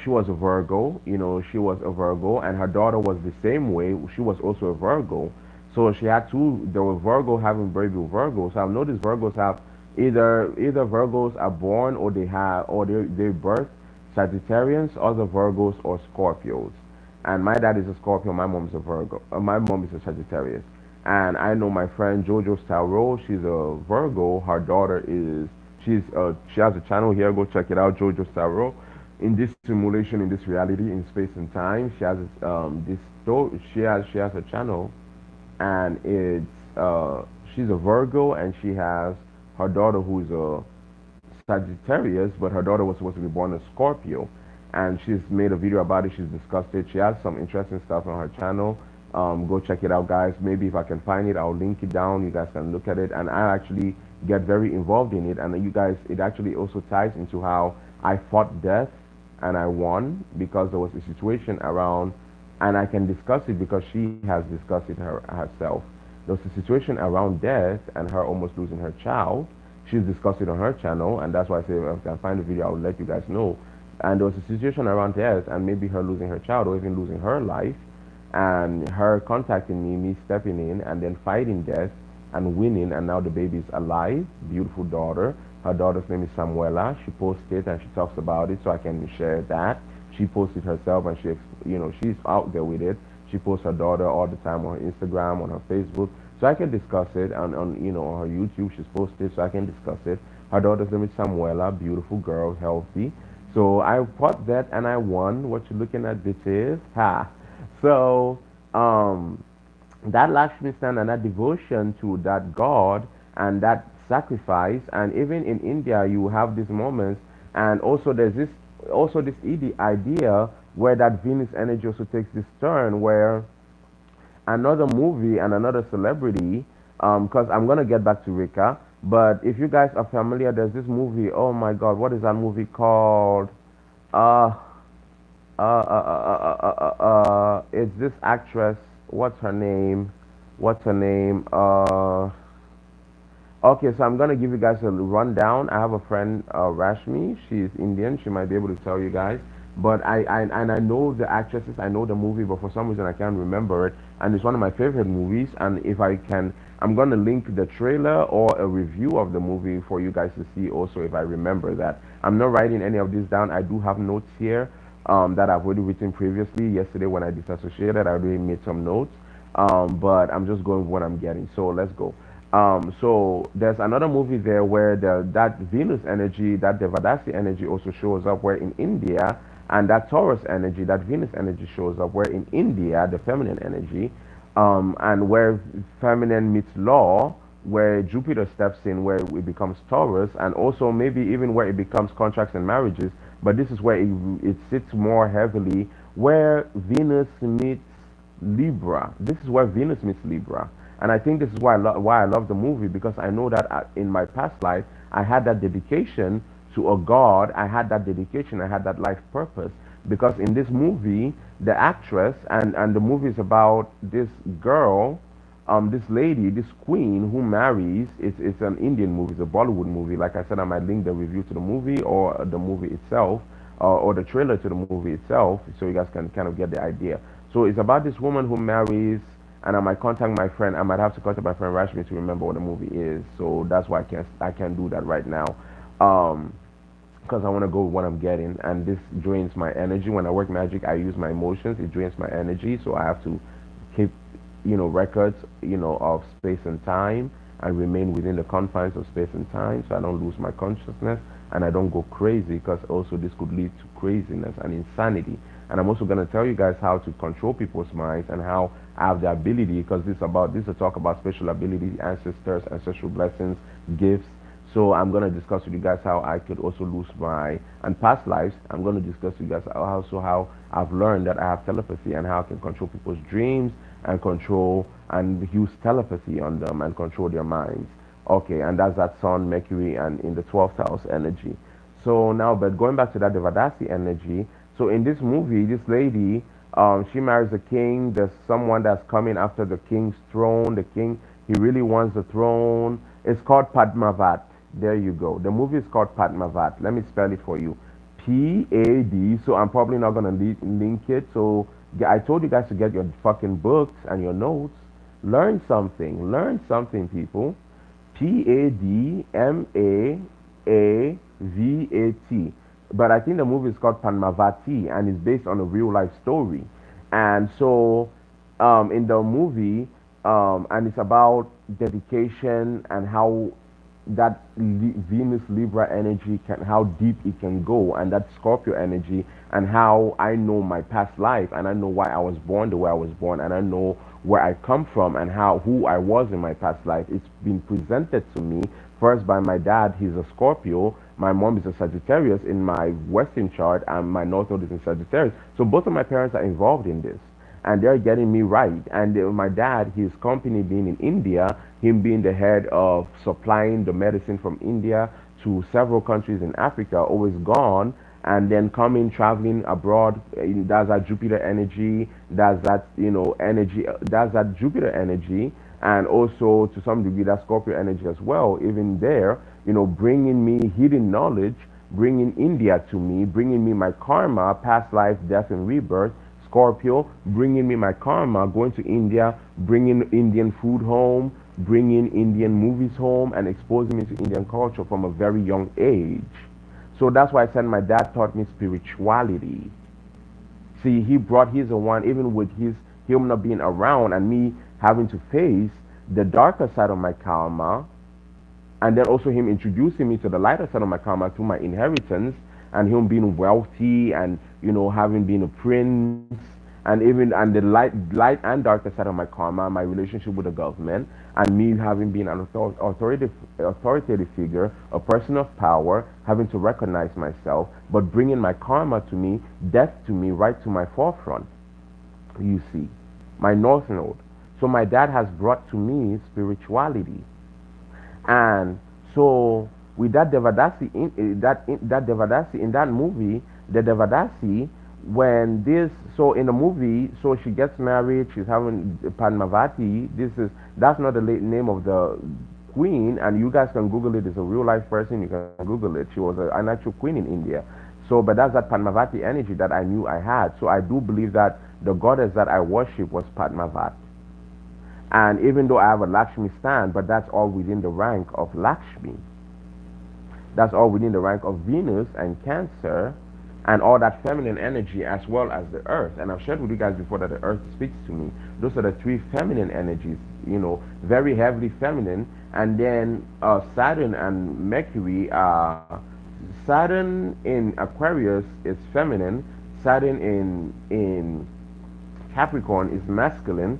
She was a Virgo, she was a Virgo, and her daughter was the same way. She was also a Virgo. So she had two, there were Virgo having baby with Virgos. So I've noticed Virgos have either Virgos are born, or they birth Sagittarians, other Virgos or Scorpios. And my dad is a Scorpio, my mom's a Virgo. My mom is a Sagittarius. And I know my friend Jojo Staro, she's a Virgo. Her daughter is, she has a channel here, go check it out, Jojo Staro. In this simulation, in this reality, in space and time, she has she has a channel, and she's a Virgo, and she has her daughter who's a Sagittarius, but her daughter was supposed to be born a Scorpio, and she's made a video about it. She's discussed it. She has some interesting stuff on her channel. Go check it out, guys. Maybe if I can find it, I'll link it down. You guys can look at it, and I actually get very involved in it. And you guys, it actually also ties into how I fought death and I won, because there was a situation around, and I can discuss it because she has discussed it herself. There was a situation around death and her almost losing her child. She's discussed it on her channel, and that's why I say if I can find the video, I'll let you guys know. And there was a situation around death and maybe her losing her child, or even losing her life, and her contacting me stepping in, and then fighting death and winning, and now the baby's alive, beautiful daughter. Her daughter's name is Samuela. She posts it and she talks about it, so I can share that. She posts it herself, and she's out there with it. She posts her daughter all the time on her Instagram, on her Facebook, so I can discuss it. On her YouTube, she's posted, so I can discuss it. Her daughter's name is Samuela, beautiful girl, healthy. So I fought that and I won. What you're looking at, bitches? Ha! So that Lakshmi stand and that devotion to that God and that sacrifice, and even in India you have these moments, and also there's this idea where that Venus energy also takes this turn, where another movie and another celebrity, because I'm gonna get back to Rika, but if you guys are familiar, there's this movie. Oh my God, what is that movie called? Uh, it's this actress. What's her name? What's her name? Okay, so I'm gonna give you guys a rundown. I have a friend, Rashmi. She's Indian. She might be able to tell you guys. But I know the actresses. I know the movie, but for some reason I can't remember it. And it's one of my favorite movies. And if I can, I'm gonna link the trailer or a review of the movie for you guys to see. Also, if I remember that, I'm not writing any of this down. I do have notes here, that I've already written previously. Yesterday when I disassociated, I already made some notes. But I'm just going with what I'm getting. So let's go. So there's another movie there where that Venus energy, that Devadasi energy also shows up, where in India, and that Taurus energy, that Venus energy shows up, where in India, the feminine energy, and where feminine meets law, where Jupiter steps in, where it becomes Taurus, and also maybe even where it becomes contracts and marriages. But this is where it sits more heavily, where Venus meets Libra. This is where Venus meets Libra. And I think this is why I love the movie, because I know that in my past life, I had that dedication to a God. I had that dedication. I had that life purpose. Because in this movie, the actress, and the movie is about this girl, this lady, this queen who marries. It's an Indian movie. It's a Bollywood movie. Like I said, I might link the review to the movie or the movie itself, or the trailer to the movie itself, so you guys can kind of get the idea. So it's about this woman who marries, and I might contact my friend. I might have to contact my friend Rashmi to remember what the movie is. So that's why I can't do that right now. Um, because I want to go with what I'm getting, and this drains my energy. When I work magic, I use my emotions. It drains my energy, so I have to keep, records, of space and time, and remain within the confines of space and time, so I don't lose my consciousness and I don't go crazy, because also this could lead to craziness and insanity. And I'm also going to tell you guys how to control people's minds, and how I have the ability, because this is a talk about special ability, ancestors, ancestral blessings, gifts. So I'm going to discuss with you guys how I could also lose my and past lives. I'm going to discuss with you guys also how I've learned that I have telepathy, and how I can control people's dreams, and control and use telepathy on them and control their minds. Okay, and that's that Sun, Mercury, and in the 12th house energy. So now, but going back to that Devadasi energy. So in this movie, this lady, she marries a king. There's someone that's coming after the king's throne. The king, he really wants the throne. It's called Padmavat. There you go. The movie is called Padmavat. Let me spell it for you. Pad. So I'm probably not gonna link it. So I told you guys to get your fucking books and your notes. Learn something. Learn something, people. Padmavat. But I think the movie is called Padmavati, and it's based on a real life story. And so, in the movie, and it's about dedication, and how that Venus Libra energy can, how deep it can go, and that Scorpio energy, and how I know my past life, and I know why I was born the way I was born, and I know where I come from, and how who I was in my past life. It's been presented to me first by my dad. He's a Scorpio. My mom is a Sagittarius in my Western chart, and my North Node is in Sagittarius. So both of my parents are involved in this, and they're getting me right. And my dad, his company being in India, him being the head of supplying the medicine from India to several countries in Africa, always gone, and then coming, traveling abroad. That's that Jupiter energy. That's that, energy. That's that Jupiter energy, and also to some degree that Scorpio energy as well. Even there, bringing me hidden knowledge, bringing India to me, bringing me my karma, past life, death, and rebirth. Scorpio, bringing me my karma, going to India, bringing Indian food home, bringing Indian movies home, and exposing me to Indian culture from a very young age. So that's why I said my dad taught me spirituality. See, he's the one, even with him not being around, and me having to face the darker side of my karma, and then also him introducing me to the lighter side of my karma through my inheritance, and him being wealthy, and having been a prince, and even and the light and darker side of my karma, my relationship with the government, and me having been an authoritative figure, a person of power, having to recognize myself, but bringing my karma to me, death to me, right to my forefront. You see, my North Node. So my dad has brought to me spirituality. And so with that Devadasi that Devadasi in that movie, the Devadasi, when this, so in the movie, so she gets married, she's having Padmavati. That's not the name of the queen, and you guys can Google it. It's a real life person. You can Google it. She was an actual queen in India. So, but that's that Padmavati energy that I knew I had. So I do believe that the goddess that I worship was Padmavat. And even though I have a Lakshmi stand, but that's all within the rank of Lakshmi. That's all within the rank of Venus and Cancer. and all that feminine energy as well as the earth. And I've shared with you guys before that the earth speaks to me. Those are the three feminine energies, very heavily feminine. And then Saturn and Mercury are Saturn in Aquarius is feminine. Saturn in Capricorn is masculine,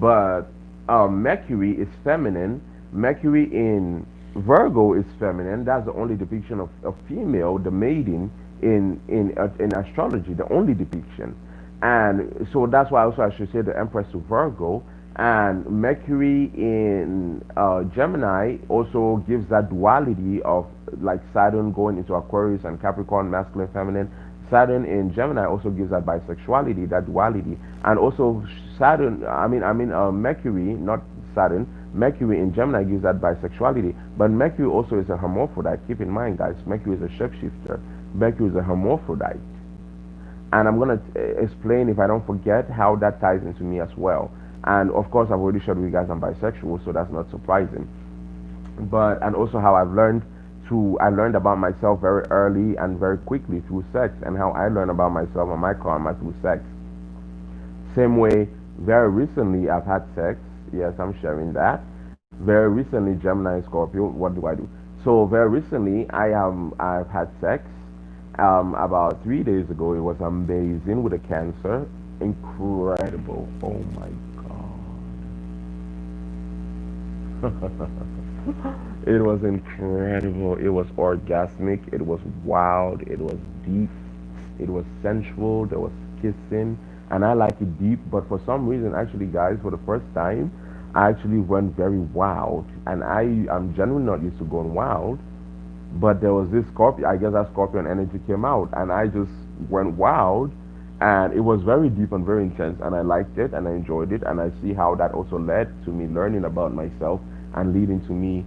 but Mercury is feminine. Mercury in Virgo is feminine. That's the only depiction of a female, the maiden, in astrology, the only depiction. And so that's why also I should say the Empress to Virgo. And Mercury in Gemini also gives that duality of like Saturn going into Aquarius and Capricorn, masculine, feminine. Saturn in Gemini also gives that bisexuality, that duality, and also Saturn. Mercury, not Saturn. Mercury in Gemini gives that bisexuality, but Mercury also is a hermaphrodite. Keep in mind, guys, Mercury is a shapeshifter. Mercury is a hermaphrodite, and I'm gonna explain if I don't forget how that ties into me as well. And of course, I've already shared with you guys I'm bisexual, so that's not surprising. But and also how I learned about myself very early and very quickly through sex, and how I learned about myself and my karma through sex. Same way, very recently I've had sex. Yes, I'm sharing that. Very recently, Gemini and Scorpio. What do I do? So very recently, I've had sex. About 3 days ago, it was amazing with a cancer. Incredible. Oh my God. It was incredible. It was orgasmic. It was wild. It was deep. It was sensual. There was kissing. And I like it deep. But for some reason, actually, guys, for the first time, I actually went very wild. And I'm generally not used to going wild. But there was this Scorpio, I guess that Scorpion energy came out. And I just went wild. And it was very deep and very intense. And I liked it and I enjoyed it. And I see how that also led to me learning about myself and leading to me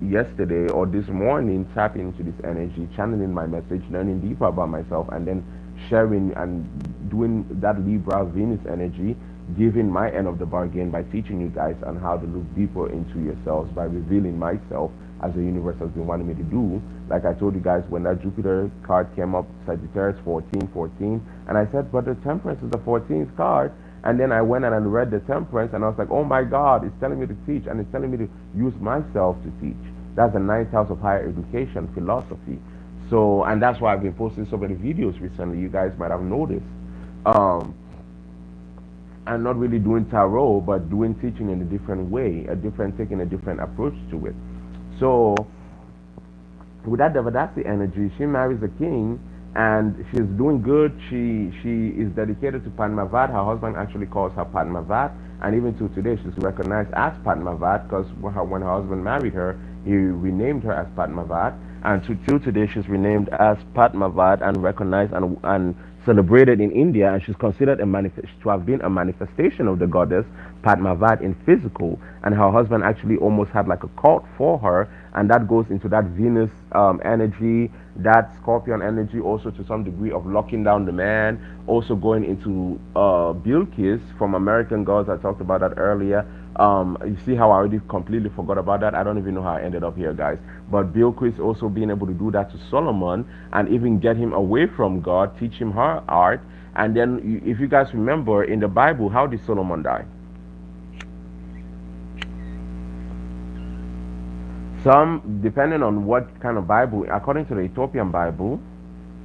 yesterday or this morning tapping into this energy, channeling my message, learning deeper about myself, and then sharing and doing that Libra Venus energy, giving my end of the bargain by teaching you guys on how to look deeper into yourselves by revealing myself as the universe has been wanting me to do. Like I told you guys when that Jupiter card came up, Sagittarius 14, 14, and I said, but the Temperance is the 14th card. And then I went and I read the Temperance, and I was like, oh my God, it's telling me to teach, and it's telling me to use myself to teach. That's the ninth house of higher education, philosophy. So, and that's why I've been posting so many videos recently. You guys might have noticed. Um, I'm not really doing tarot, but doing teaching in a different way, taking a different approach to it. So, with that Devadasi energy, she marries a king, and she's doing good. She is dedicated to Padmavat. Her husband actually calls her Padmavat, and even to today, she's recognized as Padmavat because when her husband married her, he renamed her as Padmavat, and till today, she's renamed as Padmavat and recognized and celebrated in India, and she's considered to have been a manifestation of the goddess Padmavat in physical. And her husband actually almost had like a cult for her, and that goes into that Venus energy, that Scorpion energy, also to some degree of locking down the man, also going into Bilqis from American Gods. I talked about that earlier. You see how I already completely forgot about that? I don't even know how I ended up here, guys. But Bilqis also being able to do that to Solomon and even get him away from God, teach him her art. And then, if you guys remember in the Bible, how did Solomon die? Some, depending on what kind of Bible, according to the Ethiopian Bible,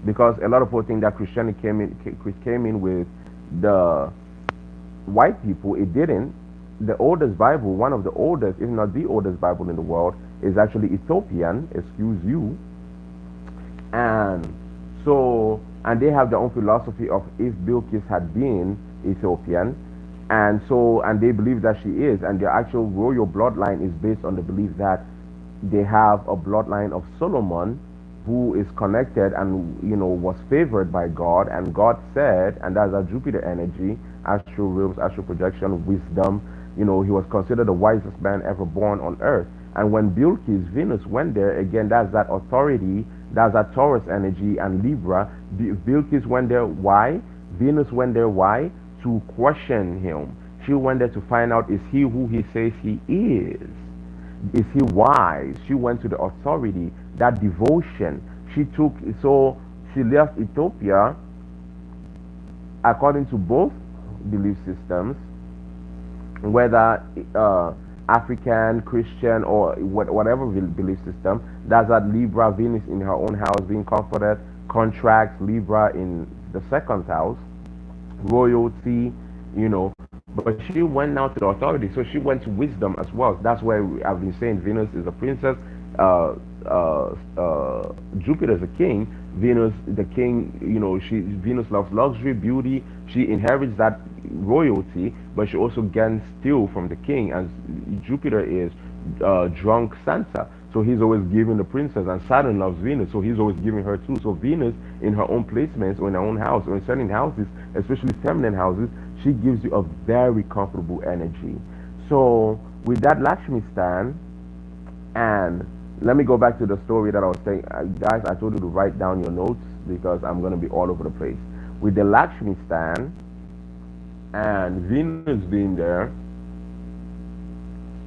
because a lot of people think that Christianity came in with the white people. It didn't. The oldest Bible, one of the oldest, if not the oldest Bible in the world, is actually Ethiopian. Excuse you. And so, and they have their own philosophy of if Bilqis had been Ethiopian, and so, and they believe that she is, and their actual royal bloodline is based on the belief that they have a bloodline of Solomon, who is connected and was favored by God, and God said, and that's a Jupiter energy, astral realms, astral projection, wisdom. He was considered the wisest man ever born on earth. And when Bilqis, Venus went there, again, that's that authority, that's that Taurus energy and Libra. Bilqis went there, why? Venus went there, why? To question him. She went there to find out, is he who he says he is? Is he wise? She went to the authority, that devotion. She took, so she left Ethiopia according to both belief systems, whether African, Christian, or whatever belief system. That's that Libra, Venus in her own house being comforted, contracts, Libra in the second house, royalty, but she went now to the authority, so she went to wisdom as well. That's why I've been saying Venus is a princess, uh, Jupiter is a king. Venus, the king, Venus loves luxury, beauty. She inherits that royalty, but she also gains still from the king. And Jupiter is drunk Santa, so he's always giving the princess. And Saturn loves Venus, so he's always giving her too. So Venus, in her own placements or in her own house or in certain houses, especially feminine houses, she gives you a very comfortable energy. So with that Lakshmi stand, and let me go back to the story that I was saying. Guys, I told you to write down your notes because I'm going to be all over the place. With the Lakshmi stand and Venus being there,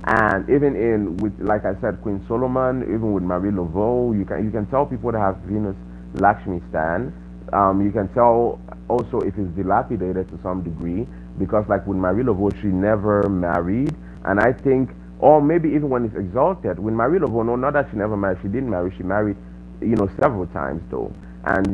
and even in with, like I said, Queen Solomon, even with Marie Laveau, you can tell people that have Venus Lakshmi stand. You can tell also if it's dilapidated to some degree, because like with Marie Laveau, she never married, and I think, or maybe even when it's exalted, with Marie Laveau, no, not that she never married, she didn't marry, she married, several times though, and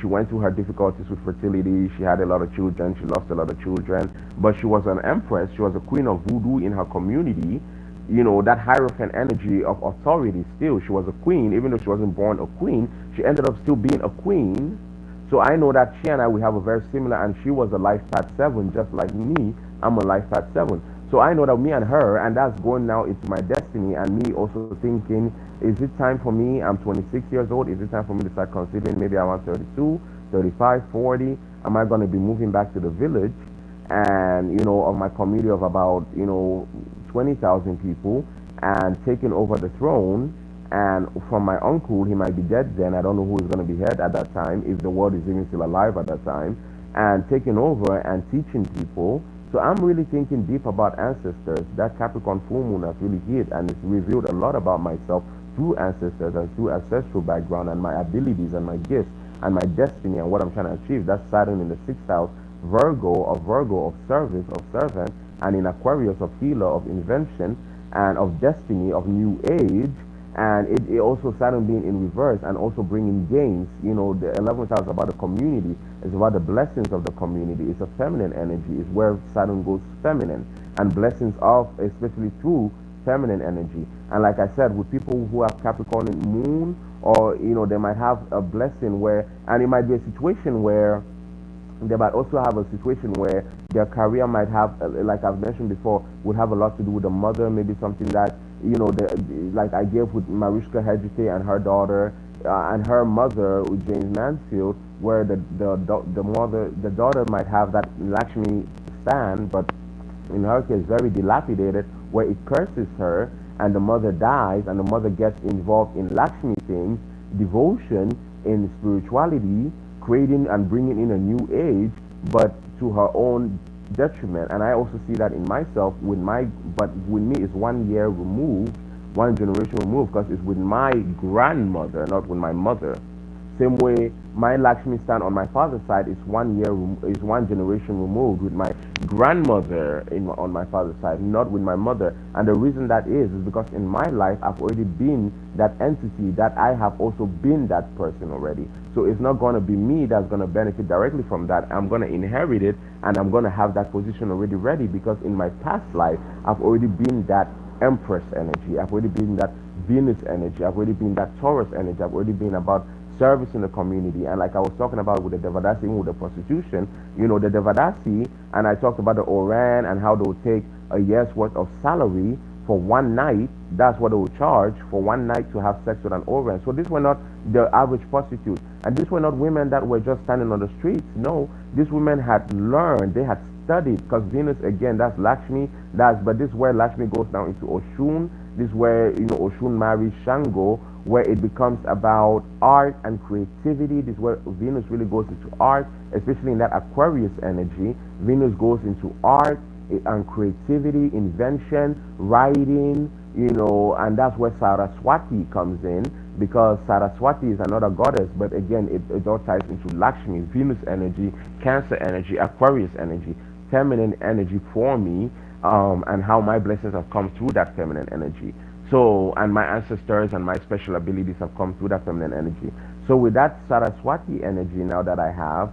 she went through her difficulties with fertility. She had a lot of children, she lost a lot of children, but she was an empress, she was a queen of voodoo in her community. That hierophant energy of authority. Still, she was a queen, even though she wasn't born a queen, she ended up still being a queen. So I know that she and I, we have a very similar, and she was a life path 7 just like me. I'm a life path 7. So I know that me and her, and that's going now into my destiny, and me also thinking, is it time for me? I'm 26 years old. Is it time for me to start considering maybe around 32, 35, 40? Am I going to be moving back to the village and, of my community of about, 20,000 people, and taking over the throne? And from my uncle, he might be dead then. I don't know who is going to be head at that time, if the world is even still alive at that time, and taking over and teaching people. So I'm really thinking deep about ancestors. That Capricorn full moon has really hit, and it's revealed a lot about myself through ancestors and through ancestral background and my abilities and my gifts and my destiny and what I'm trying to achieve. That's Saturn in the 6th house, Virgo of service, of servant, and in Aquarius of healer, of invention, and of destiny, of new age. And it also Saturn being in reverse and also bringing gains. The 11th house is about the community. It's about the blessings of the community. It's a feminine energy. It's where Saturn goes feminine, and blessings of, especially through feminine energy. And like I said, with people who have Capricorn in moon, or they might have a blessing where, and it might be a situation where they might also have a situation where their career might have, like I've mentioned before, would have a lot to do with the mother, maybe something that, like I gave with Mariska Hegite and her daughter, and her mother, with James Mansfield, where the daughter might have that Lakshmi stand, but in her case, very dilapidated, where it curses her, and the mother dies, and the mother gets involved in Lakshmi things, devotion, in spirituality, creating and bringing in a new age, but to her own detriment. And I also see that in myself, but with me it's 1 year removed, one generation removed, because it's with my grandmother, not with my mother. Same way, my Lakshmi stand on my father's side is 1 year, is one generation removed with my grandmother on my father's side, not with my mother. And the reason that is because in my life I've already been that entity, that I have also been that person already. So it's not going to be me that's going to benefit directly from that. I'm going to inherit it, and I'm going to have that position already ready, because in my past life I've already been that Empress energy. I've already been that Venus energy. I've already been that Taurus energy. I've already been about service in the community. And like I was talking about with the Devadasi, with the prostitution, the Devadasi, and I talked about the Oran and how they would take a year's worth of salary for one night. That's what they would charge for one night to have sex with an Oran. So these were not the average prostitute, and these were not women that were just standing on the streets. No, these women had learned, they had studied, because Venus, again, that's Lakshmi, but this is where Lakshmi goes down into Oshun. This is where Oshun marries Shango, where it becomes about art and creativity. This is where Venus really goes into art, especially in that Aquarius energy. Venus goes into art and creativity, invention, writing, and that's where Saraswati comes in. because Saraswati is another goddess, but again, it all ties into Lakshmi, Venus energy, Cancer energy, Aquarius energy, feminine energy for me, and how my blessings have come through that feminine energy. So, and my ancestors and my special abilities have come through that feminine energy. So, with that Saraswati energy now that I have,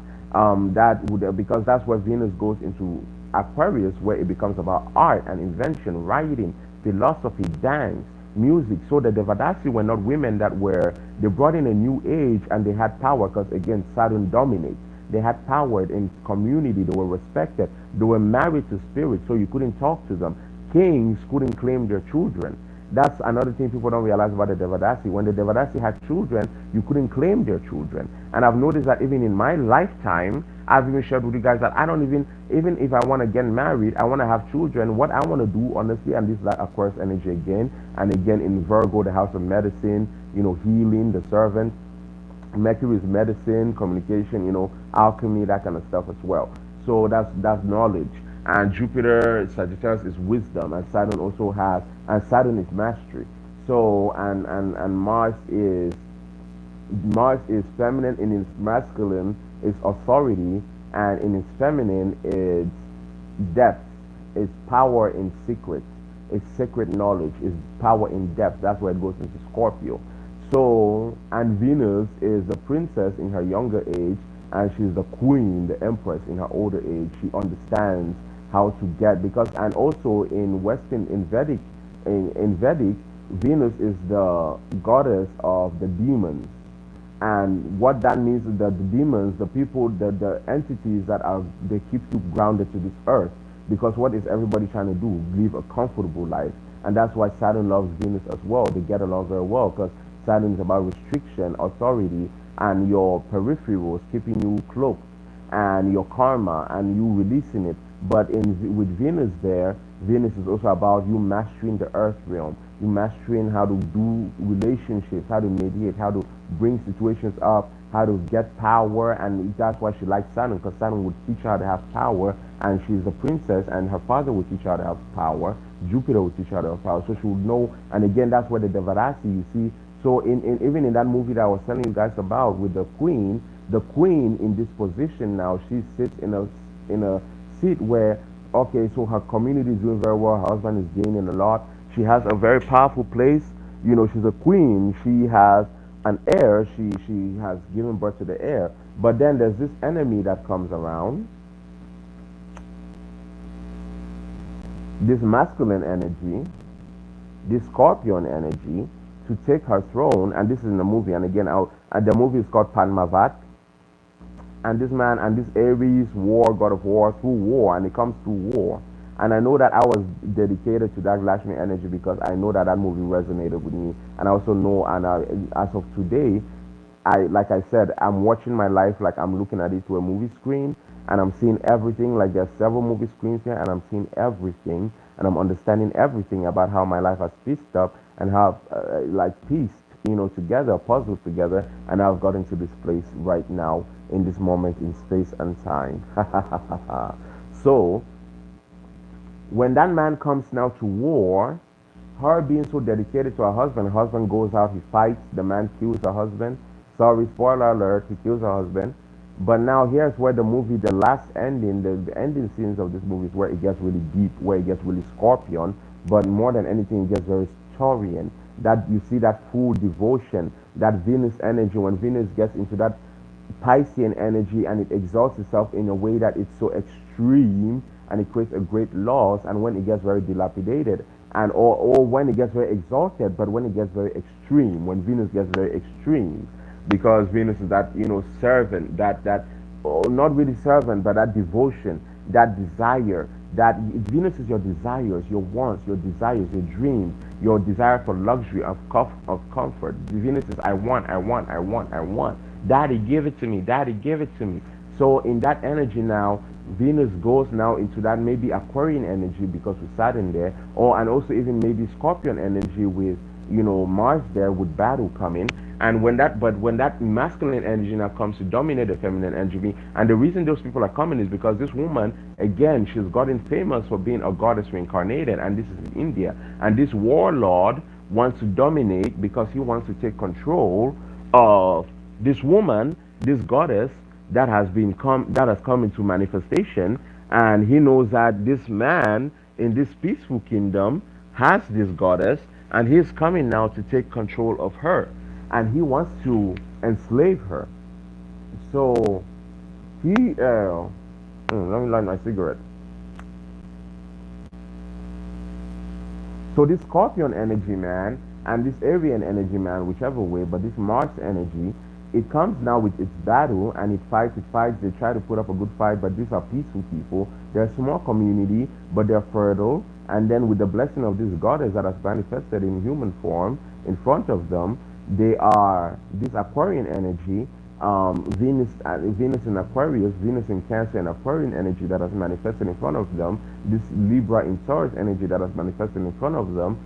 that would, because that's where Venus goes into Aquarius, where it becomes about art and invention, writing, philosophy, dance, music. So the Devadasi were not women that were, they brought in a new age and they had power because again, Saturn dominates. They had power in community, they were respected, they were married to spirits, so you couldn't talk to them. Kings couldn't claim their children. That's another thing people don't realize about the Devadasi. When the Devadasi had children, you couldn't claim their children. And I've noticed that even in my lifetime, I've even shared with you guys that I don't even if I want to get married, I want to have children, what I want to do, honestly, and this is like Aquarius energy again, and again in Virgo, the house of medicine, healing, the servant. Mercury is medicine, communication, alchemy, that kind of stuff as well. So that's knowledge. And Jupiter, Sagittarius is wisdom, and Saturn also has, and Saturn is mastery. So and Mars is feminine, in its masculine is authority, and in its feminine is depth, is power in secret, is secret knowledge, is power in depth. That's where it goes into Scorpio. So, and Venus is the princess in her younger age, and she's the queen, the empress in her older age. She understands how to get, because, and also in Western, in Vedic, Venus is the goddess of the demons. And what that means is that the demons, the people, the entities that are, they keep you grounded to this earth. Because what is everybody trying to do? Live a comfortable life. And that's why Saturn loves Venus as well. They get along very well because Saturn is about restriction, authority, and your peripherals, keeping you cloaked, and your karma, and you releasing it. But with Venus there, Venus is also about you mastering the earth realm, you mastering how to do relationships, how to mediate, how to bring situations up, how to get power. And that's why she likes Saturn, because Saturn would teach her how to have power, and she's a princess, and her father would teach her how to have power. Jupiter would teach her how to have power, so she would know. And again, that's where the Devarasi, you see. So even in that movie that I was telling you guys about with the queen in this position now, she sits in a seat where, okay, so her community is doing very well, her husband is gaining a lot, she has a very powerful place, she's a queen, she has an heir, she has given birth to the heir. But then there's this enemy that comes around, this masculine energy, this scorpion energy, to take her throne. And this is in the movie, and again, the movie is called Padmavat. And this man, and this Aries, god of war, through war, and it comes through war. And I know that I was dedicated to that Lakshmi energy because I know that movie resonated with me. And I also know, and as of today, like I said, I'm watching my life like I'm looking at it through a movie screen, and I'm seeing everything. Like there's several movie screens here, and I'm seeing everything, and I'm understanding everything about how my life has pieced up and how, pieced, together, puzzled together, and I've gotten to this place right now in this moment in space and time. So, when that man comes now to war, her being so dedicated to her husband goes out, he fights, the man kills her husband. Sorry, spoiler alert, he kills her husband. But now here's where the movie, the last ending, the ending scenes of this movie is where it gets really deep, where it gets really scorpion, but more than anything, it gets very Taurian. That you see that full devotion, that Venus energy, when Venus gets into that Piscean energy and it exalts itself in a way that it's so extreme and it creates a great loss, and when it gets very dilapidated, and or when it gets very exalted, but when it gets very extreme, when Venus gets very extreme, because Venus is that servant, that not really servant, but that devotion, that desire, that Venus is your desires, your wants, your desires, your dreams, your desire for luxury, of comfort. Venus is I want. Daddy, give it to me. Daddy, give it to me. So in that energy now, Venus goes now into that maybe Aquarian energy because with Saturn there, and also even maybe Scorpion energy with Mars there with battle coming. And when that masculine energy now comes to dominate the feminine energy, and the reason those people are coming is because this woman, again, she's gotten famous for being a goddess reincarnated, and this is in India. And this warlord wants to dominate because he wants to take control of this woman, this goddess that has come into manifestation, and he knows that this man in this peaceful kingdom has this goddess, and he's coming now to take control of her, and he wants to enslave her. So let me light my cigarette. So this Scorpion energy, man, and this Arian energy, man, whichever way, but this Mars energy, it comes now with its battle and it fights. They try to put up a good fight, but these are peaceful people. They're a small community, but they're fertile. And then with the blessing of this goddess that has manifested in human form in front of them, they are this Aquarian energy, Venus in Aquarius, Venus in Cancer and Aquarian energy that has manifested in front of them, this Libra in Taurus energy that has manifested in front of them,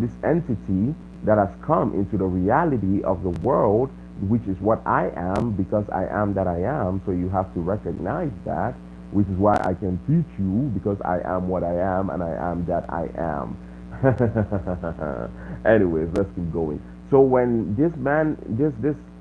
this entity that has come into the reality of the world, which is what I am, because I am that I am. So you have to recognize that, which is why I can teach you, because I am what I am and I am that I am. Anyways, let's keep going. So when this man, this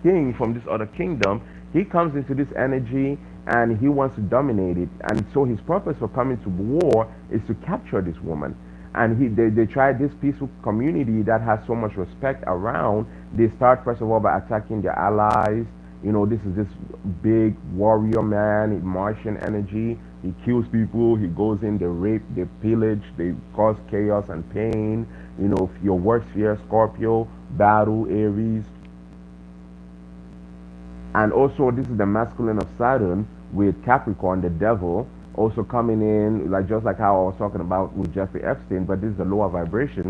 king from this other kingdom, he comes into this energy and he wants to dominate it. And so his purpose for coming to war is to capture this woman. And they try this peaceful community that has so much respect around. They start first of all by attacking their allies. You know, this is this big warrior man, Martian energy. He kills people, he goes in, they rape, they pillage, they cause chaos and pain. You know, your worst fear, Scorpio, battle, Aries. And also, this is the masculine of Saturn with Capricorn, the devil, also coming in, like just like how I was talking about with Jeffrey Epstein, but this is the lower vibration,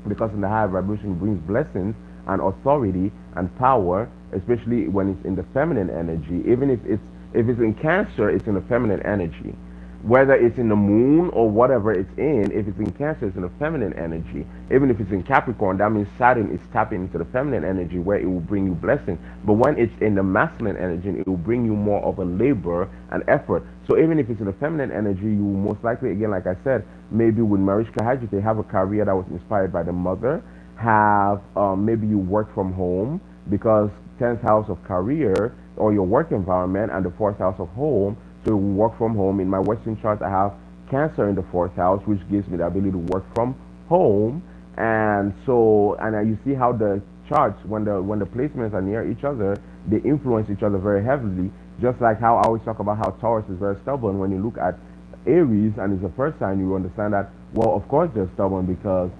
because in the higher vibration brings blessings and authority and power, especially when it's in the feminine energy. Even if it's in Cancer, it's in the feminine energy. Whether it's in the moon or whatever it's in, if it's in Cancer, it's in the feminine energy. Even if it's in Capricorn, that means Saturn is tapping into the feminine energy where it will bring you blessing. But when it's in the masculine energy, it will bring you more of a labor and effort. So even if it's in the feminine energy, you will most likely, again, like I said, maybe with Mariska Hargitay, they have a career that was inspired by the mother. Have maybe you work from home because 10th house of career or your work environment and the 4th house of home. So we work from home. In my Western chart, I have Cancer in the 4th house, which gives me the ability to work from home. And so, you see how the charts, when the placements are near each other, they influence each other very heavily. Just like how I always talk about how Taurus is very stubborn. When you look at Aries and it's the first time, you understand that, well, of course they're stubborn because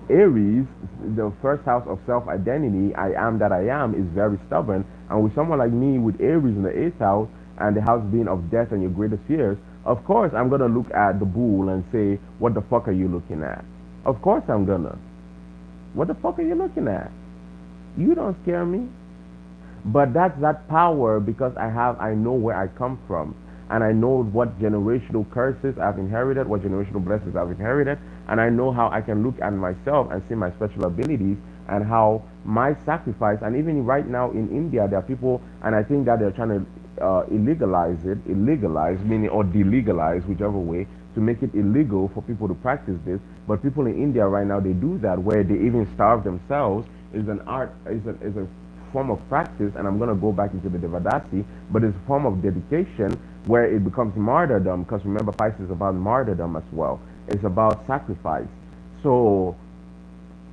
Aries, the first house of self-identity, I am that I am, is very stubborn. And with someone like me with Aries in the 8th house, and the house being of death and your greatest fears, of course I'm gonna look at the bull and say, what the fuck are you looking at? Of course I'm gonna. What the fuck are you looking at? You don't scare me. But that's that power because I know where I come from. And I know what generational curses I've inherited, what generational blessings I've inherited, and I know how I can look at myself and see my special abilities and how my sacrifice, and even right now in India, there are people, and I think that they're trying to illegalize, meaning, or delegalize, whichever way, to make it illegal for people to practice this. But people in India right now, they do that where they even starve themselves. Is an art, is a form of practice, and I'm going to go back into the Devadasi, but it's a form of dedication where it becomes martyrdom, because remember, Pisces is about martyrdom as well. It's about sacrifice. So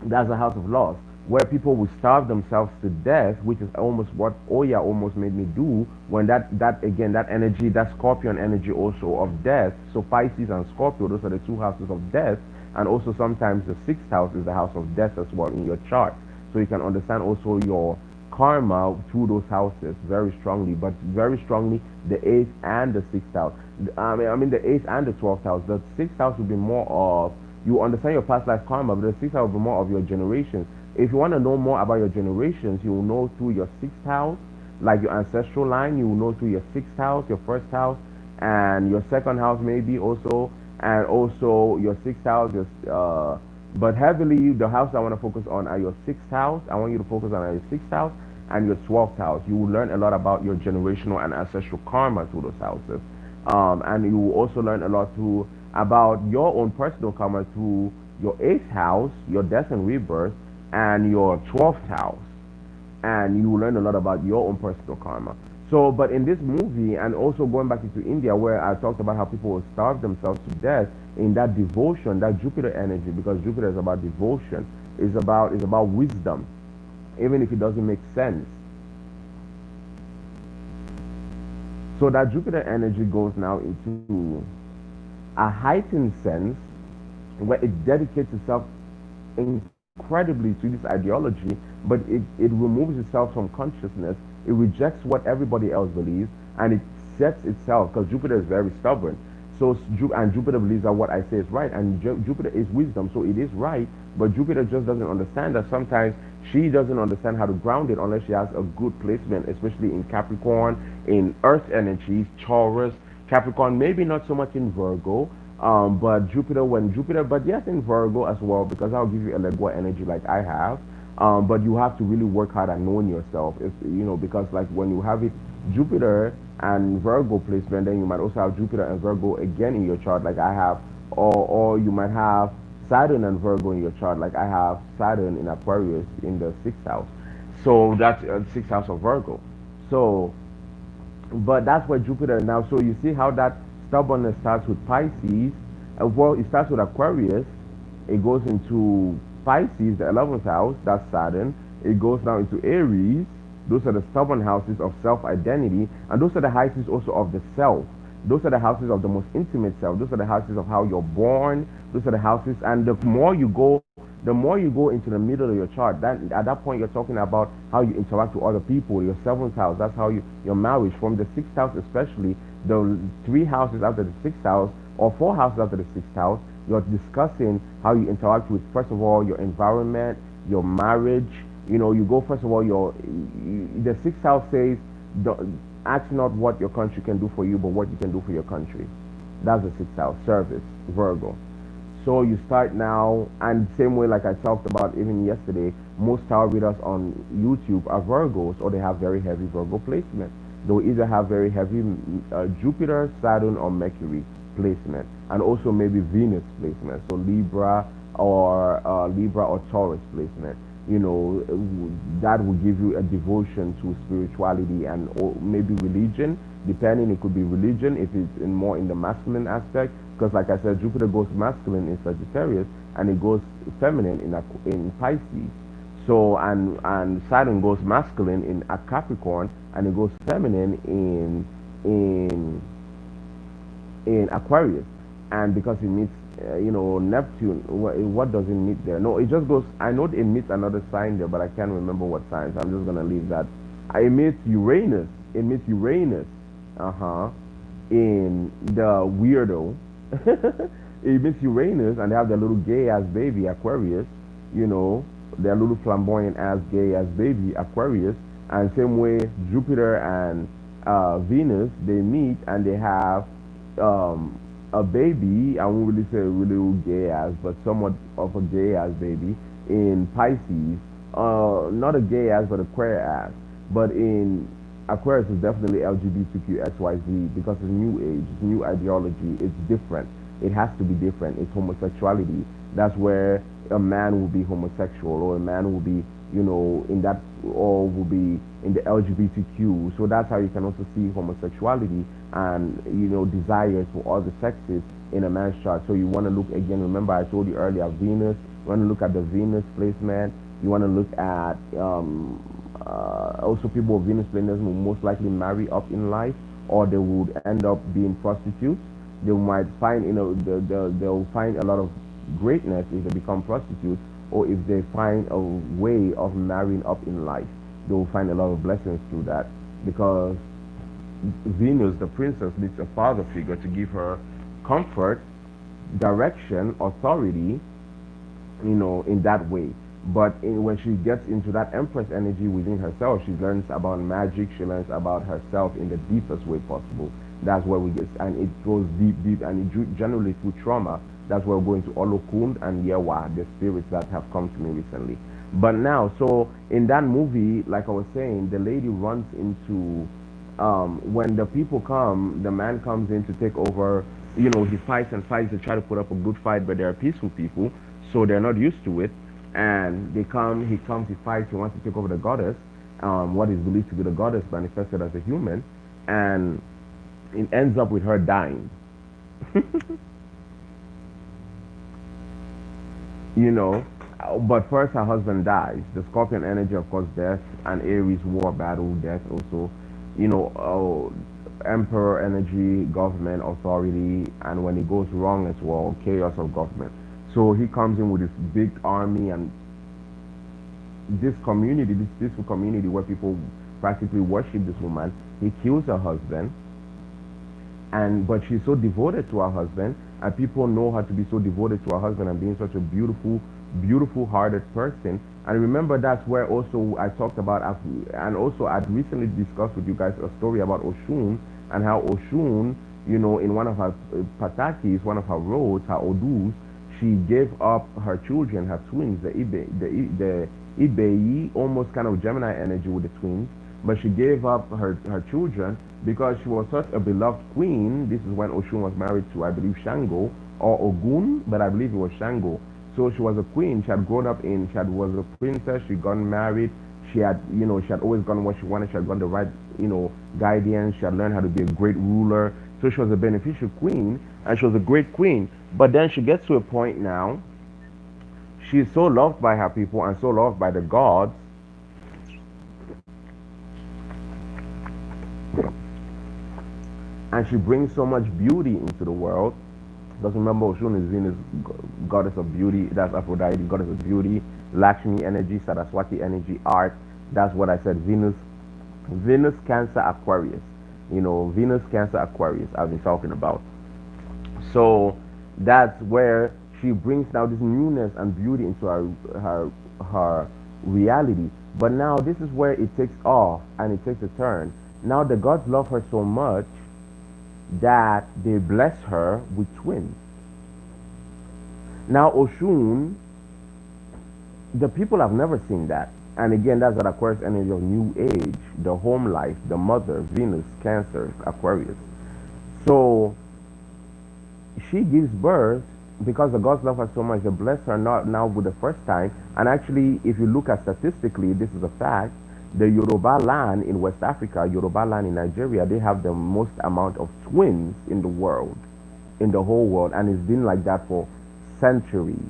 that's a house of loss, where people will starve themselves to death, which is almost what Oya almost made me do when that again, that energy, that Scorpion energy also of death. So Pisces and Scorpio, those are the two houses of death, and also sometimes the 6th house is the house of death as well in your chart. So you can understand also your karma through those houses very strongly, but very strongly the 8th and the 6th house. I mean the 8th and the 12th house. The 6th house will be more of, you understand your past life karma, but the 6th house will be more of your generations. If you want to know more about your generations, you will know through your 6th house, like your ancestral line. You will know through your 6th house, your 1st house, and your 2nd house maybe also, and also your 6th house, but heavily, the house I want to focus on are your 6th house. I want you to focus on your 6th house and your 12th house. You will learn a lot about your generational and ancestral karma through those houses. And you will also learn a lot about your own personal karma through your eighth house, your death and rebirth, and your 12th house, and you learn a lot about your own personal karma. So, but in this movie, and also going back into India, where I talked about how people will starve themselves to death in that devotion, that Jupiter energy, because Jupiter is about devotion, is about wisdom, even if it doesn't make sense. So that Jupiter energy goes now into a heightened sense where it dedicates itself incredibly to this ideology, but it removes itself from consciousness. It rejects what everybody else believes, and it sets itself, because Jupiter is very stubborn. So, and Jupiter believes that what I say is right, and Jupiter is wisdom, so it is right, but Jupiter just doesn't understand that sometimes she doesn't understand how to ground it unless she has a good placement, especially in Capricorn, in Earth energies, Taurus, Capricorn, maybe not so much in Virgo, but Jupiter, but yes, in Virgo as well, because I'll give you a Legua energy like I have. But you have to really work hard at knowing yourself, if, because like when you have it, Jupiter and Virgo placement, then you might also have Jupiter and Virgo again in your chart, like I have, or you might have Saturn and Virgo in your chart, like I have Saturn in Aquarius in the sixth house. So that's sixth house of Virgo. So but that's where Jupiter now. So you see how that stubbornness starts with Pisces. Well, it starts with Aquarius. It goes into Pisces, the 11th house. That's Saturn. It goes now into Aries. Those are the stubborn houses of self-identity, and those are the houses also of the self. Those are the houses of the most intimate self. Those are the houses of how you're born. Those are the houses, and the more you go into the middle of your chart, that at that point you're talking about how you interact with other people. Your seventh house, that's how your marriage from the sixth house, especially the three houses after the sixth house or four houses after the sixth house. You're discussing how you interact with, first of all, your environment, your marriage. You go first of all. The sixth house says, ask not what your country can do for you, but what you can do for your country. That's the sixth house, service, Virgo. So you start now, and same way like I talked about even yesterday, most tower readers on YouTube are Virgos, or they have very heavy Virgo placement. They'll either have very heavy Jupiter, Saturn, or Mercury placement, and also maybe Venus placement. So Libra or Taurus placement. That will give you a devotion to spirituality and or maybe religion, depending. It could be religion if it's more in the masculine aspect, because like I said, Jupiter goes masculine in Sagittarius and it goes feminine in Pisces. So and Saturn goes masculine in a Capricorn and it goes feminine in Aquarius. And because it meets Neptune, what does it meet there? No, it just goes, I know it meets another sign there, but I can't remember what sign, so I'm just gonna leave that. It meets Uranus. In the weirdo. It meets Uranus, and they have their little gay ass baby Aquarius, their little flamboyant ass gay ass baby Aquarius. And same way Jupiter and Venus, they meet and they have a baby. I won't really say a really gay ass, but somewhat of a gay ass baby in Pisces. Not a gay ass, but a queer ass. But in Aquarius is definitely LGBTQXYZ, because it's new age, it's new ideology, it's different. It has to be different. It's homosexuality. That's where a man will be homosexual, or a man will be, in that, or will be in the LGBTQ. So that's how you can also see homosexuality and, desires for other sexes in a man's chart. So you want to look again, remember I told you earlier, Venus, you want to look at the Venus placement. You want to look at also people with Venus placements will most likely marry up in life, or they would end up being prostitutes. They might find, they'll find a lot of greatness if they become prostitutes, or if they find a way of marrying up in life, they will find a lot of blessings through that, because Venus, the princess, needs a father figure to give her comfort, direction, authority, in that way. But when she gets into that Empress energy within herself, she learns about magic, she learns about herself in the deepest way possible. That's where we get, and it goes deep, and it generally through trauma. That's where we're going to Olokun and Yewa, the spirits that have come to me recently. But now, so in that movie, like I was saying, the lady runs into, when the people come, the man comes in to take over, he fights and fights to try to put up a good fight, but they are peaceful people. so they're not used to it. And he comes, he fights, he wants to take over the goddess, what is believed to be the goddess manifested as a human, and it ends up with her dying. you know. But first, her husband dies. The Scorpion energy, of course, death, and Aries, war, battle, death, also. Emperor energy, government, authority, and when it goes wrong as well, chaos of government. So he comes in with this big army and this community, this peaceful community where people practically worship this woman. He kills her husband, and but she's so devoted to her husband, and people know her to be so devoted to her husband and being such a beautiful hearted person. And remember, that's where also I talked about, and also I'd recently discussed with you guys a story about Oshun, and how Oshun, in one of her patakis, one of her roads, her odus, she gave up her children, her twins, the Ibei, almost kind of Gemini energy with the twins, but she gave up her children because she was such a beloved queen. This is when Oshun was married to, I believe, Shango or Ogun, but I believe it was Shango. So she was a queen. She had grown up was a princess. She got married. She had always gotten what she wanted. She had gotten the right, guidance. She had learned how to be a great ruler. So she was a beneficial queen, and she was a great queen. But then she gets to a point now. She's so loved by her people and so loved by the gods, and she brings so much beauty into the world. Because remember, Oshun is Venus, goddess of beauty. That's Aphrodite, goddess of beauty. Lakshmi energy, Saraswati energy, art. That's what I said. Venus, Cancer, Aquarius. Venus, Cancer, Aquarius. I've been talking about. So that's where she brings now this newness and beauty into her reality. But now this is where it takes off and it takes a turn. Now the gods love her so much that they bless her with twins. Now Oshun, the people have never seen that. And again, that's that Aquarius energy of new age, the home life, the mother, Venus, Cancer, Aquarius. So she gives birth because the gods love her so much. They bless her not now with the first time. And actually, if you look at statistically, this is a fact. The Yoruba land in West Africa, Yoruba land in Nigeria, they have the most amount of twins in the world, in the whole world, and it's been like that for centuries.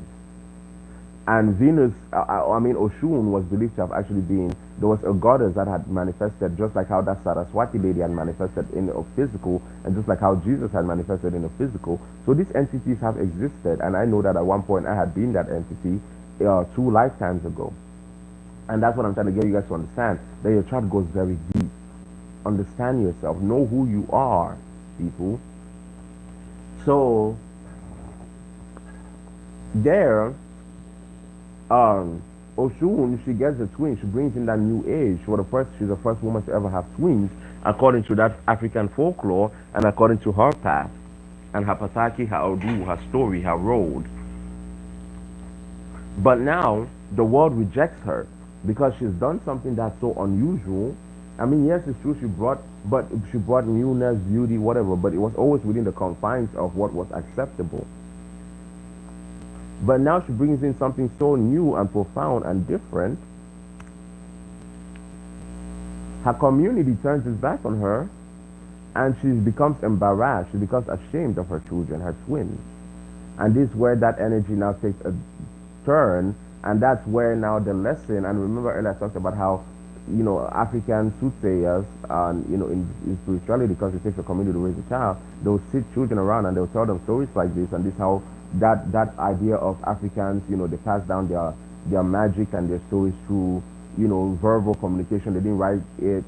And Venus, Oshun was believed to have actually been, there was a goddess that had manifested, just like how that Saraswati lady had manifested in a physical, and just like how Jesus had manifested in a physical. So these entities have existed, and I know that at one point I had been that entity 2 lifetimes ago. And that's what I'm trying to get you guys to understand, that your chart goes very deep. Understand yourself. Know who you are, people. So, there, Oshun, she gets a twin. She brings in that new age. She's the first woman to ever have twins, according to that African folklore, and according to her path, and her pataki, her odu, her story, her road. But now, the world rejects her, because she's done something that's so unusual. I mean, yes, it's true, she brought newness, beauty, whatever, but it was always within the confines of what was acceptable. But now she brings in something so new and profound and different. Her community turns its back on her, and she becomes embarrassed. She becomes ashamed of her children, her twins. And this is where that energy now takes a turn. And that's where now the lesson, and remember earlier I talked about how, African soothsayers, and, in spirituality, because it takes a community to raise a child, they'll sit children around and they'll tell them stories like this, and this how that idea of Africans, they pass down their magic and their stories through, verbal communication. They didn't write it,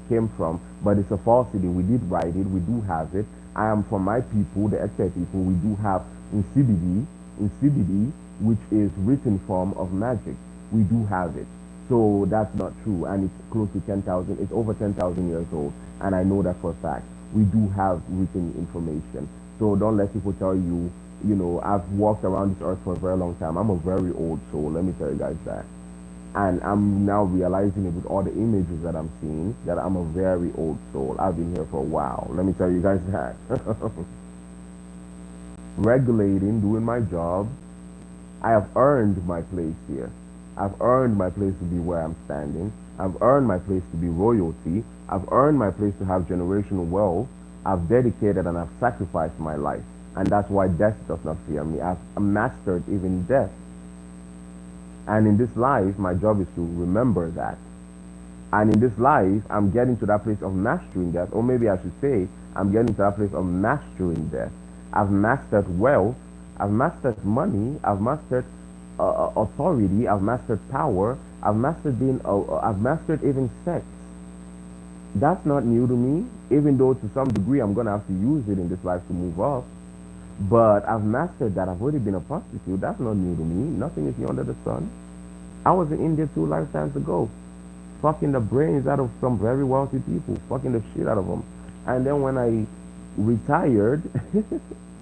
came from, but it's a falsity. We did write it, we do have it. I am from my people, the Ete people, we do have in CBD, which is written form of magic. We do have it. So that's not true, and it's close to 10,000. It's over 10,000 years old, and I know that for a fact. We do have written information. So don't let people tell you, I've walked around this earth for a very long time. I'm a very old soul, let me tell you guys that. And I'm now realizing it with all the images that I'm seeing, that I'm a very old soul. I've been here for a while. Let me tell you guys that. Regulating, doing my job, I have earned my place here. I've earned my place to be where I'm standing. I've earned my place to be royalty. I've earned my place to have generational wealth. I've dedicated and I've sacrificed my life. And that's why death does not fear me. I've mastered even death. And in this life, my job is to remember that. And in this life, I'm getting to that place of mastering death. Or maybe I should say, I'm getting to that place of mastering death. I've mastered wealth. I've mastered money. I've mastered authority. I've mastered power. I've mastered even sex. That's not new to me, even though to some degree I'm going to have to use it in this life to move up. But I've mastered that. I've already been a prostitute. That's not new to me. Nothing is new under the sun. I was in India 2 lifetimes ago, fucking the brains out of some very wealthy people, fucking the shit out of them. And then when I retired,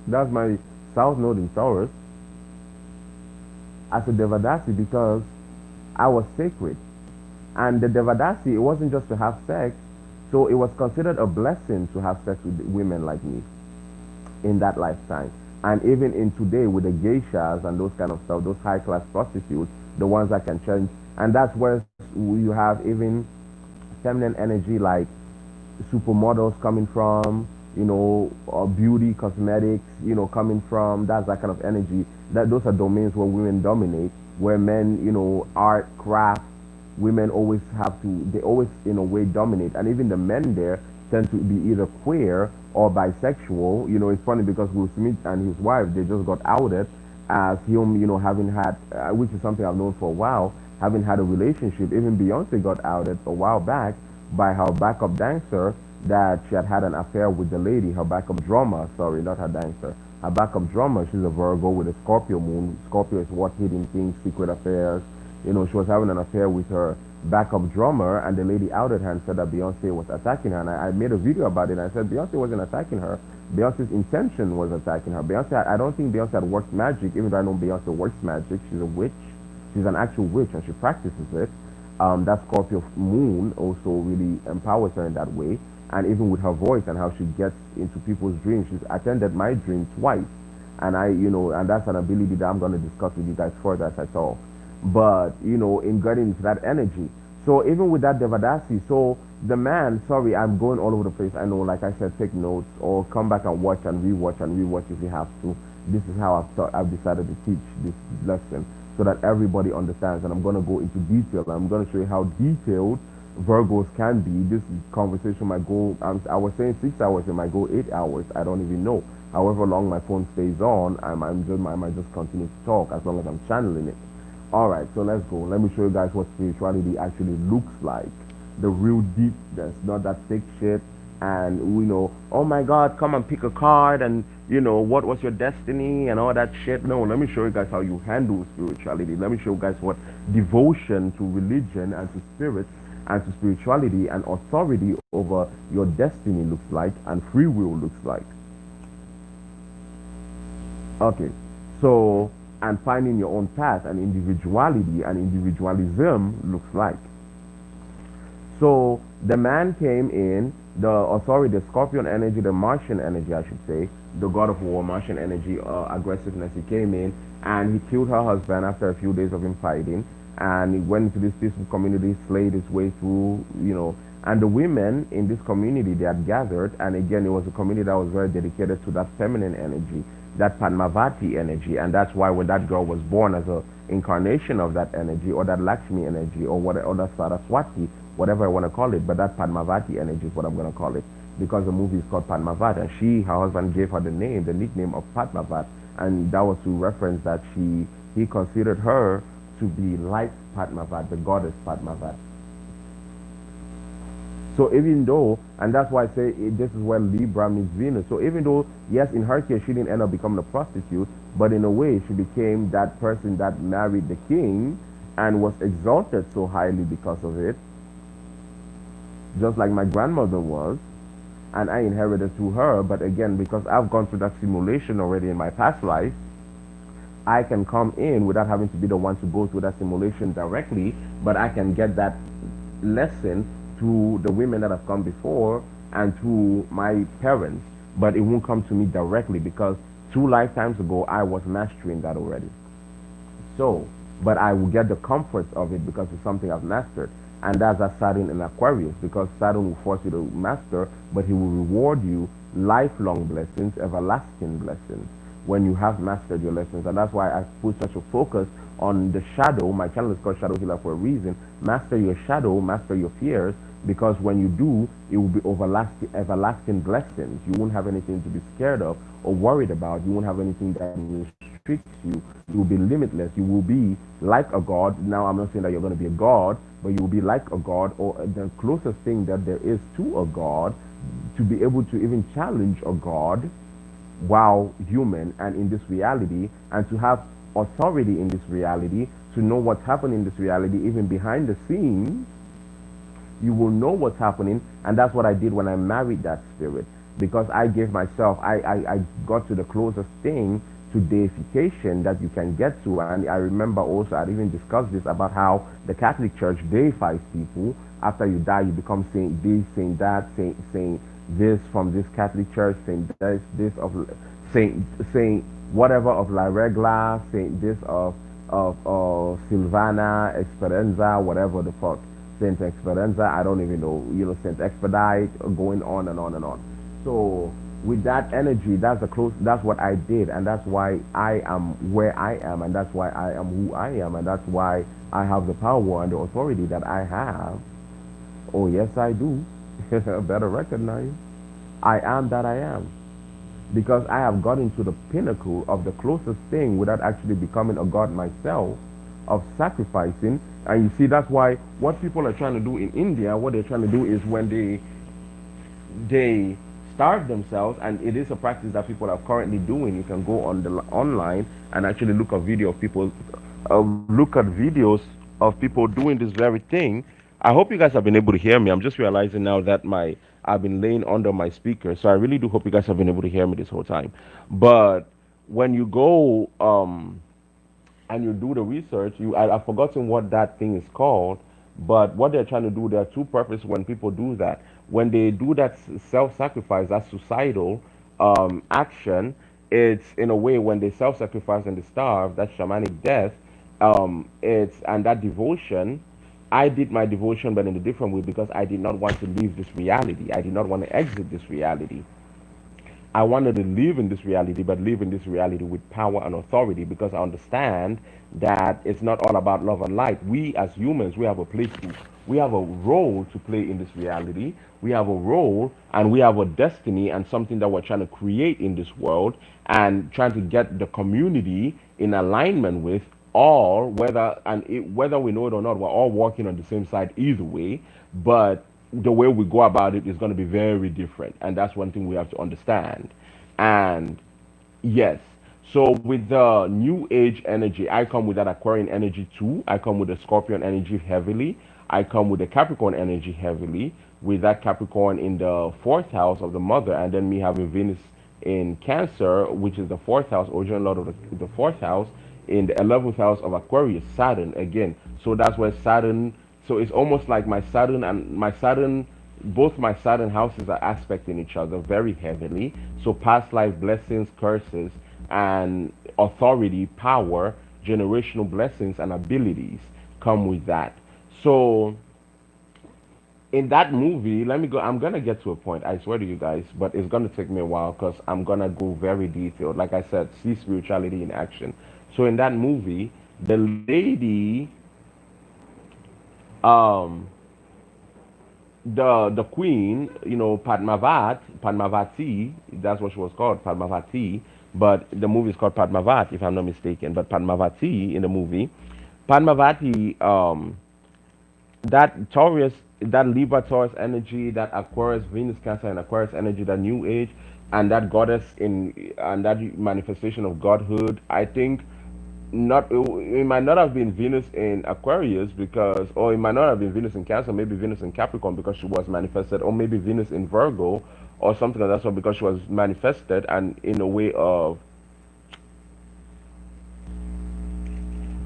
that's my south node in Taurus, as a Devadasi because I was sacred. And the Devadasi, it wasn't just to have sex, so it was considered a blessing to have sex with women like me in that lifetime. And even in today with the geishas and those kind of stuff, those high class prostitutes, the ones that can change. And that's where you have even feminine energy like supermodels coming from, beauty, cosmetics, coming from. That's that kind of energy. Those are domains where women dominate, where men, art, craft, women always have to, they always in a way dominate. And even the men there tend to be either queer or bisexual. It's funny because Will Smith and his wife, they just got outed as him, having had, which is something I've known for a while, having had a relationship. Even Beyonce got outed a while back by her backup dancer that she had had an affair with the lady, her backup drummer, sorry, not her dancer. Her backup drummer, she's a Virgo with a Scorpio moon. Scorpio is what hidden things, secret affairs. She was having an affair with her backup drummer, and the lady outed her and said that Beyonce was attacking her. And I made a video about it, and I said Beyonce wasn't attacking her. Beyonce's intention was attacking her. I don't think Beyonce had worked magic, even though I know Beyonce works magic. She's a witch. She's an actual witch, and she practices it. That Scorpio moon also really empowers her in that way. And even with her voice and how she gets into people's dreams, she's attended my dream twice. And and that's an ability that I'm going to discuss with you guys further as I talk. But, in getting into that energy. So even with that Devadasi, so the man, sorry, I'm going all over the place. I know, like I said, take notes or come back and watch and rewatch if you have to. This is how I've decided to teach this lesson so that everybody understands. And I'm going to go into detail. I'm going to show you how detailed Virgos can be. This conversation might go, I was saying 6 hours, it might go 8 hours. I don't even know. However long my phone stays on, I might just continue to talk as long as I'm channeling it. All right, so let's go. Let me show you guys what spirituality actually looks like. The real deepness, not that fake shit. And oh my God, come and pick a card and what was your destiny and all that shit. No, let me show you guys how you handle spirituality. Let me show you guys what devotion to religion and to spirit and to spirituality and authority over your destiny looks like and free will looks like. Okay, so and finding your own path and individuality and individualism looks like. So the man came in, the authority, the Scorpion energy, the Martian energy, I should say, the god of war, Martian energy, aggressiveness. He came in and he killed her husband after a few days of him fighting, and he went into this peaceful community, slayed his way through, and the women in this community, they had gathered, and again, it was a community that was very dedicated to that feminine energy, that Padmavati energy, and that's why when that girl was born as a incarnation of that energy, or that Lakshmi energy, or that Saraswati, whatever I want to call it, but that Padmavati energy is what I'm going to call it, because the movie is called Padmavat, and her husband gave her the nickname of Padmavat, and that was to reference that he considered her to be like Padmavat, the goddess Padmavat. So even though, and that's why I say this is where Libra meets Venus. So even though, yes, in her case, she didn't end up becoming a prostitute, but in a way, she became that person that married the king and was exalted so highly because of it, just like my grandmother was. And I inherited through her, but again, because I've gone through that simulation already in my past life, I can come in without having to be the one to go through that simulation directly, but I can get that lesson to the women that have come before and to my parents, but it won't come to me directly because 2 lifetimes ago I was mastering that already. so. But I will get the comforts of it because it's something I've mastered. And that's a Saturn in Aquarius, because Saturn will force you to master, but he will reward you lifelong blessings, everlasting blessings, when you have mastered your lessons. And that's why I put such a focus on the shadow. My channel is called Shadow Healer for a reason. Master your shadow, master your fears, because when you do, it will be everlasting blessings. You won't have anything to be scared of or worried about. You won't have anything that restricts you. You will be limitless. You will be like a god. Now, I'm not saying that you're going to be a god, but you will be like a god, or the closest thing that there is to a god, to be able to even challenge a god while human and in this reality, and to have authority in this reality, to know what's happening in this reality, even behind the scenes. You will know what's happening, and that's what I did when I married that spirit, because I gave myself, I got to the closest thing to deification that you can get to. And I remember also I'd even discussed this about how the Catholic Church deifies people. After you die, you become saint this, saint that, saint this from this Catholic Church, saint this of saint whatever of La Regla, saint this of Silvana, Esperanza, whatever the fuck, Saint Esperanza, I don't even know, Saint Expedite, going on and on and on. So with that energy, that's what I did, and that's why I am where I am, and that's why I am who I am, and that's why I have the power and the authority that I have. Oh yes, I do. Better recognize. I am that I am, because I have gotten to the pinnacle of the closest thing without actually becoming a god myself, of sacrificing. And you see, that's why what people are trying to do in India, what they're trying to do is when they starve themselves, and it is a practice that people are currently doing. You can go on the online and actually look at video of people, look at videos of people doing this very thing. I hope you guys have been able to hear me. I'm just realizing now that my I've been laying under my speaker, so I really do hope you guys have been able to hear me this whole time. But when you go and you do the research, I've forgotten what that thing is called, but what they're trying to do, there are two purposes when people do that. When they do that self-sacrifice, that suicidal action, it's in a way when they self-sacrifice and they starve, that shamanic death, it's and that devotion. I did my devotion, but in a different way, because I did not want to leave this reality. I did not want to exit this reality. I wanted to live in this reality, but live in this reality with power and authority, because I understand that it's not all about love and light. We as humans, we have a role to play in this reality. We have a role, and we have a destiny and something that we're trying to create in this world, and trying to get the community in alignment with all, whether we know it or not, we're all working on the same side either way, but the way we go about it is going to be very different, and that's one thing we have to understand. And yes, so with the new age energy, I come with that Aquarian energy too. I come with the Scorpion energy heavily. I come with the Capricorn energy heavily, with that Capricorn in the fourth house of the mother, and then me having Venus in Cancer, which is the fourth house, original lord of the fourth house, in the 11th house of Aquarius, Saturn again. So that's where Saturn, so it's almost like my Saturn, both my Saturn houses are aspecting each other very heavily. So past life blessings, curses, and authority, power, generational blessings, and abilities come with that. So in that movie, let me go. I'm gonna get to a point. I swear to you guys, but it's gonna take me a while because I'm gonna go very detailed. Like I said, see spirituality in action. So in that movie, the lady, um, the queen, Padmavati, that's what she was called, Padmavati. But the movie is called Padmavat, if I'm not mistaken. But Padmavati in the movie, Padmavati, that Taurus, that Libra Taurus energy, that Aquarius Venus Cancer and Aquarius energy, that New Age, and that goddess and that manifestation of godhood. I think not it might not have been Venus in Aquarius, because, or it might not have been Venus in Cancer, maybe Venus in Capricorn because she was manifested, or maybe Venus in Virgo or something like that, so because she was manifested and in a way of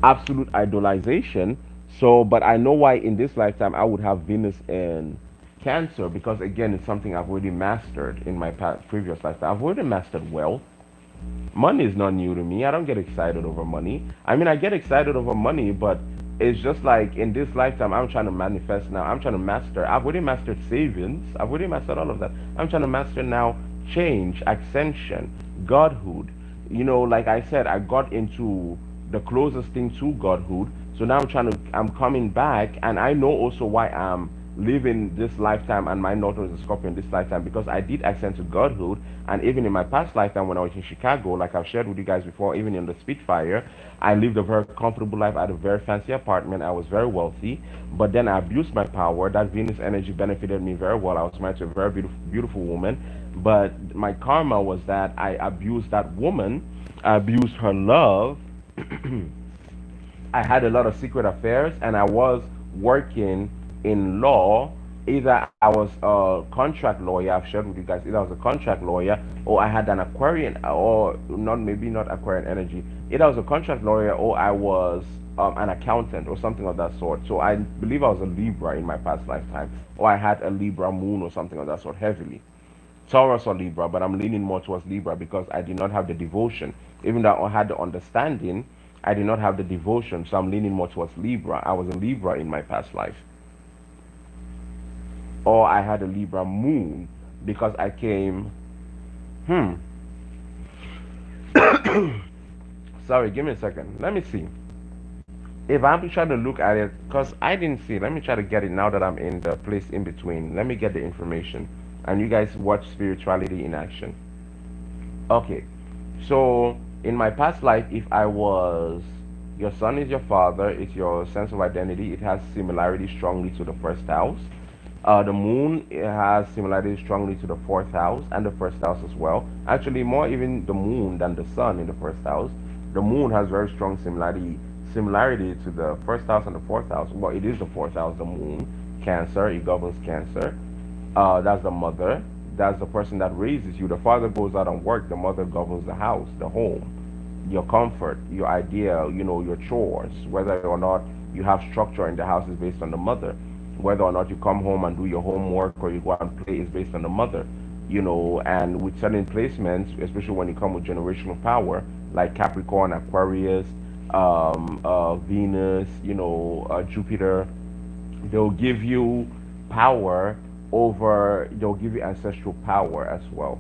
absolute idolization. So, but I know why in this lifetime I would have Venus in Cancer, because again, it's something I've already mastered in my previous lifetime. I've already mastered wealth. Money is not new to me. I don't get excited over money. I mean, I get excited over money, but it's just like in this lifetime, I'm trying to manifest now. I'm trying to master. I've already mastered savings. I've already mastered all of that. I'm trying to master now change, ascension, godhood. Like I said, I got into the closest thing to godhood. So now I'm coming back, and I know also why I'm living this lifetime and my Norton is a Scorpion this lifetime because I did ascend to godhood, and even in my past lifetime when I was in Chicago, like I've shared with you guys before, even in the Spitfire, I lived a very comfortable life. I had a very fancy apartment. I was very wealthy, but then I abused my power. That Venus energy benefited me very well. I was married to a very beautiful woman, but my karma was that I abused that woman. I abused her love. I had a lot of secret affairs, and I was working in law. Either I was a contract lawyer, I've shared with you guys, either I was a contract lawyer, or I had an Aquarian, or not, maybe not Aquarian energy. Either I was a contract lawyer, or I was an accountant, or something of that sort. So I believe I was a Libra in my past lifetime, or I had a Libra moon, or something of that sort, heavily. Taurus or Libra, but I'm leaning more towards Libra because I did not have the devotion. Even though I had the understanding, I did not have the devotion, so I'm leaning more towards Libra. I was a Libra in my past life. Or I had a Libra moon because I came. Hmm. Sorry, give me a second. Let me see. If I'm trying to look at it, because I didn't see it, let me try to get it now that I'm in the place in between. Let me get the information. And you guys watch spirituality in action. Okay. So, in my past life, if I was your son is your father, it's your sense of identity. It has similarity strongly to the first house. The moon, it has similarity strongly to the fourth house and the first house as well. Actually, more even the moon than the sun in the first house. The moon has very strong similarity to the first house and the fourth house. Well, it is the fourth house, the moon, Cancer. It governs Cancer. That's the mother. That's the person that raises you. The father goes out and work. The mother governs the house, the home, your comfort, your idea, your chores. Whether or not you have structure in the house is based on the mother. Whether or not you come home and do your homework or you go out and play is based on the mother. And with certain placements, especially when you come with generational power, like Capricorn, Aquarius, Venus, Jupiter, they'll give you power they'll give you ancestral power as well,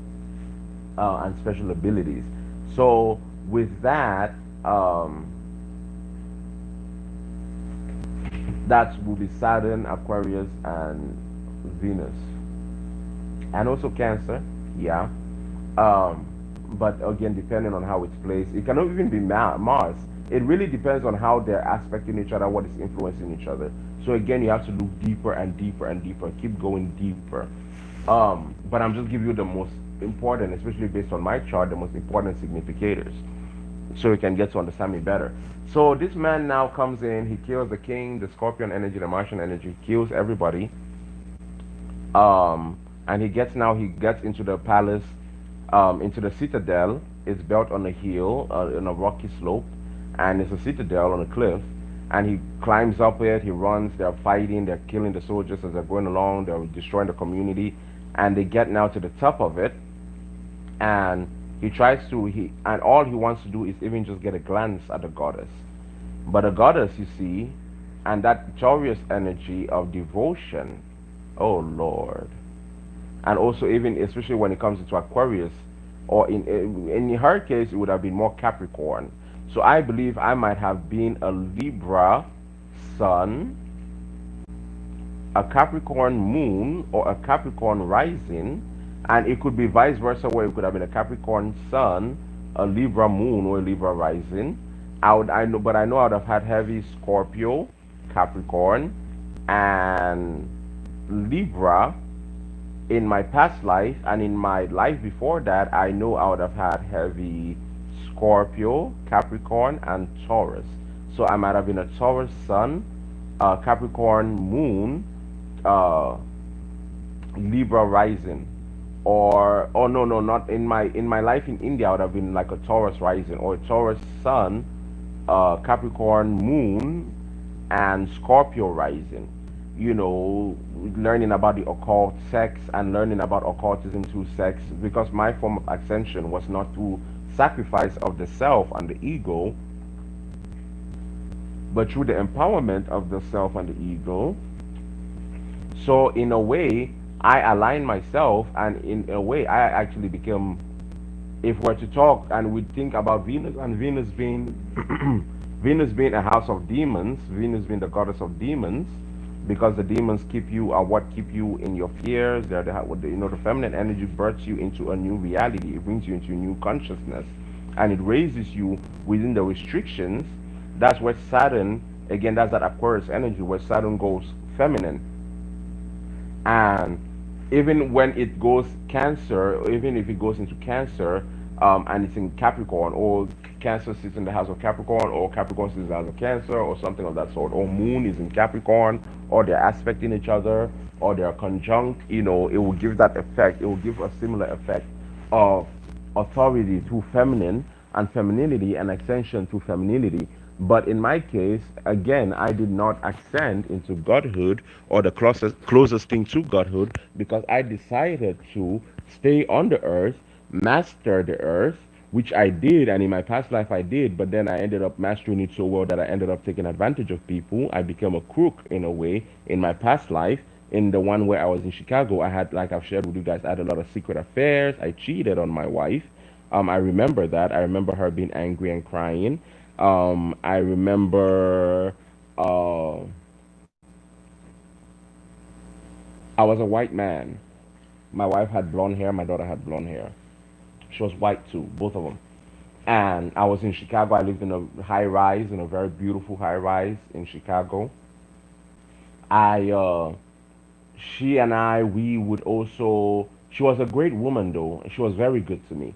and special abilities. So with that, that will be Saturn, Aquarius, and Venus, and also Cancer. Yeah. Um, but again, depending on how it's placed, it cannot even be Mars. It really depends on how they're aspecting each other, what is influencing each other. So again, you have to look deeper and deeper and deeper, keep going deeper. But I'm just giving you the most important, especially based on my chart, the most important significators, so you can get to understand me better. So this man now comes in, he kills the king, the scorpion energy, the Martian energy, kills everybody. And he gets into the palace, into the citadel. It's built on a hill, on a rocky slope, and it's a citadel on a cliff. And he climbs up it. He runs. They're fighting. They're killing the soldiers as they're going along. They're destroying the community, and they get now to the top of it. And he tries to and all he wants to do is even just get a glance at the goddess. But the goddess, you see, and that Taurus energy of devotion. Oh Lord. And also even especially when it comes into Aquarius, or in her case it would have been more Capricorn. So I believe I might have been a Libra sun, a Capricorn moon, or a Capricorn rising, and it could be vice versa, where it could have been a Capricorn sun, a Libra moon, or a Libra rising. I know, but I know I would have had heavy Scorpio, Capricorn, and Libra in my past life, and in my life before that, I know I would have had heavy Scorpio, Capricorn, and Taurus. So I might have been a Taurus sun, Capricorn moon, uh, Libra rising, or oh no no not in my life in India I would have been like a Taurus rising or a Taurus sun, Capricorn moon, and Scorpio rising. Learning about the occult sex and learning about occultism through sex, because my form of ascension was not through sacrifice of the self and the ego, but through the empowerment of the self and the ego. So in a way, I align myself, and in a way, I actually become. If we're to talk and we think about Venus, and Venus being Venus being a house of demons, Venus being the goddess of demons, because the demons keep you are what keep you in your fears. They're the feminine energy births you into a new reality. It brings you into a new consciousness, and it raises you within the restrictions. That's where Saturn, again, that's that Aquarius energy where Saturn goes feminine. And even when it goes Cancer, even if it goes into Cancer, and it's in Capricorn, or Cancer sits in the house of Capricorn, or Capricorn sits in the house of Cancer, or something of that sort, or Moon is in Capricorn, or they're aspecting each other, or they're conjunct, it will give that effect. It will give a similar effect of authority through feminine, and femininity and ascension through femininity. But in my case, again, I did not ascend into godhood, or the closest thing to godhood, because I decided to stay on the earth, master the earth, which I did, and in my past life I did, but then I ended up mastering it so well that I ended up taking advantage of people. I became a crook in a way in my past life. In the one where I was in Chicago, I had, like I've shared with you guys, I had a lot of secret affairs. I cheated on my wife. I remember that. I remember her being angry and crying. I remember uh, I was a white man. My wife had blonde hair. My daughter had blonde hair. She was white too, both of them. And I was in Chicago. I lived in a high rise, in a very beautiful high rise in Chicago. I She and I, we would also. She was a great woman, though. She was very good to me.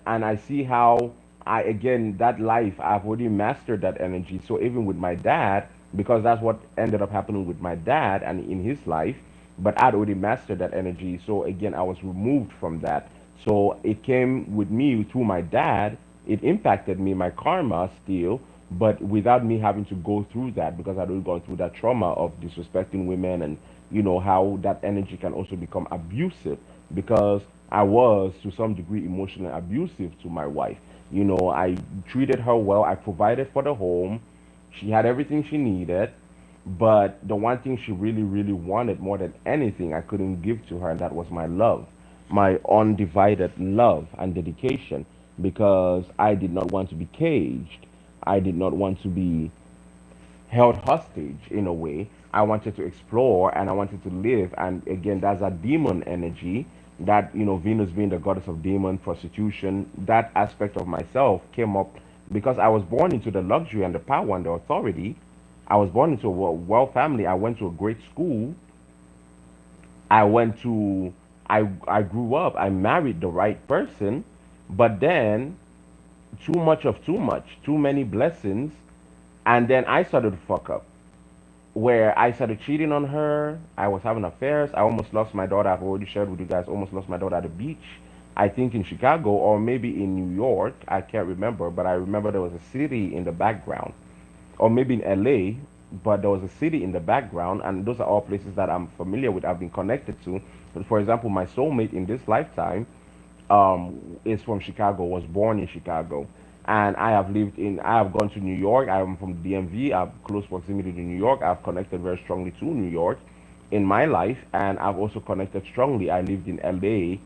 And I see how again, that life, I've already mastered that energy. So even with my dad, because that's what ended up happening with my dad and in his life, but I'd already mastered that energy. So again, I was removed from that. So it came with me through my dad. It impacted me, my karma still, but without me having to go through that, because I'd already gone through that trauma of disrespecting women, and how that energy can also become abusive, because I was to some degree emotionally abusive to my wife. I treated her well. I provided for the home. She had everything she needed. But the one thing she really, really wanted more than anything, I couldn't give to her, and that was my love, my undivided love and dedication, because I did not want to be caged. I did not want to be held hostage in a way. I wanted to explore, and I wanted to live. And again, that's a demon energy that, Venus being the goddess of demon, prostitution, that aspect of myself came up because I was born into the luxury and the power and the authority. I was born into a well family. I went to a great school. I went to, I grew up. I married the right person, but then too much, too many blessings, and then I started to fuck up, where I started cheating on her. I was having affairs. I almost lost my daughter. I've already shared with you guys. Almost lost my daughter at the beach. I think in Chicago or maybe in New York. I can't remember, but I remember there was a city in the background, or maybe in LA. But there was a city in the background, and those are all places that I'm familiar with. I've been connected to. But for example, my soulmate in this lifetime is from Chicago, was born in Chicago. And I have gone to New York. I am from the DMV. I have close proximity to New York. I've connected very strongly to New York in my life. And I've also connected strongly. I lived in LA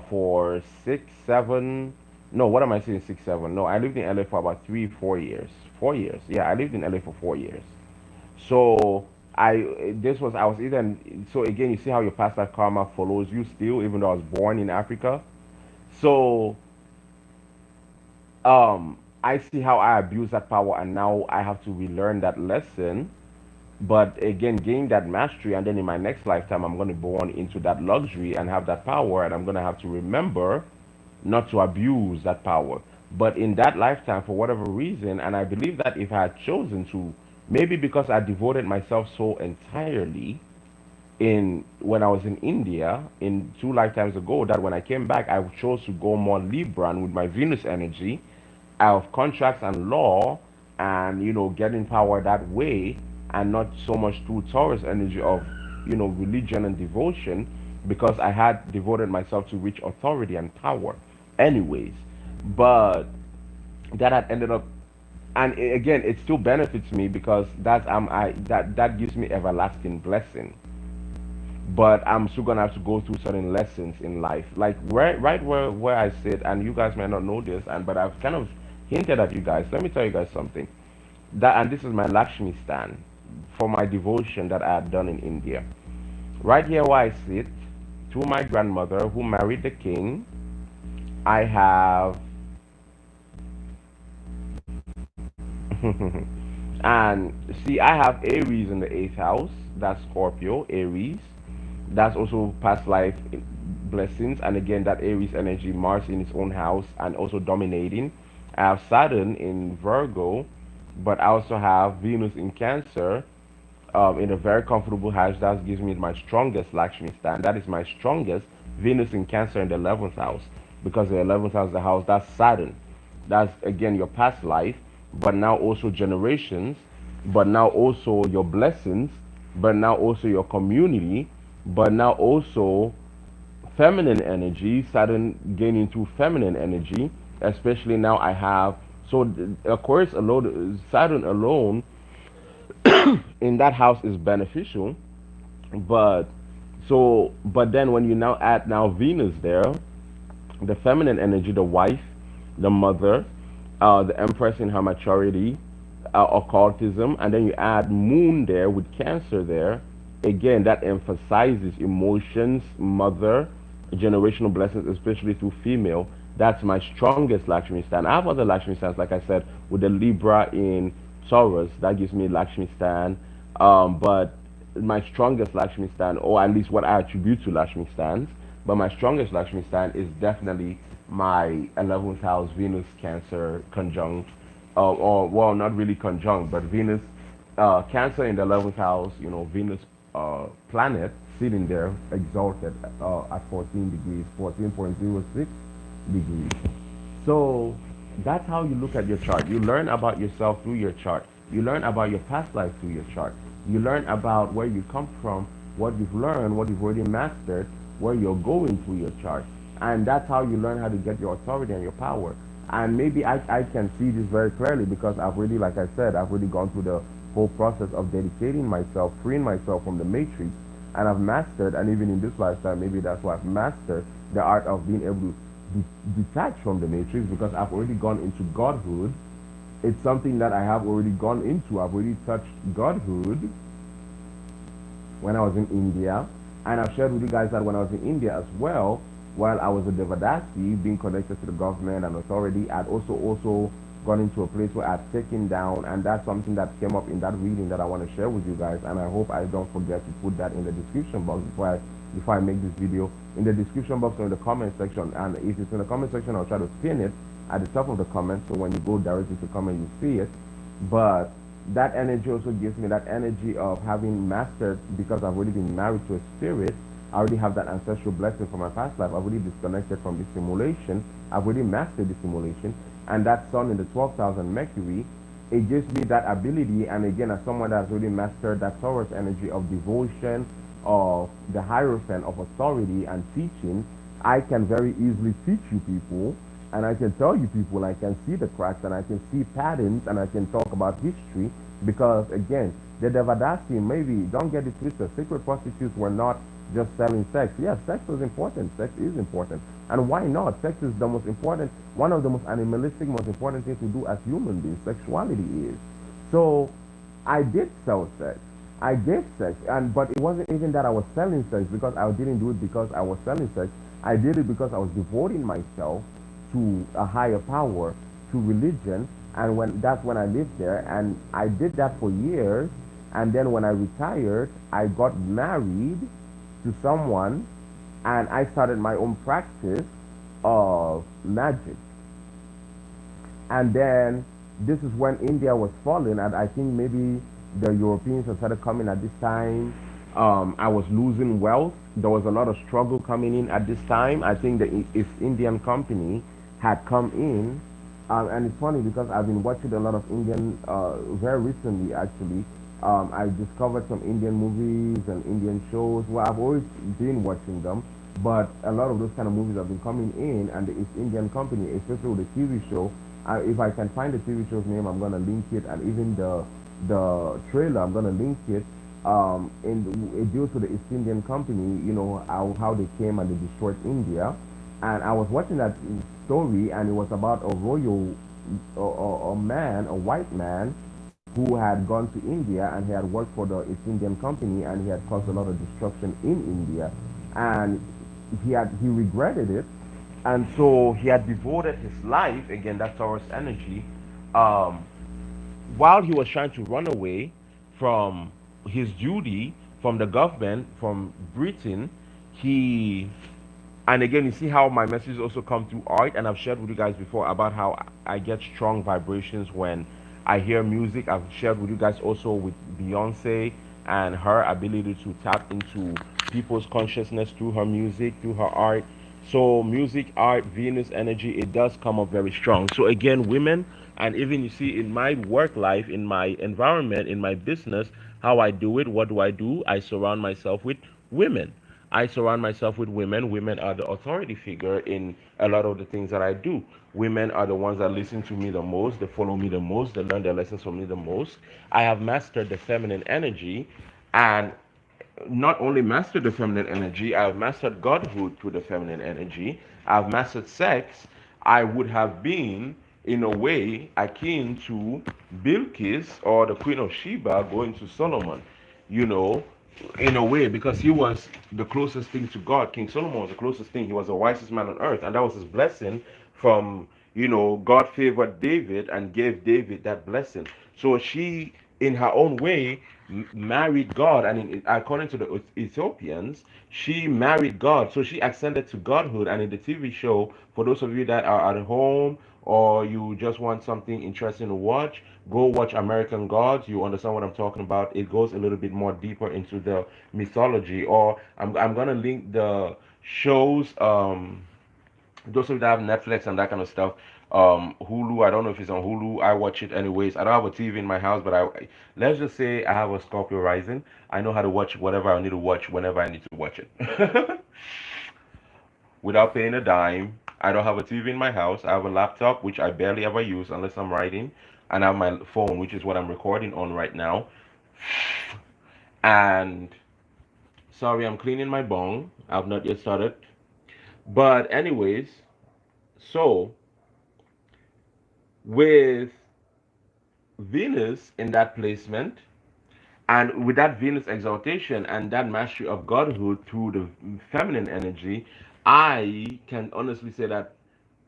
for 6, 7, no, what am I saying, 6, 7? No, I lived in LA for about 3, 4 years. 4 years. Yeah, I lived in LA for 4 years. So I was either, so again, you see how your past life karma follows you still, even though I was born in Africa. So I see how I abuse that power, and now I have to relearn that lesson. But again, gain that mastery, and then in my next lifetime, I'm going to be born into that luxury and have that power, and I'm going to have to remember not to abuse that power. But in that lifetime, for whatever reason, and I believe that if I had chosen to, maybe because I devoted myself so entirely in when I was in India in 2 lifetimes ago, that when I came back, I chose to go more Libran with my Venus energy of contracts and law, and getting power that way, and not so much through Taurus energy of religion and devotion, because I had devoted myself to reach authority and power anyways. but that had ended up, and again, it still benefits me because that gives me everlasting blessing. But I'm still gonna have to go through certain lessons in life, like right where I sit, and you guys may not know this, and but I've kind of hinted at you guys. Let me tell you guys something. That, and this is my Lakshmi stand for my devotion that I had done in India. Right here where I sit, to my grandmother who married the king, I have and see, I have Aries in the eighth house. That's Scorpio, Aries. That's also past life blessings. And again, that Aries energy, Mars in its own house and also dominating. I have Saturn in Virgo, but I also have Venus in Cancer in a very comfortable house. That gives me my strongest Lakshmi stand. That is my strongest Venus in Cancer in the 11th house, because the 11th house is the house that's Saturn. That's again your past life, but now also generations, but now also your blessings, but now also your community, but now also feminine energy. Saturn gaining into feminine energy, especially now I have. So, of course, alone, Saturn alone in that house is beneficial, but but then when you now add now Venus there, the feminine energy, the wife, the mother, the empress in her maturity, occultism, and then you add moon there with Cancer there. Again, that emphasizes emotions, mother, generational blessings, especially through female. That's my strongest Lakshmi stand. I have other Lakshmi stands, like I said, with the Libra in Taurus. That gives me Lakshmi stand. But my strongest Lakshmi stand, or at least what I attribute to Lakshmi stands, but my strongest Lakshmi stand is definitely my 11th house Venus Cancer conjunct, or well, not really conjunct, but Venus Cancer in the 11th house. Venus planet sitting there exalted at 14 degrees, 14.06 degrees. So that's how you look at your chart. You learn about yourself through your chart. You learn about your past life through your chart. You learn about where you come from, what you've learned, what you've already mastered, where you're going through your chart. And that's how you learn how to get your authority and your power. And maybe I can see this very clearly because I've really, like I said, I've really gone through the whole process of dedicating myself, freeing myself from the matrix. And I've mastered, and even in this lifetime, maybe that's why I've mastered the art of being able to detach from the matrix, because I've already gone into Godhood. It's something that I have already gone into. I've already touched Godhood when I was in India. And I've shared with you guys that when I was in India as well, while I was a Devadasi, being connected to the government and authority, I'd also gone into a place where I'd taken down, and that's something that came up in that reading that I want to share with you guys. And I hope I don't forget to put that in the description box before I make this video. In the description box or in the comment section, and if it's in the comment section, I'll try to pin it at the top of the comment, so when you go directly to comment, you see it. But that energy also gives me that energy of having mastered, because I've already been married to a spirit. I already have that ancestral blessing from my past life. I've already disconnected from the simulation. I've already mastered the simulation. And that sun in the 12,000 Mercury, it gives me that ability. And again, as someone that has already mastered that Taurus energy of devotion, of the Hierophant, of authority and teaching, I can very easily teach you people, and I can tell you people, I can see the cracks, and I can see patterns, and I can talk about history, because again, the Devadasi, maybe, don't get it twisted, sacred prostitutes were not just selling sex. Yes, sex was important. Sex is important. And why not? Sex is the most important, one of the most animalistic, most important things to do as human beings. Sexuality is. So I did sell sex. I gave sex, but it wasn't even that I was selling sex, because I didn't do it because I was selling sex. I did it because I was devoting myself to a higher power, to religion, and that's when I lived there, and I did that for years. And then when I retired, I got married to someone, and I started my own practice of magic. And then this is when India was falling, and I think maybe the Europeans had started coming at this time. I was losing wealth. There was a lot of struggle coming in at this time. I think the East Indian Company had come in. And it's funny because I've been watching a lot of Indian, very recently actually. I discovered some Indian movies and Indian shows. Well, I've always been watching them, But a lot of those kind of movies have been coming in, and the East Indian Company, especially with the TV show. If I can find the TV show's name, I'm gonna link it, and even the trailer, I'm gonna link it. It deals with the East Indian Company, how they came and they destroyed India. And I was watching that story, and it was about a royal, a man, a white man, who had gone to India and he had worked for the East Indian Company, and he had caused a lot of destruction in India, and he regretted it, and so he had devoted his life, again, that Taurus energy, um, while he was trying to run away from his duty, from the government, from Britain. He And again, you see how my messages also come through art, and I've shared with you guys before about how I get strong vibrations when I hear music. I've shared with you guys also with Beyonce and her ability to tap into people's consciousness through her music, through her art. So music, art, Venus energy, it does come up very strong. So again, women, and even you see in my work life, in my environment, in my business, how I do it, what do? I surround myself with women. I surround myself with women. Women are the authority figure in a lot of the things that I do. Women are the ones that listen to me the most, they follow me the most, they learn their lessons from me the most. I have mastered the feminine energy, and not only mastered the feminine energy, I've mastered Godhood through the feminine energy. I've mastered sex. I would have been, in a way, akin to Bilqis or the Queen of Sheba going to Solomon, you know, in a way, because he was the closest thing to God. King Solomon was the closest thing. He was the wisest man on earth, and that was his blessing from, God favored David and gave David that blessing. So she, in her own way, married God, and according to the Ethiopians, she married God. So she ascended to Godhood. And in the TV show, for those of you that are at home or you just want something interesting to watch, go watch American Gods. You understand what I'm talking about. It goes a little bit more deeper into the mythology. Or I'm gonna link the shows. Those of you that have Netflix and that kind of stuff, Hulu. I don't know if it's on Hulu. I watch it anyways. I don't have a TV in my house, but let's just say I have a Scorpio rising. I know how to watch whatever I need to watch whenever I need to watch it, without paying a dime. I don't have a TV in my house. I have a laptop which I barely ever use unless I'm writing, and I have my phone, which is what I'm recording on right now. And sorry, I'm cleaning my bong. I've not yet started. But anyways, so with Venus in that placement, and with that Venus exaltation and that mastery of Godhood through the feminine energy, I can honestly say that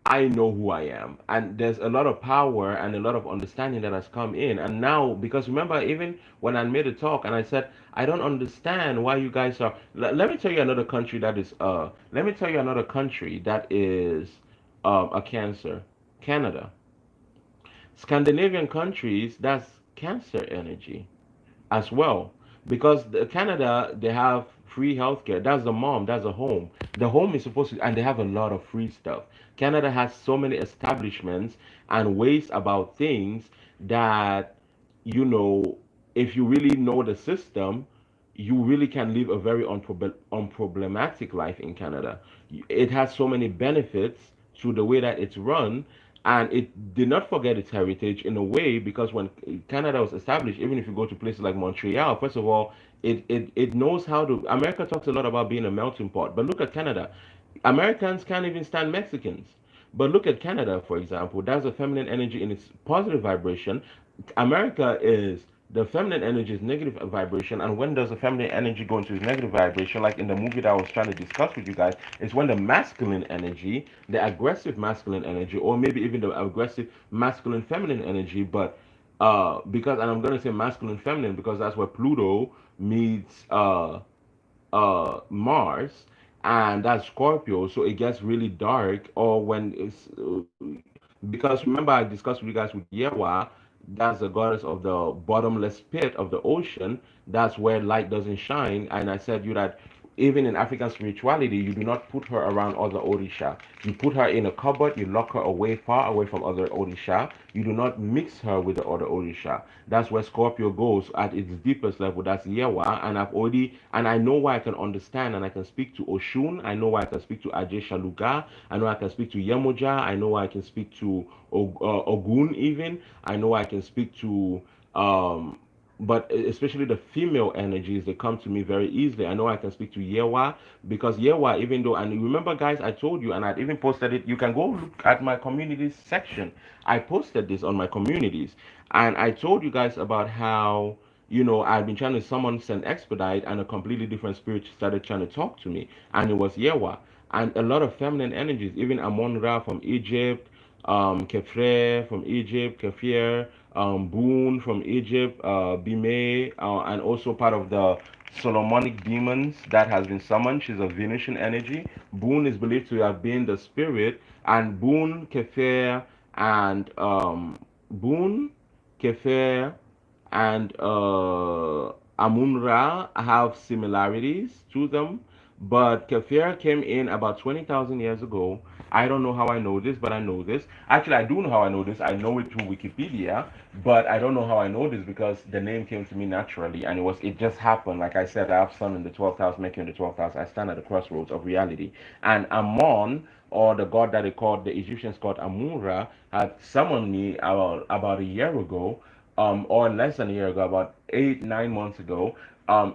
I know who I am. And there's a lot of power and a lot of understanding that has come in. And now, because remember, even when I made a talk and I said, I don't understand why you guys are. Let me tell you another country that is, let me tell you another country that is a Cancer. Canada. Scandinavian countries, that's Cancer energy as well, because Canada, they have free healthcare. That's the mom, that's the home. The home is supposed to, and they have a lot of free stuff. Canada has so many establishments and ways about things that, you know if you really know the system, you really can live a very unproblematic life in Canada. It has so many benefits to the way that it's run, and it did not forget its heritage in a way, because when Canada was established, even if you go to places like Montreal, first of all, it knows how to. America talks a lot about being a melting pot, but look at Canada. Americans can't even stand Mexicans. But look at Canada, for example. That's a feminine energy in its positive vibration. America is the feminine energy is negative vibration, and when does the feminine energy go into negative vibration? Like in the movie that I was trying to discuss with you guys, it's when the masculine energy, the aggressive masculine energy, or maybe even the aggressive masculine feminine energy, but because, and I'm gonna say masculine feminine because that's where Pluto meets Mars, and that's Scorpio. So it gets really dark, or when it's because remember I discussed with you guys with Yewa, that's the goddess of the bottomless pit of the ocean. That's where light doesn't shine, and I said you that. even in African spirituality, you do not put her around other Orisha. You put her in a cupboard, you lock her away, far away from other Orisha. You do not mix her with the other Orisha. That's where Scorpio goes at its deepest level. That's Yewa. And I know why I can understand and I can speak to Oshun. I know why I can speak to Ajay Shaluga. I know I can speak to Yemoja. I know I can speak to Ogun even. I know I can speak to um, but especially the female energies, they come to me very easily. I know I can speak to Yewa because Yewa, even though, and remember, guys, I told you, and I'd even posted it. You can go look at my communities section. I posted this on my communities, and I told you guys about how, I've been trying to summon Send Expedite, and a completely different spirit started trying to talk to me, and it was Yewa. And a lot of feminine energies, even Amon Ra from Egypt, Kefre from Egypt, Kefir, Boon from Egypt, Bime, and also part of the Solomonic demons that has been summoned. She's a Venusian energy. Boon is believed to have been the spirit, and and Boon, Kefer, and Amun-Ra have similarities to them, but Kefir came in about 20,000 years ago. I don't know how I know this, but I know this. Actually, I do know how I know this. I know it through Wikipedia, but I don't know how I know this because the name came to me naturally, and it just happened. Like I said, I have Sun in the 12th house, Mercury in the 12th house. I stand at the crossroads of reality, and Amon, or the god that they called the Egyptians called Amun-Ra, had summoned me about a year ago, or less than a year ago, about 8, 9 months ago,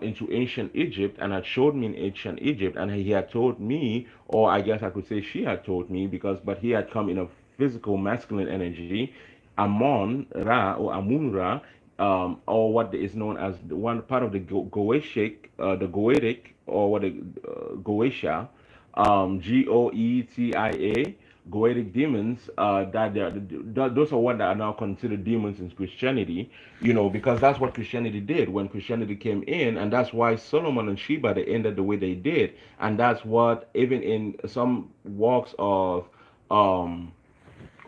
into ancient Egypt, and had showed me in ancient Egypt, and he had told me, or I guess I could say she had told me, but he had come in a physical masculine energy, Amon Ra or Amun Ra, or what is known as one part of the the Goetic, or what Goetia, Goetia, Goetic demons, those are what are now considered demons in Christianity, because that's what Christianity did when Christianity came in, and that's why Solomon and Sheba, they ended the way they did, and that's what even in some walks of um,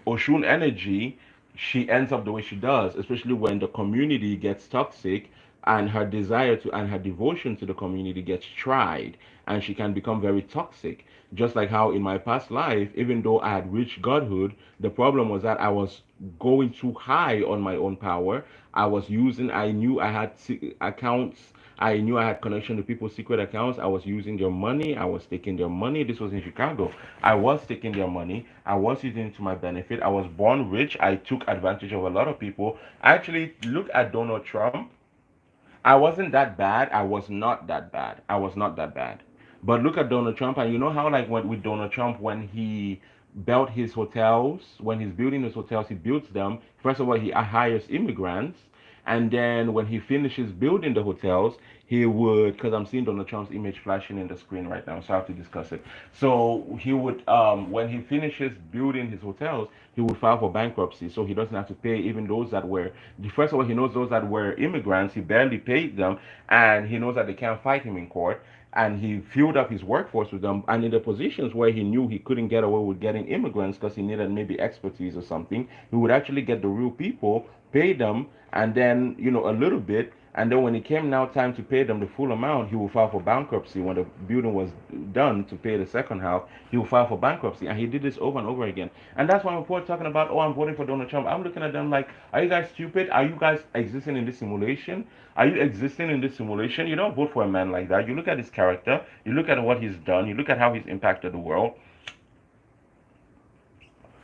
Oshun energy, she ends up the way she does, especially when the community gets toxic and her desire to and her devotion to the community gets tried, and she can become very toxic. Just like how in my past life, even though I had reached godhood, the problem was that I was going too high on my own power. I knew I had accounts. I knew I had connection to people's secret accounts. I was using their money. I was taking their money. This was in Chicago. I was taking their money. I was using it to my benefit. I was born rich. I took advantage of a lot of people. Actually, look at Donald Trump. I wasn't that bad. I was not that bad. I was not that bad. But look at Donald Trump, and you know how, like, with Donald Trump, when he built his hotels, when he's building his hotels, he builds them. First of all, he hires immigrants, and then when he finishes building the hotels, he would, because I'm seeing Donald Trump's image flashing in the screen right now, so I have to discuss it. So he would, when he finishes building his hotels, he would file for bankruptcy, so he doesn't have to pay even those that were. First of all, he knows those that were immigrants. He barely paid them, and he knows that they can't fight him in court. And he filled up his workforce with them, and in the positions where he knew he couldn't get away with getting immigrants because he needed maybe expertise or something, he would actually get the real people, pay them, and then a little bit, and then when it came now time to pay them the full amount, he will file for bankruptcy. When the building was done to pay the second half, he will file for bankruptcy, and he did this over and over again. And that's why when people are talking about, oh, I'm voting for Donald Trump, I'm looking at them like, are you guys stupid? Are you guys existing in this simulation? Are you existing in this simulation? You don't vote for a man like that. You look at his character, you look at what he's done, you look at how he's impacted the world.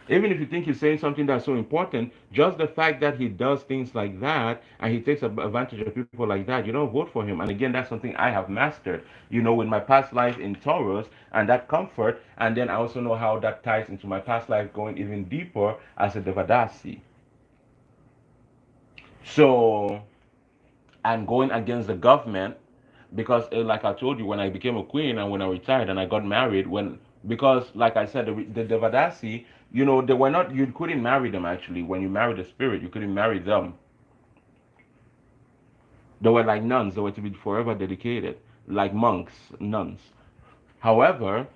Even if you think he's saying something that's so important, just the fact that he does things like that and he takes advantage of people like that, you don't vote for him. And again, that's something I have mastered, in my past life in Taurus, and that comfort. And then I also know how that ties into my past life going even deeper as a Devadasi. So, and going against the government, because like I told you, when I became a queen and when I retired and I got married, because like I said, the Devadasi, they were not, you couldn't marry them. Actually, when you married a spirit, you couldn't marry them. They were like nuns. They were to be forever dedicated, like monks, nuns. However,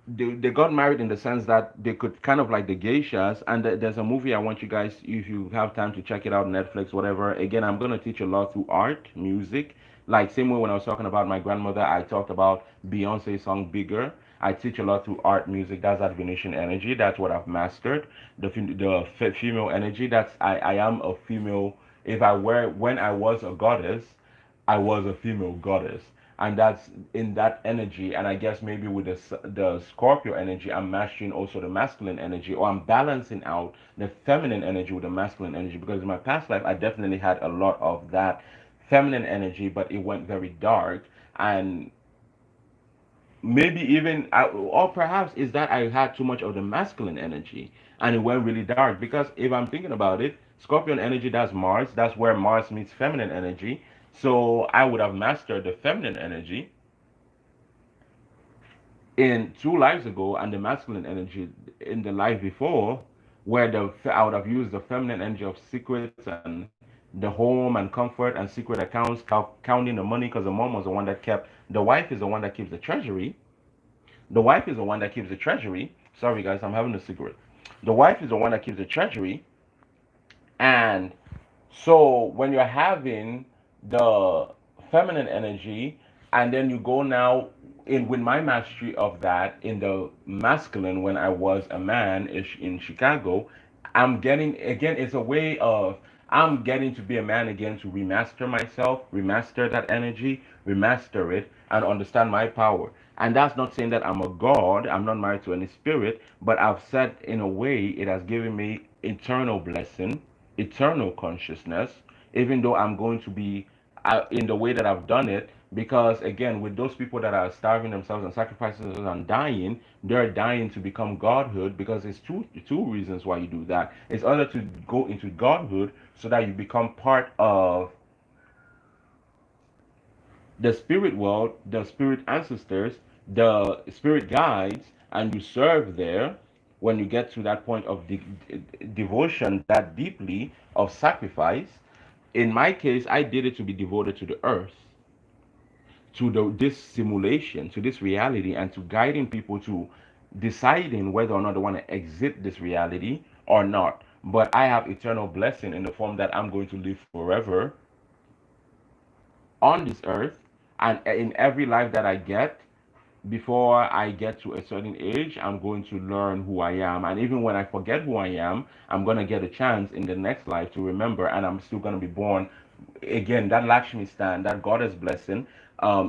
they got married in the sense that they could kind of like the geishas. And there's a movie I want you guys, if you have time, to check it out, Netflix, whatever. Again, I'm going to teach a lot through art, music, Like same way when I was talking about my grandmother, I talked about Beyonce's song "Bigger." I teach a lot through art, music. That's that Venetian energy. That's what I've mastered. The female energy. That's I am a female. If I were when I was a goddess, I was a female goddess, and that's in that energy. And I guess maybe with the Scorpio energy, I'm mastering also the masculine energy, or I'm balancing out the feminine energy with the masculine energy. Because in my past life, I definitely had a lot of that feminine energy, but it went very dark. And maybe even or perhaps is that I had too much of the masculine energy and it went really dark. Because if I'm thinking about it, Scorpion energy, that's Mars, that's where Mars meets feminine energy. So I would have mastered the feminine energy in 2 lives ago, and the masculine energy in the life before, where I would have used the feminine energy of secrets and the home and comfort and secret accounts, counting the money, because the mom was the one that kept. The wife is the one that keeps the treasury. The wife is the one that keeps the treasury. Sorry, guys, I'm having a cigarette. The wife is the one that keeps the treasury. And so when you're having the feminine energy, and then you go now in with my mastery of that in the masculine when I was a man ish in Chicago, I'm getting again, it's a way of I'm getting to be a man again to remaster myself, remaster that energy, remaster it, and understand my power. And that's not saying that I'm a god, I'm not married to any spirit, but I've said in a way it has given me eternal blessing, eternal consciousness, even though I'm going to be in the way that I've done it. Because again, with those people that are starving themselves and sacrificing themselves and dying, they're dying to become godhood. Because it's two reasons why you do that. It's either to go into godhood so that you become part of the spirit world, the spirit ancestors, the spirit guides, and you serve there. When you get to that point of devotion that deeply, of sacrifice, in my case, I did it to be devoted to the earth, to this simulation, to this reality, and to guiding people to deciding whether or not they want to exit this reality or not. But I have eternal blessing in the form that I'm going to live forever on this earth, and in every life that I get, before I get to a certain age, I'm going to learn who I am. And even when I forget who I am, I'm going to get a chance in the next life to remember, and I'm still going to be born again. That Lakshmi stand, that goddess blessing,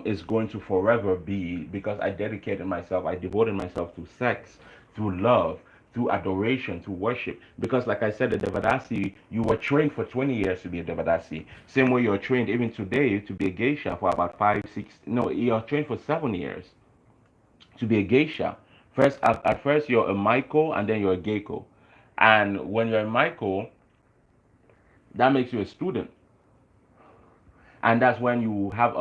is going to forever be, because I dedicated myself, I devoted myself to sex, through love, through adoration, to worship. Because, like I said, the Devadasi, you were trained for 20 years to be a Devadasi. Same way you're trained even today to be a geisha for about 5, 6, no, you're trained for 7 years to be a geisha. First, at first you're a Maiko, and then you're a Geiko. And when you're a Maiko, that makes you a student. And that's when you have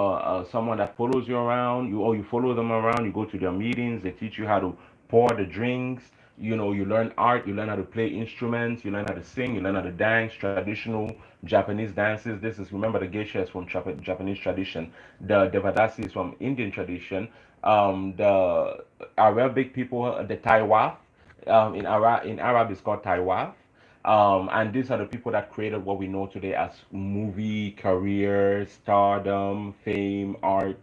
someone that follows you around. You follow them around. You go to their meetings. They teach you how to pour the drinks. You learn art. You learn how to play instruments. You learn how to sing. You learn how to dance traditional Japanese dances. This is, remember, the geisha is from Japanese tradition. The Devadasi is from Indian tradition. The Arabic people, the Taiwaf, in Arab it's called Taiwaf. And these are the people that created what we know today as movie, career, stardom, fame, art.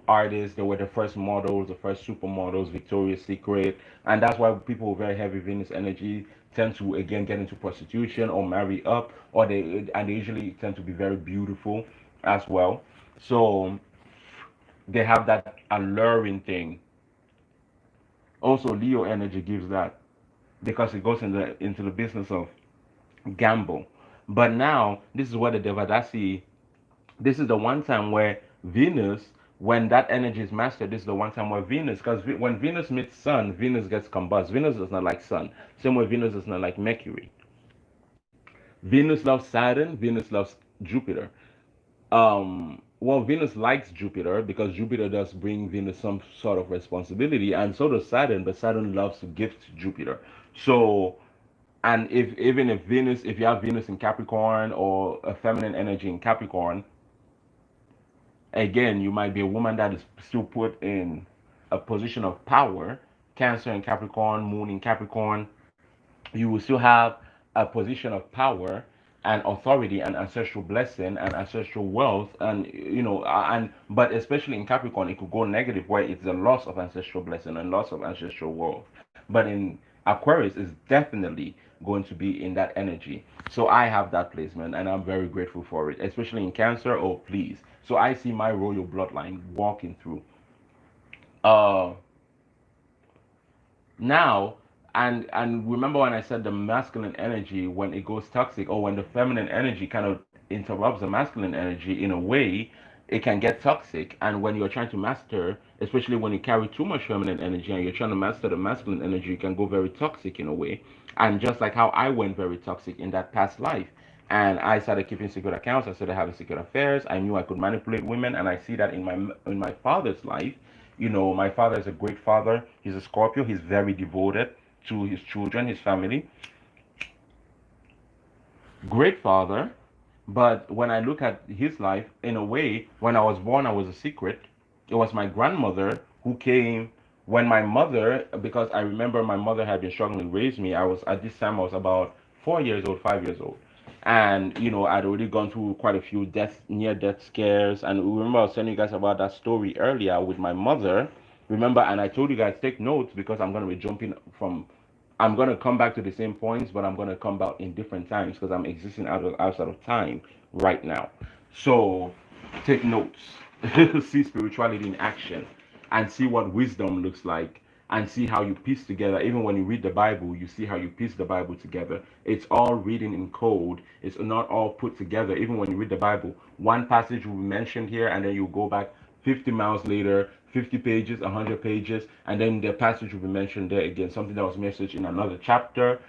Artists. They were the first models, the first supermodels, Victoria's Secret, and that's why people with very heavy Venus energy tend to again get into prostitution or marry up, or they usually tend to be very beautiful as well. So they have that alluring thing. Also, Leo energy gives that, because it goes into the business of gamble. But now, this is where the Devadasi, this is the one time where Venus, when that energy is mastered, this is the one time where Venus, because when Venus meets Sun, Venus gets combust. Venus does not like Sun. Same way Venus does not like Mercury. Venus loves Saturn, Venus loves Jupiter. Well, Venus likes Jupiter because Jupiter does bring Venus some sort of responsibility, and so does Saturn, but Saturn loves to gift Jupiter. So, and if even if Venus, if you have Venus in Capricorn or a feminine energy in Capricorn, again, you might be a woman that is still put in a position of power. Cancer in Capricorn, Moon in Capricorn, you will still have a position of power, and authority and ancestral blessing and ancestral wealth, and and but especially in Capricorn it could go negative where it's the loss of ancestral blessing and loss of ancestral wealth. But in Aquarius is definitely going to be in that energy. So I have that placement and I'm very grateful for it, especially in Cancer. Oh please. So I see my royal bloodline walking through. uh Now, and remember when I said the masculine energy, when it goes toxic, or when the feminine energy kind of interrupts the masculine energy in a way, it can get toxic. And when you're trying to master, especially when you carry too much feminine energy and you're trying to master the masculine energy, you can go very toxic in a way. And just like how I went very toxic in that past life, and I started keeping secret accounts, I started having secret affairs, I knew I could manipulate women, and I see that in my father's life. My father is a great father. He's a Scorpio. He's very devoted to his children, his family. Great father. But when I look at his life, in a way, when I was born, I was a secret. It was my grandmother who came when my mother, because I remember my mother had been struggling to raise me. I was at this time I was about 4 years old, 5 years old, and I'd already gone through quite a few near death scares. And remember, I was telling you guys about that story earlier with my mother. Remember, and I told you guys take notes because I'm gonna be jumping from I'm gonna come back to the same points, but I'm gonna come back in different times because I'm existing outside of time right now. So take notes, see spirituality in action, and see what wisdom looks like, and see how you piece together. Even when you read the Bible, you see how you piece the Bible together. It's all written in code. It's not all put together. Even when you read the Bible, one passage will be mentioned here, and then you go back 50 miles later, 50 pages, 100 pages, and then the passage will be mentioned there again, something that was messaged in another chapter,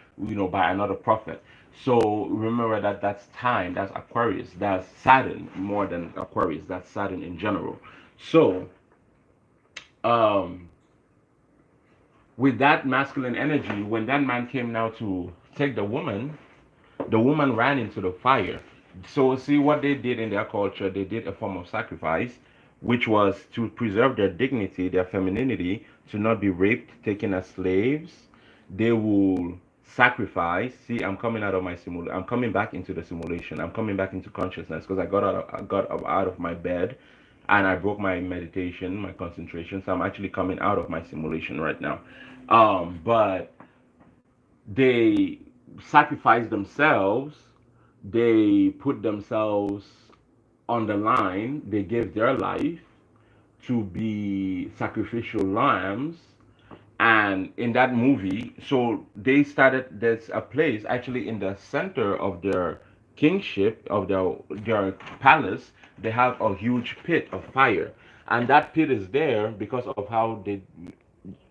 by another prophet. So remember that that's time, that's Aquarius, that's Saturn more than Aquarius, that's Saturn in general. So, um, with that masculine energy, when that man came now to take the woman ran into the fire. So see what they did in their culture, they did a form of sacrifice, which was to preserve their dignity, their femininity, to not be raped, taken as slaves. They will sacrifice. See, I'm coming back into the simulation. I'm coming back into consciousness because I got out of my bed and I broke my meditation, my concentration. So I'm actually coming out of my simulation right now. But they sacrifice themselves, they put themselves on the line, they gave their life to be sacrificial lambs. And in that movie, so they started, there's a place actually in the center of their kingship, of their palace. They have a huge pit of fire, and that pit is there because of how they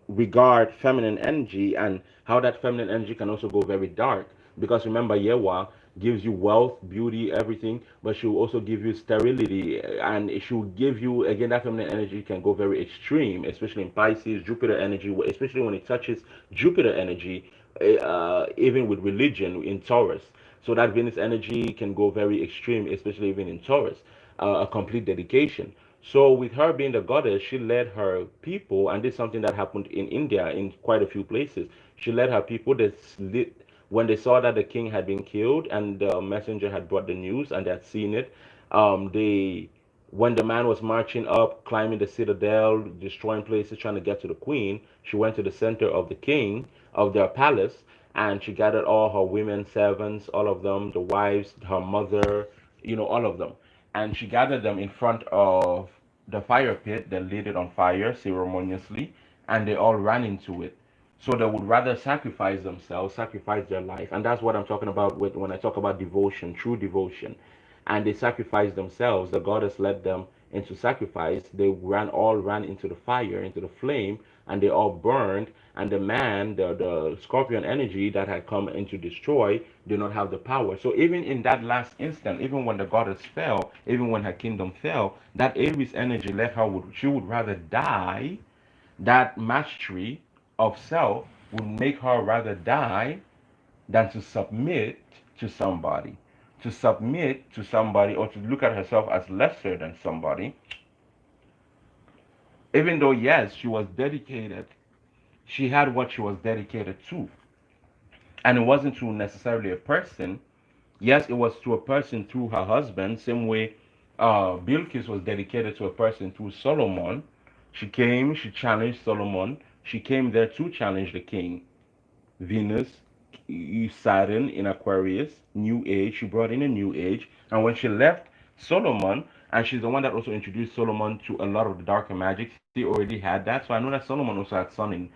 regard feminine energy, and how that feminine energy can also go very dark. Because remember, Yewa gives you wealth, beauty, everything, but she will also give you sterility, and she will give you again that feminine energy can go very extreme, especially in Pisces, Jupiter energy, especially when it touches Jupiter energy, even with religion in Taurus. So that Venus energy can go very extreme, especially even in Taurus, a complete dedication. So with her being the goddess, she led her people, and this is something that happened in India in quite a few places. She led her people. When they saw that the king had been killed and the messenger had brought the news and they had seen it, they when the man was marching up, climbing the citadel, destroying places, trying to get to the queen, she went to the center of the king, of their palace, and she gathered all her women servants, all of them, the wives, her mother, all of them. And she gathered them in front of the fire pit, they lit it on fire ceremoniously, and they all ran into it. So they would rather sacrifice themselves, sacrifice their life. And that's what I'm talking about when I talk about devotion, true devotion. And they sacrificed themselves. The goddess led them into sacrifice. They all ran into the fire, into the flame, and they all burned. And the man, the scorpion energy that had come in to destroy, did not have the power. So even in that last instant, even when the goddess fell, even when her kingdom fell, that Aries energy she would rather die. That mastery of self would make her rather die than to submit to somebody. To submit to somebody, or to look at herself as lesser than somebody, even though, yes, she was dedicated, she had what she was dedicated to. And it wasn't to necessarily a person, Yes, it was to a person through her husband, same way Bilqis was dedicated to a person through Solomon. She came, she challenged Solomon. She came there to challenge the king. Venus, Saturn in Aquarius, New Age. She brought in a New Age. And when she left Solomon, and she's the one that also introduced Solomon to a lot of the darker magic, she already had that. So I know that Solomon also had Sun in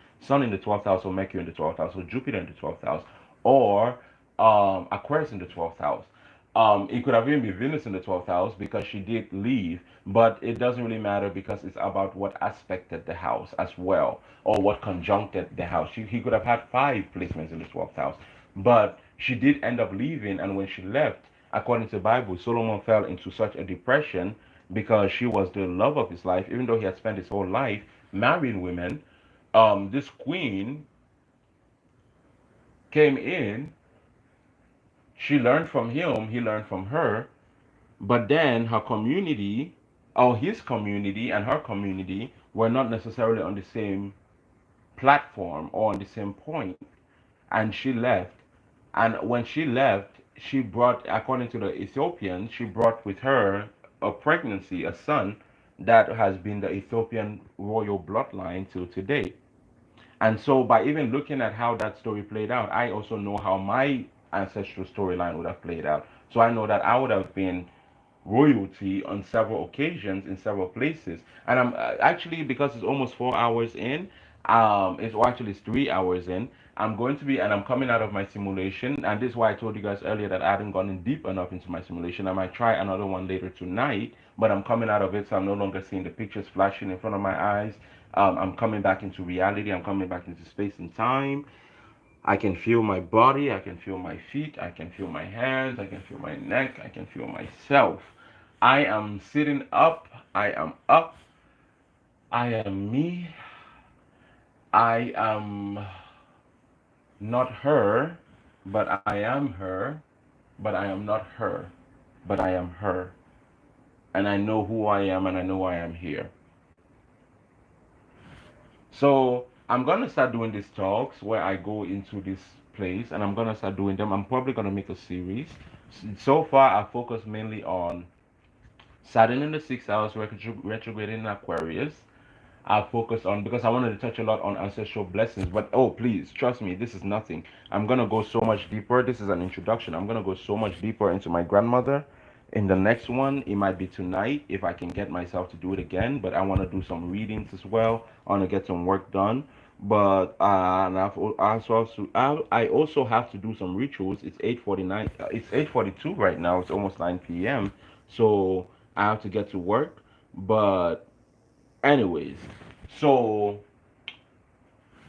the 12th house, or Mercury in the 12th house, or Jupiter in the 12th house, or Aquarius in the 12th house. It could have even been Venus in the 12th house because she did leave, but it doesn't really matter because it's about what aspected the house as well, or what conjuncted the house. He could have had five placements in the 12th house, but she did end up leaving, and when she left, according to the Bible, Solomon fell into such a depression because she was the love of his life, even though he had spent his whole life marrying women. This queen came in, she learned from him, he learned from her, but then her community, or his community and her community, were not necessarily on the same platform or on the same point. And she left. And when she left, she brought, according to the Ethiopians, she brought with her a pregnancy, a son that has been the Ethiopian royal bloodline till today. And so, by even looking at how that story played out, I also know how my ancestral storyline would have played out. So I know that I would have been royalty on several occasions in several places. And I'm actually, because it's almost 4 hours in, it's well, actually it's 3 hours in. I'm going to be, and I'm coming out of my simulation. And this is why I told you guys earlier that I hadn't gone deep enough into my simulation. I might try another one later tonight, but I'm coming out of it, so I'm no longer seeing the pictures flashing in front of my eyes. I'm coming back into reality. I'm coming back into space and time. I can feel my body. I can feel my feet. I can feel my hands. I can feel my neck. I can feel myself. I am sitting up. I am up. I am me. I am not her, but I am her. But I am not her, but I am her. And I know who I am and I know I am here. So I'm gonna start doing these talks where I go into this place and I'm gonna start doing them. I'm probably gonna make a series. So far, I focus mainly on Saturn in the sixth house, retrograde in Aquarius. I focus on because I wanted to touch a lot on ancestral blessings. But oh, please trust me, this is nothing. I'm gonna go so much deeper. This is an introduction. I'm gonna go so much deeper into my grandmother. In the next one, it might be tonight if I can get myself to do it again. But I want to do some readings as well. I want to get some work done. But and I also have to do some rituals. It's 8:49. It's 8:42 right now. It's almost 9 p.m. So I have to get to work. But anyways, so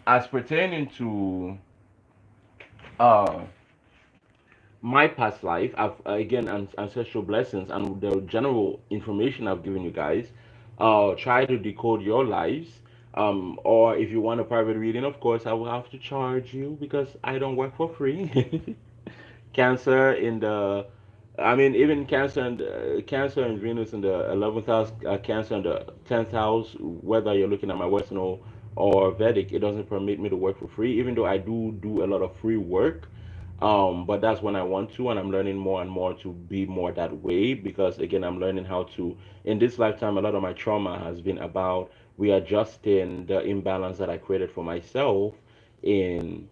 as pertaining to uh my past life, I've again ancestral blessings and the general information I've given you guys. Try to decode your lives. Or if you want a private reading, of course, I will have to charge you because I don't work for free. Cancer in the, I mean, even Cancer and Venus in the 11th house, Cancer in the 10th house. Whether you're looking at my Western or Vedic, it doesn't permit me to work for free. Even though I do a lot of free work, but that's when I want to, and I'm learning more and more to be more that way because again, I'm learning how to. In this lifetime, a lot of my trauma has been about readjusting the imbalance that I created for myself in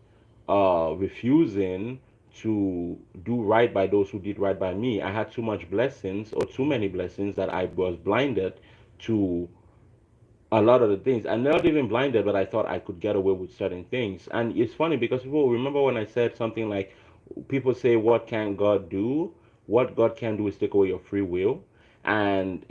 refusing to do right by those who did right by me. I had too much blessings or too many blessings that I was blinded to a lot of the things. I'm not even blinded, but I thought I could get away with certain things. And it's funny because people remember when I said something like, people say, "What can God do?" What God can do is take away your free will. And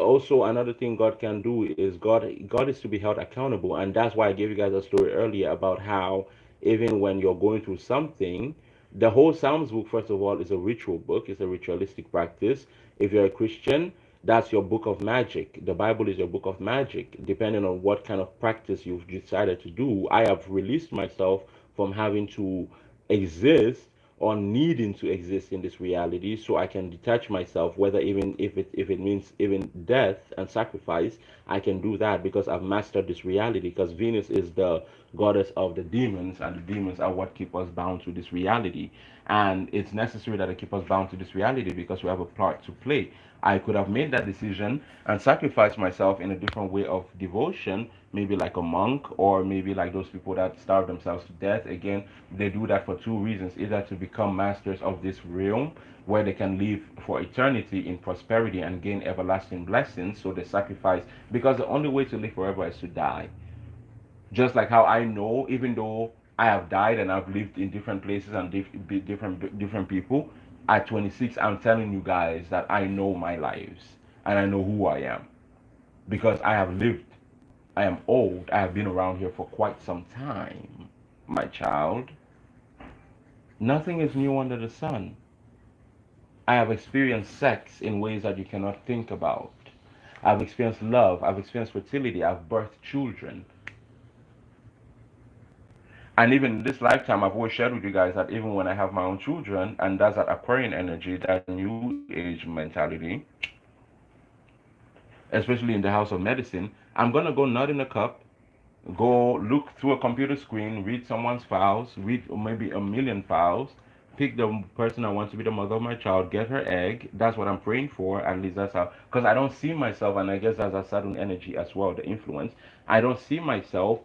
also another thing God can do is God is to be held accountable, and that's why I gave you guys a story earlier about how even when you're going through something, the whole Psalms book, first of all, is a ritual book. It's a ritualistic practice. If you're a Christian, that's your book of magic. The Bible is your book of magic, depending on what kind of practice you've decided to do. I have released myself from having to exist or needing to exist in this reality so I can detach myself, whether even if it means even death and sacrifice, I can do that because I've mastered this reality. Because Venus is the goddess of the demons, and the demons are what keep us bound to this reality. And it's necessary that they keep us bound to this reality because we have a part to play. I could have made that decision and sacrificed myself in a different way of devotion, maybe like a monk, or maybe like those people that starve themselves to death. Again, they do that for two reasons: either to become masters of this realm where they can live for eternity in prosperity and gain everlasting blessings, so they sacrifice, because the only way to live forever is to die. Just like how I know, even though I have died and I've lived in different places and different people, at 26, I'm telling you guys that I know my lives and I know who I am because I have lived. I am old. I have been around here for quite some time, my child. Nothing is new under the sun. I have experienced sex in ways that you cannot think about. I've experienced love. I've experienced fertility. I've birthed children. And even in this lifetime, I've always shared with you guys that even when I have my own children, and that's that Aquarian energy, that new age mentality, especially in the house of medicine, I'm going to go nut in a cup, go look through a computer screen, read someone's files, read maybe a million files, pick the person I want to be the mother of my child, get her egg. That's what I'm praying for. At least that's how, because I don't see myself, and I guess that's a Saturn energy as well, the influence. I don't see myself.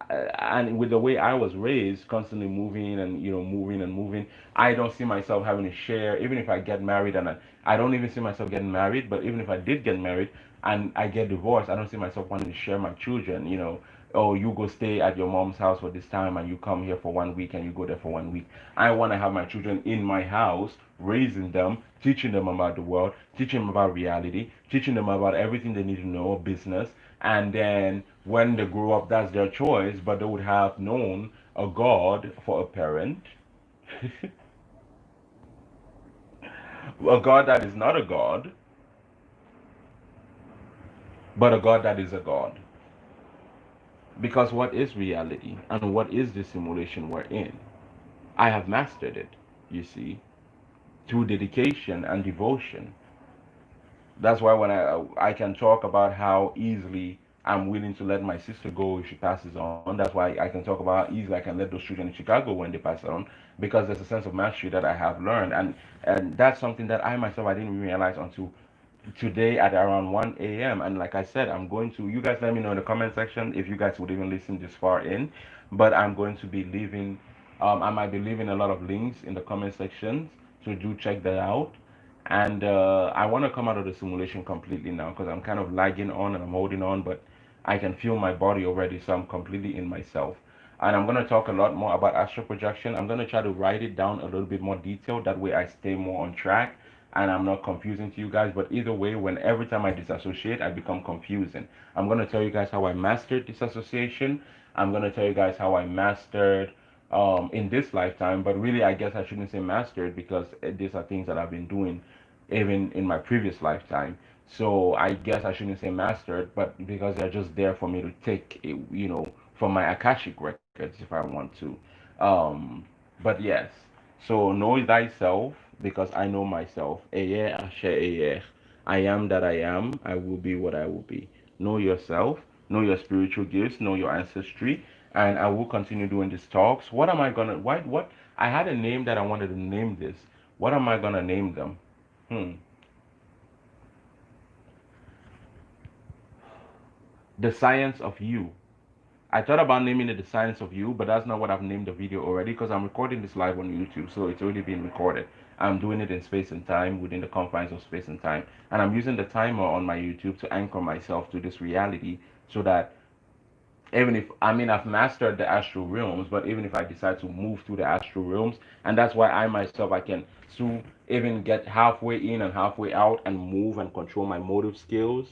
And with the way I was raised, constantly moving and moving and moving, I don't see myself having a share. Even if I get married, and I don't even see myself getting married. But even if I did get married and I get divorced, I don't see myself wanting to share my children. Oh, you go stay at your mom's house for this time and you come here for 1 week and you go there for 1 week. I want to have my children in my house, raising them, teaching them about the world, teaching them about reality, teaching them about everything they need to know, business. And then when they grow up, that's their choice, but they would have known a God for a parent, a God that is not a God, but a God that is a God. Because what is reality and what is the simulation we're in? I have mastered it, you see, through dedication and devotion. That's why when I can talk about how easily I'm willing to let my sister go if she passes on. That's why I can talk about how easily I can let those children in Chicago when they pass on, because there's a sense of mastery that I have learned, and that's something that I myself I didn't realize until today at around 1 a.m. And like I said, I'm going to, you guys let me know in the comment section if you guys would even listen this far in. But I'm going to be leaving, I might be leaving a lot of links in the comment sections, so do check that out. And I want to come out of the simulation completely now because I'm kind of lagging on and I'm holding on, but I can feel my body already, so I'm completely in myself. And I'm going to talk a lot more about astral projection. I'm going to try to write it down a little bit more detailed. That way I stay more on track and I'm not confusing to you guys. But either way, when every time I disassociate, I become confusing. I'm going to tell you guys how I mastered disassociation. I'm going to tell you guys how I mastered in this lifetime. But really, I guess I shouldn't say mastered because these are things that I've been doing even in my previous lifetime. So I guess I shouldn't say mastered, but because they're just there for me to take, from my Akashic records if I want to. Um, but yes, so know thyself because I know myself. Eye ashe eye. I am that I am. I will be what I will be. Know yourself. Know your spiritual gifts. Know your ancestry. And I will continue doing these talks. What am I gonna? Why? What? I had a name that I wanted to name this. What am I gonna name them? Hmm. The science of you. I thought about naming it the science of you, but that's not what I've named the video already because I'm recording this live on YouTube, so it's already been recorded. I'm doing it in space and time within the confines of space and time, and I'm using the timer on my YouTube to anchor myself to this reality so that even if I've mastered the astral realms, but even if I decide to move through the astral realms, and that's why I myself I can so even get halfway in and halfway out and move and control my motive skills.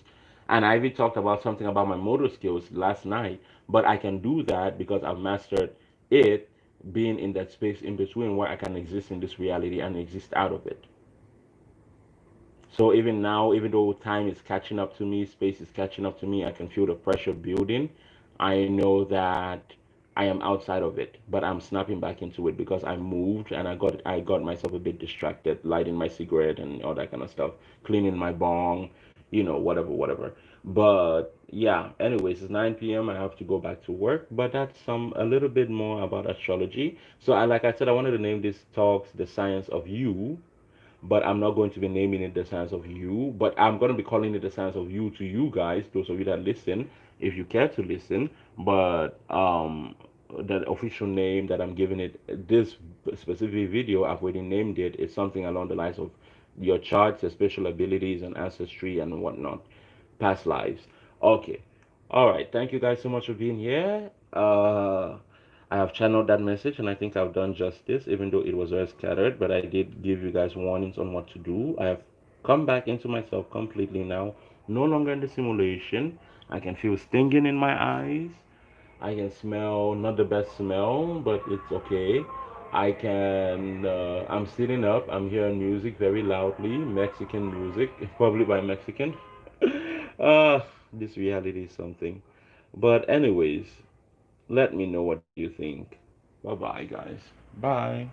And I even talked about something about my motor skills last night, but I can do that because I've mastered it, being in that space in between where I can exist in this reality and exist out of it. So even now, even though time is catching up to me, space is catching up to me, I can feel the pressure building. I know that I am outside of it, but I'm snapping back into it because I moved and I got myself a bit distracted, lighting my cigarette and all that kind of stuff, cleaning my bong, whatever, whatever. But yeah, anyways, it's 9 p.m. I have to go back to work, but that's some a little bit more about astrology. So I like I said, I wanted to name this talks the science of you, but I'm not going to be naming it the science of you, but I'm going to be calling it the science of you to you guys, those of you that listen, if you care to listen. But the official name that I'm giving it, this specific video, I've already named it. It's something along the lines of your charts, your special abilities, and ancestry and whatnot, past lives. Okay. All right. Thank you guys so much for being here. I have channeled that message and I think I've done justice, even though it was very scattered. But I did give you guys warnings on what to do. I have come back into myself completely now, no longer in the simulation. I can feel stinging in my eyes. I can smell not the best smell, but it's okay. I can, I'm sitting up, I'm hearing music very loudly, Mexican music, probably by Mexican. This reality is something. But, anyways, let me know what you think. Bye bye, guys. Bye.